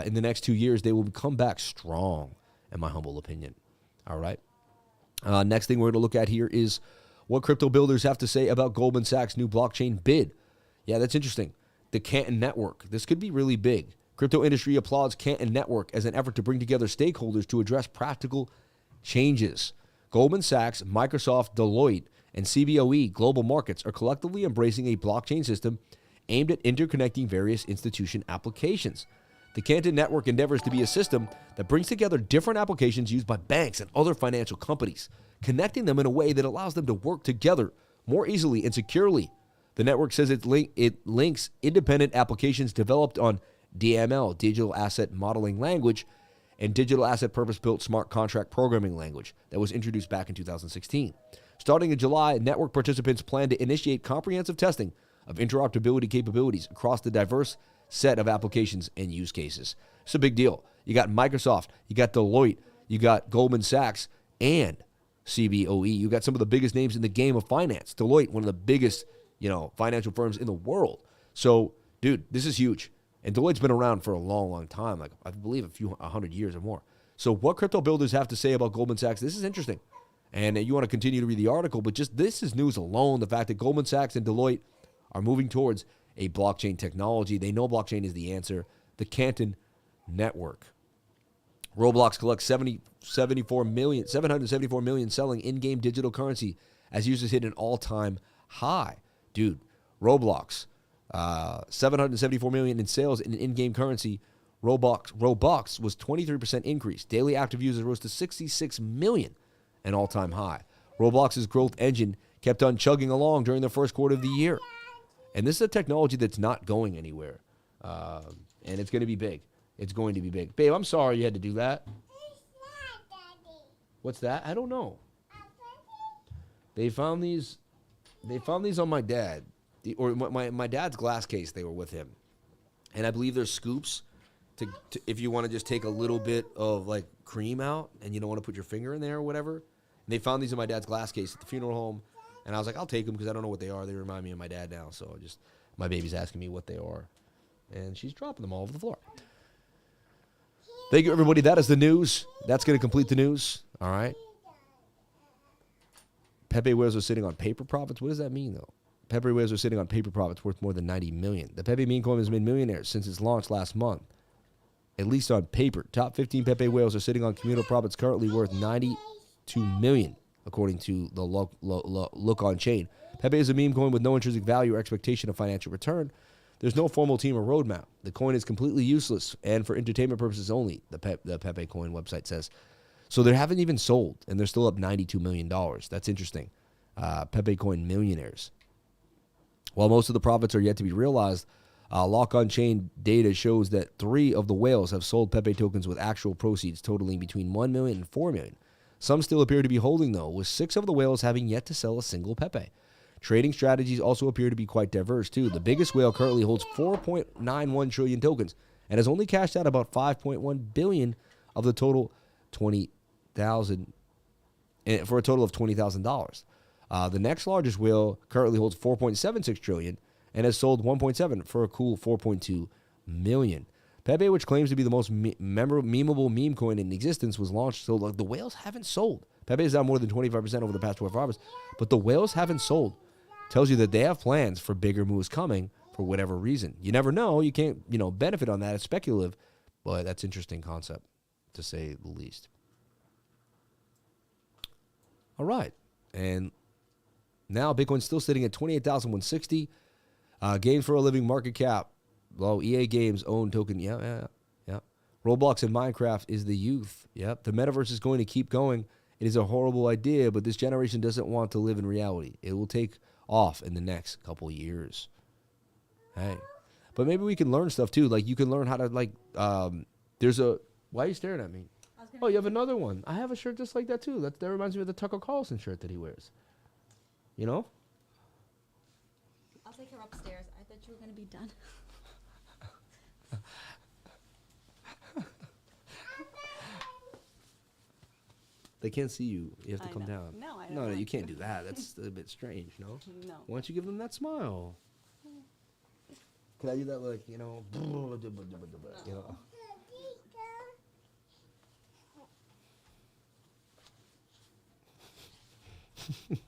Speaker 1: In the next 2 years, they will come back strong, in my humble opinion. All right. Next thing we're going to look at here is what crypto builders have to say about Goldman Sachs' new blockchain bid. Yeah, that's interesting. The Canton Network. This could be really big. Crypto industry applauds Canton Network as an effort to bring together stakeholders to address practical changes. Goldman Sachs, Microsoft, Deloitte, and CBOE Global Markets are collectively embracing a blockchain system aimed at interconnecting various institution applications. The Canton Network endeavors to be a system that brings together different applications used by banks and other financial companies, connecting them in a way that allows them to work together more easily and securely. The network says it links independent applications developed on DML, Digital Asset Modeling Language, and Digital Asset Purpose-Built Smart Contract Programming Language that was introduced back in 2016. Starting in July, network participants plan to initiate comprehensive testing of interoperability capabilities across the diverse set of applications and use cases. It's a big deal. You got Microsoft, you got Deloitte, you got Goldman Sachs, and CBOE. You got some of the biggest names in the game of finance. Deloitte, one of the biggest, financial firms in the world. So, dude, this is huge. And Deloitte's been around for a long, long time, like I believe 100 years or more. So what crypto builders have to say about Goldman Sachs, this is interesting. And you want to continue to read the article, but just this is news alone, the fact that Goldman Sachs and Deloitte are moving towards a blockchain technology. They know blockchain is the answer. The Canton Network. Roblox collects 774 million selling in-game digital currency as users hit an all-time high. Dude, Roblox, 774 million in sales in-game currency. Robux was 23% increase. Daily active users rose to 66 million, an all-time high. Roblox's growth engine kept on chugging along during the first quarter of the year. And this is a technology that's not going anywhere. And it's going to be big. It's going to be big. Babe, I'm sorry you had to do that. What's that? I don't know. They found these on my dad. My dad's glass case, they were with him. And I believe they're scoops. if you want to just take a little bit of like cream out and you don't want to put your finger in there or whatever. And they found these in my dad's glass case at the funeral home, and I was like, I'll take them because I don't know what they are. They remind me of my dad now, so my baby's asking me what they are, and she's dropping them all over the floor. Thank you, everybody. That is the news. That's going to complete the news. All right. Pepe whales are sitting on paper profits. What does that mean, though? Pepe whales are sitting on paper profits worth more than $90 million. The Pepe meme coin has made millionaires since its launch last month, at least on paper. Top 15 Pepe whales are sitting on communal profits currently worth $92 million, according to the look on chain. Pepe is a meme coin with no intrinsic value or expectation of financial return. There's no formal team or roadmap. The coin is completely useless and for entertainment purposes only, the Pepe coin website says. So they haven't even sold, and they're still up $92 million. That's interesting. Pepe coin millionaires. While most of the profits are yet to be realized, lock-on-chain data shows that 3 of the whales have sold Pepe tokens with actual proceeds totaling between $1 million and $4 million. Some still appear to be holding, though, with 6 of the whales having yet to sell a single Pepe. Trading strategies also appear to be quite diverse, too. The biggest whale currently holds 4.91 trillion tokens and has only cashed out about 5.1 billion of the total 20,000 for a total of $20,000. The next largest whale currently holds 4.76 trillion and has sold 1.7 for a cool 4.2 million. Pepe, which claims to be the most memeable meme coin in existence, was launched. So like, the whales haven't sold. Pepe is down more than 25% over the past 12 hours, but the whales haven't sold. Tells you that they have plans for bigger moves coming for whatever reason. You never know. You can't, benefit on that. It's speculative, but that's an interesting concept, to say the least. All right. And now Bitcoin's still sitting at 28,160. Games for a living market cap. Well, EA Games own token. Yeah. Roblox and Minecraft is the youth. Yep. The metaverse is going to keep going. It is a horrible idea, but this generation doesn't want to live in reality. It will take off in the next couple years. Hey. But maybe we can learn stuff too. Like you can learn how to why are you staring at me? Oh, you have another one. I have a shirt just like that too. That reminds me of the Tucker Carlson shirt that he wears. You know?
Speaker 3: I'll take her upstairs. I thought you were going to be done.
Speaker 1: They can't see you. You have to come
Speaker 3: know.
Speaker 1: down.
Speaker 3: No, I don't
Speaker 1: No,
Speaker 3: want
Speaker 1: you can't
Speaker 3: to.
Speaker 1: do that. That's a bit strange, no?
Speaker 3: No.
Speaker 1: Why don't you give them that smile? Can I do that like, you know?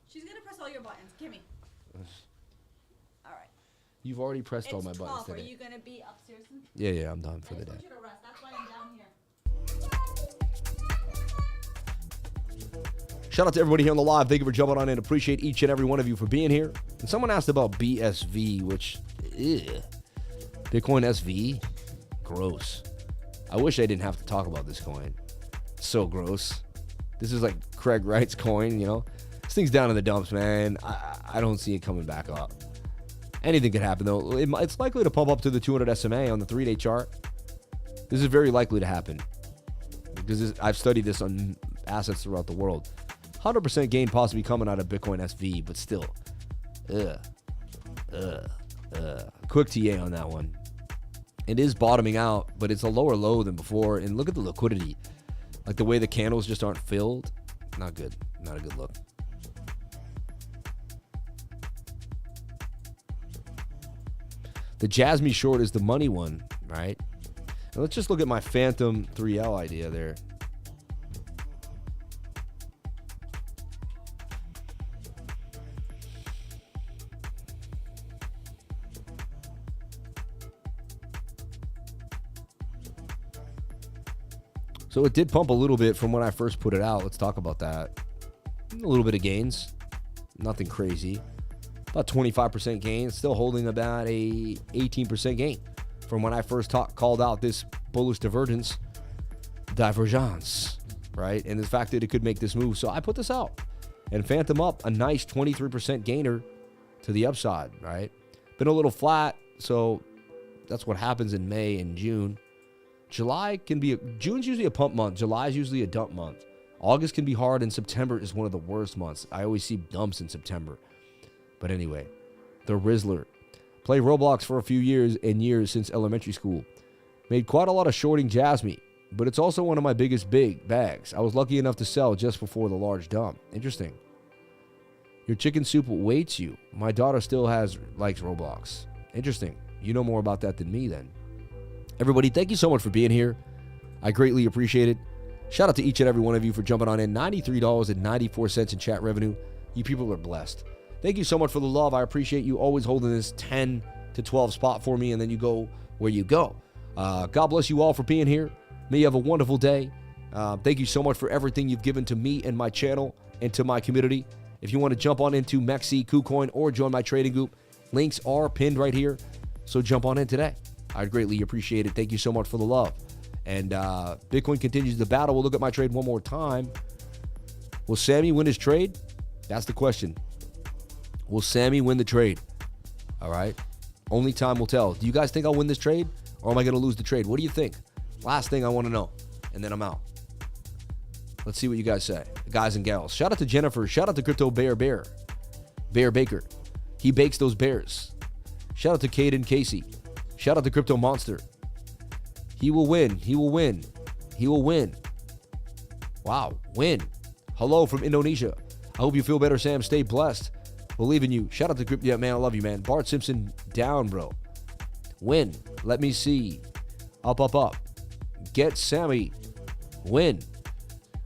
Speaker 3: She's going to press all your buttons. Give me. All right.
Speaker 1: You've already pressed all my
Speaker 3: It's
Speaker 1: buttons
Speaker 3: 12. Are
Speaker 1: today.
Speaker 3: you going to be upstairs?
Speaker 1: Yeah, I'm done for
Speaker 3: I
Speaker 1: the
Speaker 3: just
Speaker 1: day.
Speaker 3: want you to rest. That's why I'm down here.
Speaker 1: Shout out to everybody here on the live. Thank you for jumping on in. Appreciate each and every one of you for being here. And someone asked about BSV, which, Bitcoin SV, gross. I wish I didn't have to talk about this coin. It's so gross. This is like Craig Wright's coin, This thing's down in the dumps, man. I don't see it coming back up. Anything could happen, though. It's likely to pump up to the 200 SMA on the 3-day chart. This is very likely to happen because I've studied this on assets throughout the world. 100% gain possibly coming out of Bitcoin SV, but still. Quick TA on that one. It is bottoming out, but it's a lower low than before. And look at the liquidity. Like the way the candles just aren't filled. Not good. Not a good look. The Jasmine short is the money one, right? And let's just look at my Phantom 3L idea there. So it did pump a little bit from when I first put it out. Let's talk about that. A little bit of gains. Nothing crazy. About 25% gain. Still holding about a 18% gain from when I first called out this bullish divergence, right? And the fact that it could make this move. So I put this out. And Phantom up a nice 23% gainer to the upside, right? Been a little flat. So that's what happens in May and June. June's usually a pump month. July is usually a dump month. August can be hard, and September is one of the worst months. I always see dumps in September. But anyway, the Rizzler. Play Roblox for a few years since elementary school. Made quite a lot of shorting Jasmine, but it's also one of my biggest big bags. I was lucky enough to sell just before the large dump. Interesting. Your chicken soup waits you. My daughter still likes Roblox. Interesting. You know more about that than me then. Everybody, thank you so much for being here. I greatly appreciate it. Shout out to each and every one of you for jumping on in. $93.94 in chat revenue. You people are blessed. Thank you so much for the love. I appreciate you always holding this 10 to 12 spot for me, and then you go where you go. God bless you all for being here. May you have a wonderful day. Thank you so much for everything you've given to me and my channel and to my community. If you want to jump on into MEXC, KuCoin, or join my trading group, links are pinned right here. So jump on in today. I'd greatly appreciate it. Thank you so much for the love. And Bitcoin continues the battle. We'll look at my trade one more time. Will Sammy win his trade? That's the question. Will Sammy win the trade? All right. Only time will tell. Do you guys think I'll win this trade, or am I going to lose the trade? What do you think? Last thing I want to know. And then I'm out. Let's see what you guys say. Guys and gals. Shout out to Jennifer. Shout out to Crypto Bear Baker. He bakes those bears. Shout out to Caden Casey. Shout out to Crypto Monster. He will win. He will win. He will win. Wow. Win. Hello from Indonesia. I hope you feel better, Sam. Stay blessed. Believe in you. Shout out to Crypto. Yeah, man, I love you, man. Bart Simpson down, bro. Win. Let me see. Up, up, up. Get Sammy. Win.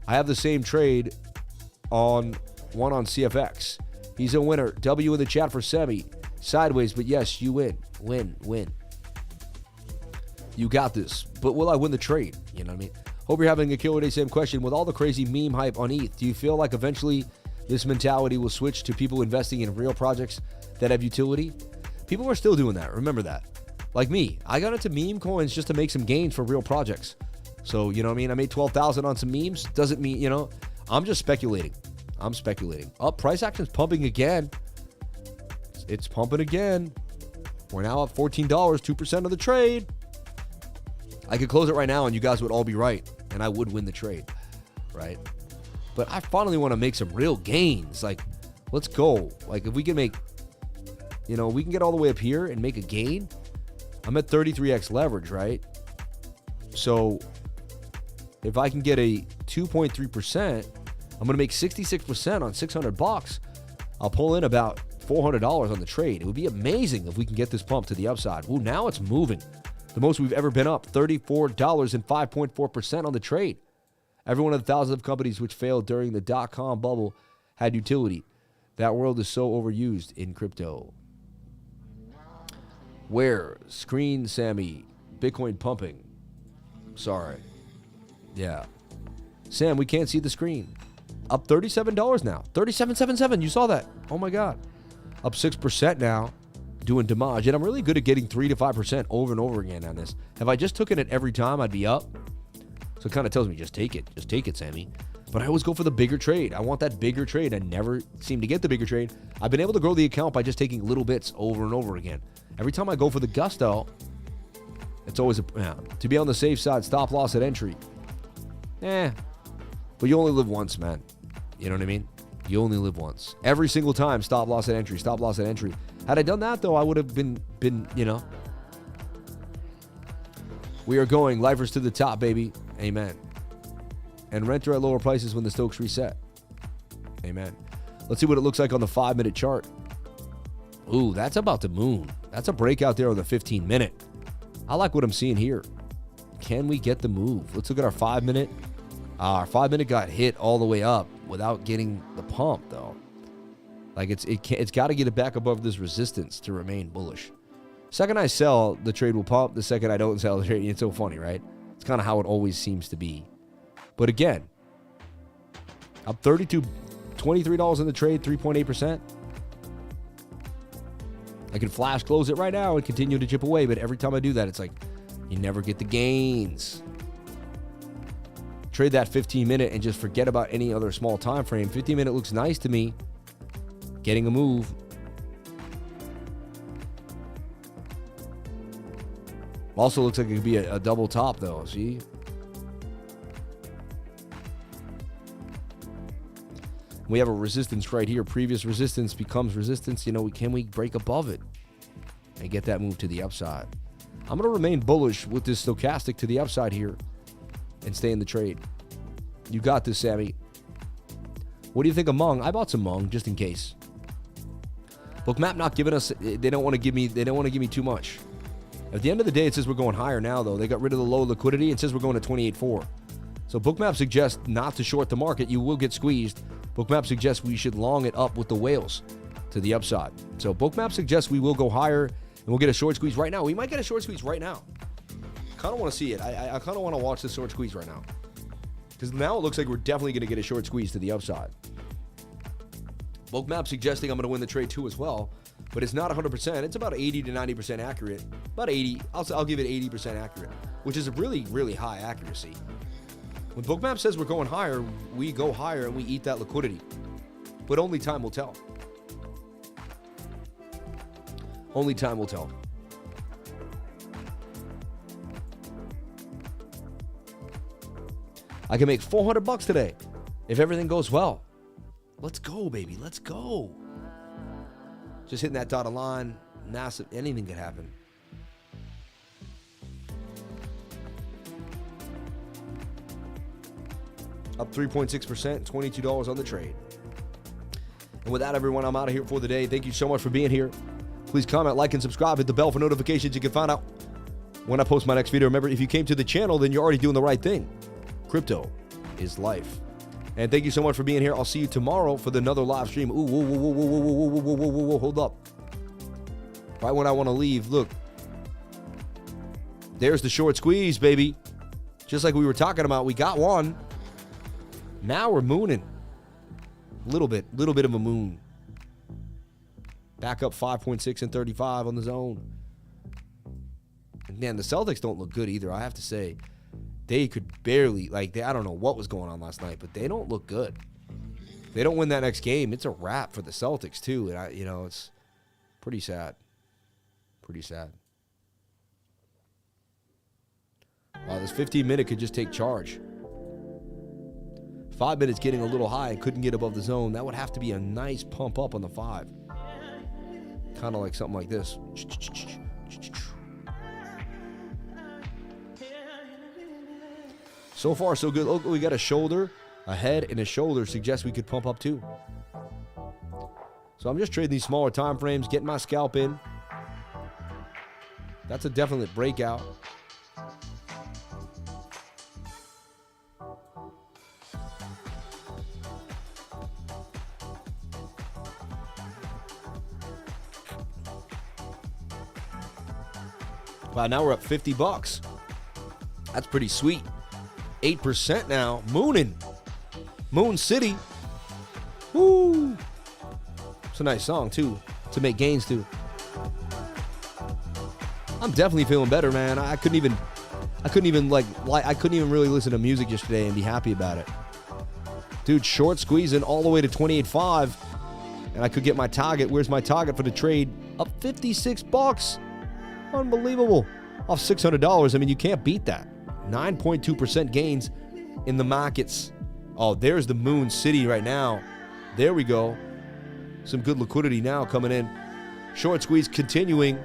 Speaker 1: I have the same trade on one on CFX. He's a winner. W in the chat for Sammy. Sideways, but yes, you win. Win, win. You got this. But will I win the trade? You know what I mean? Hope you're having a killer day. Same question. With all the crazy meme hype on ETH, do you feel like eventually this mentality will switch to people investing in real projects that have utility? People are still doing that. Remember that. Like me. I got into meme coins just to make some gains for real projects. So, you know what I mean? I made 12,000 on some memes. Doesn't mean, you know, I'm just speculating. I'm speculating. Oh, price action's pumping again. It's pumping again. We're now at $14, 2% of the trade. I could close it right now and you guys would all be right. And I would win the trade, right? But I finally want to make some real gains. Like, let's go. Like, if we can make, you know, we can get all the way up here and make a gain. I'm at 33x leverage, right? So if I can get a 2.3%, I'm going to make 66% on $600. I'll pull in about $400 on the trade. It would be amazing if we can get this pump to the upside. Ooh, now it's moving. The most we've ever been up, $34 and 5.4% on the trade. Every one of the thousands of companies which failed during the dot-com bubble had utility. That world is so overused in crypto. Where? Screen Sammy. Bitcoin pumping. Sorry. Yeah. Sam, we can't see the screen. Up $37 now. $37.77. You saw that. Oh my God. Up 6% now. Doing damage. And I'm really good at getting 3 to 5% over and over again on this. If I just took it every time, I'd be up. So it kind of tells me, just take it. Just take it, Sammy. But I always go for the bigger trade. I want that bigger trade. I never seem to get the bigger trade. I've been able to grow the account by just taking little bits over and over again. Every time I go for the gusto, it's always to be on the safe side, stop loss at entry. But you only live once, man. You know what I mean? You only live once. Every single time, stop loss at entry, stop loss at entry. Had I done that, though, I would have been, you know. We are going lifers to the top, baby. Amen. And renter at lower prices when the Stokes reset. Amen. Let's see what it looks like on the 5-minute chart. Ooh, that's about the moon. That's a breakout there on the 15-minute. I like what I'm seeing here. Can we get the move? Let's look at our 5-minute. Our 5-minute got hit all the way up without getting the pump, though. Like, it's got to get it back above this resistance to remain bullish. Second I sell, the trade will pump. The second I don't sell, the trade, it's so funny, right? It's kind of how it always seems to be. But again, up $23 in the trade, 3.8%. I can flash close it right now and continue to chip away, but every time I do that, it's like, you never get the gains. Trade that 15-minute and just forget about any other small time frame. 15-minute looks nice to me. Getting a move. Also looks like it could be a double top, though. See? We have a resistance right here. Previous resistance becomes resistance. You know, can we break above it and get that move to the upside? I'm going to remain bullish with this stochastic to the upside here and stay in the trade. You got this, Sammy. What do you think of Mung? I bought some Mung just in case. BOOKMAP not giving us, they don't want to give me too much. At the end of the day, it says we're going higher now, though. They got rid of the low liquidity. It says we're going to 28.4. So BOOKMAP suggests not to short the market. You will get squeezed. BOOKMAP suggests we should long it up with the whales to the upside. So BOOKMAP suggests we will go higher and we'll get a short squeeze right now. We might get a short squeeze right now. Kind of want to see it. I kind of want to watch this short squeeze right now. Because now it looks like we're definitely going to get a short squeeze to the upside. BOOKMAP suggesting I'm going to win the trade too as well. But it's not 100%. It's about 80 to 90% accurate. About 80. I'll give it 80% accurate, which is a really, really high accuracy. When BOOKMAP says we're going higher, we go higher and we eat that liquidity. But only time will tell. Only time will tell. I can make $400 today if everything goes well. Let's go, baby. Let's go. Just hitting that dotted line. Massive. Anything could happen. Up 3.6%, $22 on the trade. And with that, everyone, I'm out of here for the day. Thank you so much for being here. Please comment, like, and subscribe. Hit the bell for notifications. You can find out when I post my next video. Remember, if you came to the channel, then you're already doing the right thing. Crypto is life. And thank you so much for being here. I'll see you tomorrow for another live stream. Ooh, whoa, whoa, whoa, whoa, whoa, whoa, whoa, whoa, whoa, whoa, hold up. Right when I want to leave, look. There's the short squeeze, baby. Just like we were talking about, we got one. Now we're mooning. Little bit of a moon. Back up 5.6 and 35 on the zone. And man, the Celtics don't look good either, I have to say. They could barely, I don't know what was going on last night, but they don't look good. If they don't win that next game, it's a wrap for the Celtics too. And it's pretty sad. Pretty sad. Wow, this 15-minute could just take charge. 5 minutes getting a little high and couldn't get above the zone. That would have to be a nice pump up on the 5. Kind of like something like this. So far, so good. Look, we got a shoulder, a head, and a shoulder. Suggests we could pump up too. So I'm just trading these smaller time frames, getting my scalp in. That's a definite breakout. Wow, now we're up $50. That's pretty sweet. 8% now. Mooning. Moon City. Woo. It's a nice song, too, to make gains, too. I'm definitely feeling better, man. I couldn't even really listen to music yesterday and be happy about it. Dude, short squeezing all the way to 28.5. And I could get my target. Where's my target for the trade? Up $56. Unbelievable. Off $600. I mean, you can't beat that. 9.2% gains in the markets. Oh, there's the Moon City right now. There we go. Some good liquidity now coming in. Short squeeze continuing.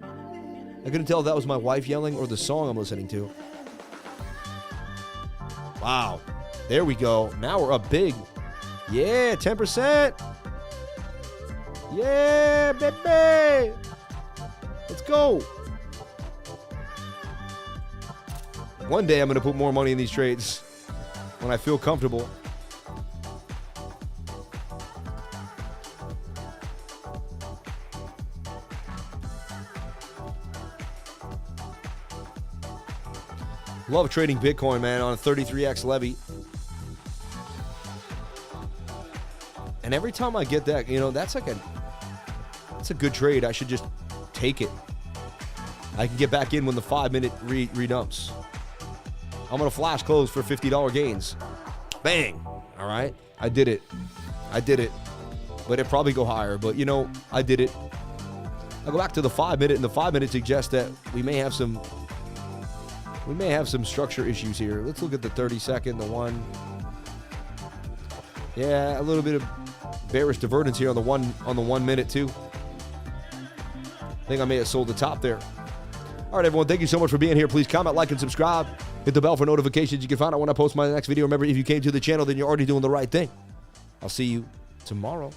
Speaker 1: I couldn't tell if that was my wife yelling or the song I'm listening to. Wow. There we go. Now we're up big. Yeah, 10%. Yeah, baby. Let's go. One day I'm going to put more money in these trades when I feel comfortable. Love trading Bitcoin, man, on a 33x levy. And every time I get that, that's a good trade. I should just take it. I can get back in when the 5-minute redumps. I'm going to flash close for $50 gains. Bang. All right. I did it. But it'd probably go higher. But, I did it. I'll go back to the 5-minute, and the 5-minute suggests that we may have some structure issues here. Let's look at the 30-second, the 1. Yeah, a little bit of bearish divergence here on the 1 minute too. I think I may have sold the top there. All right, everyone, thank you so much for being here. Please comment, like, and subscribe. Hit the bell for notifications. You can find out when I post my next video. Remember, if you came to the channel, then you're already doing the right thing. I'll see you tomorrow.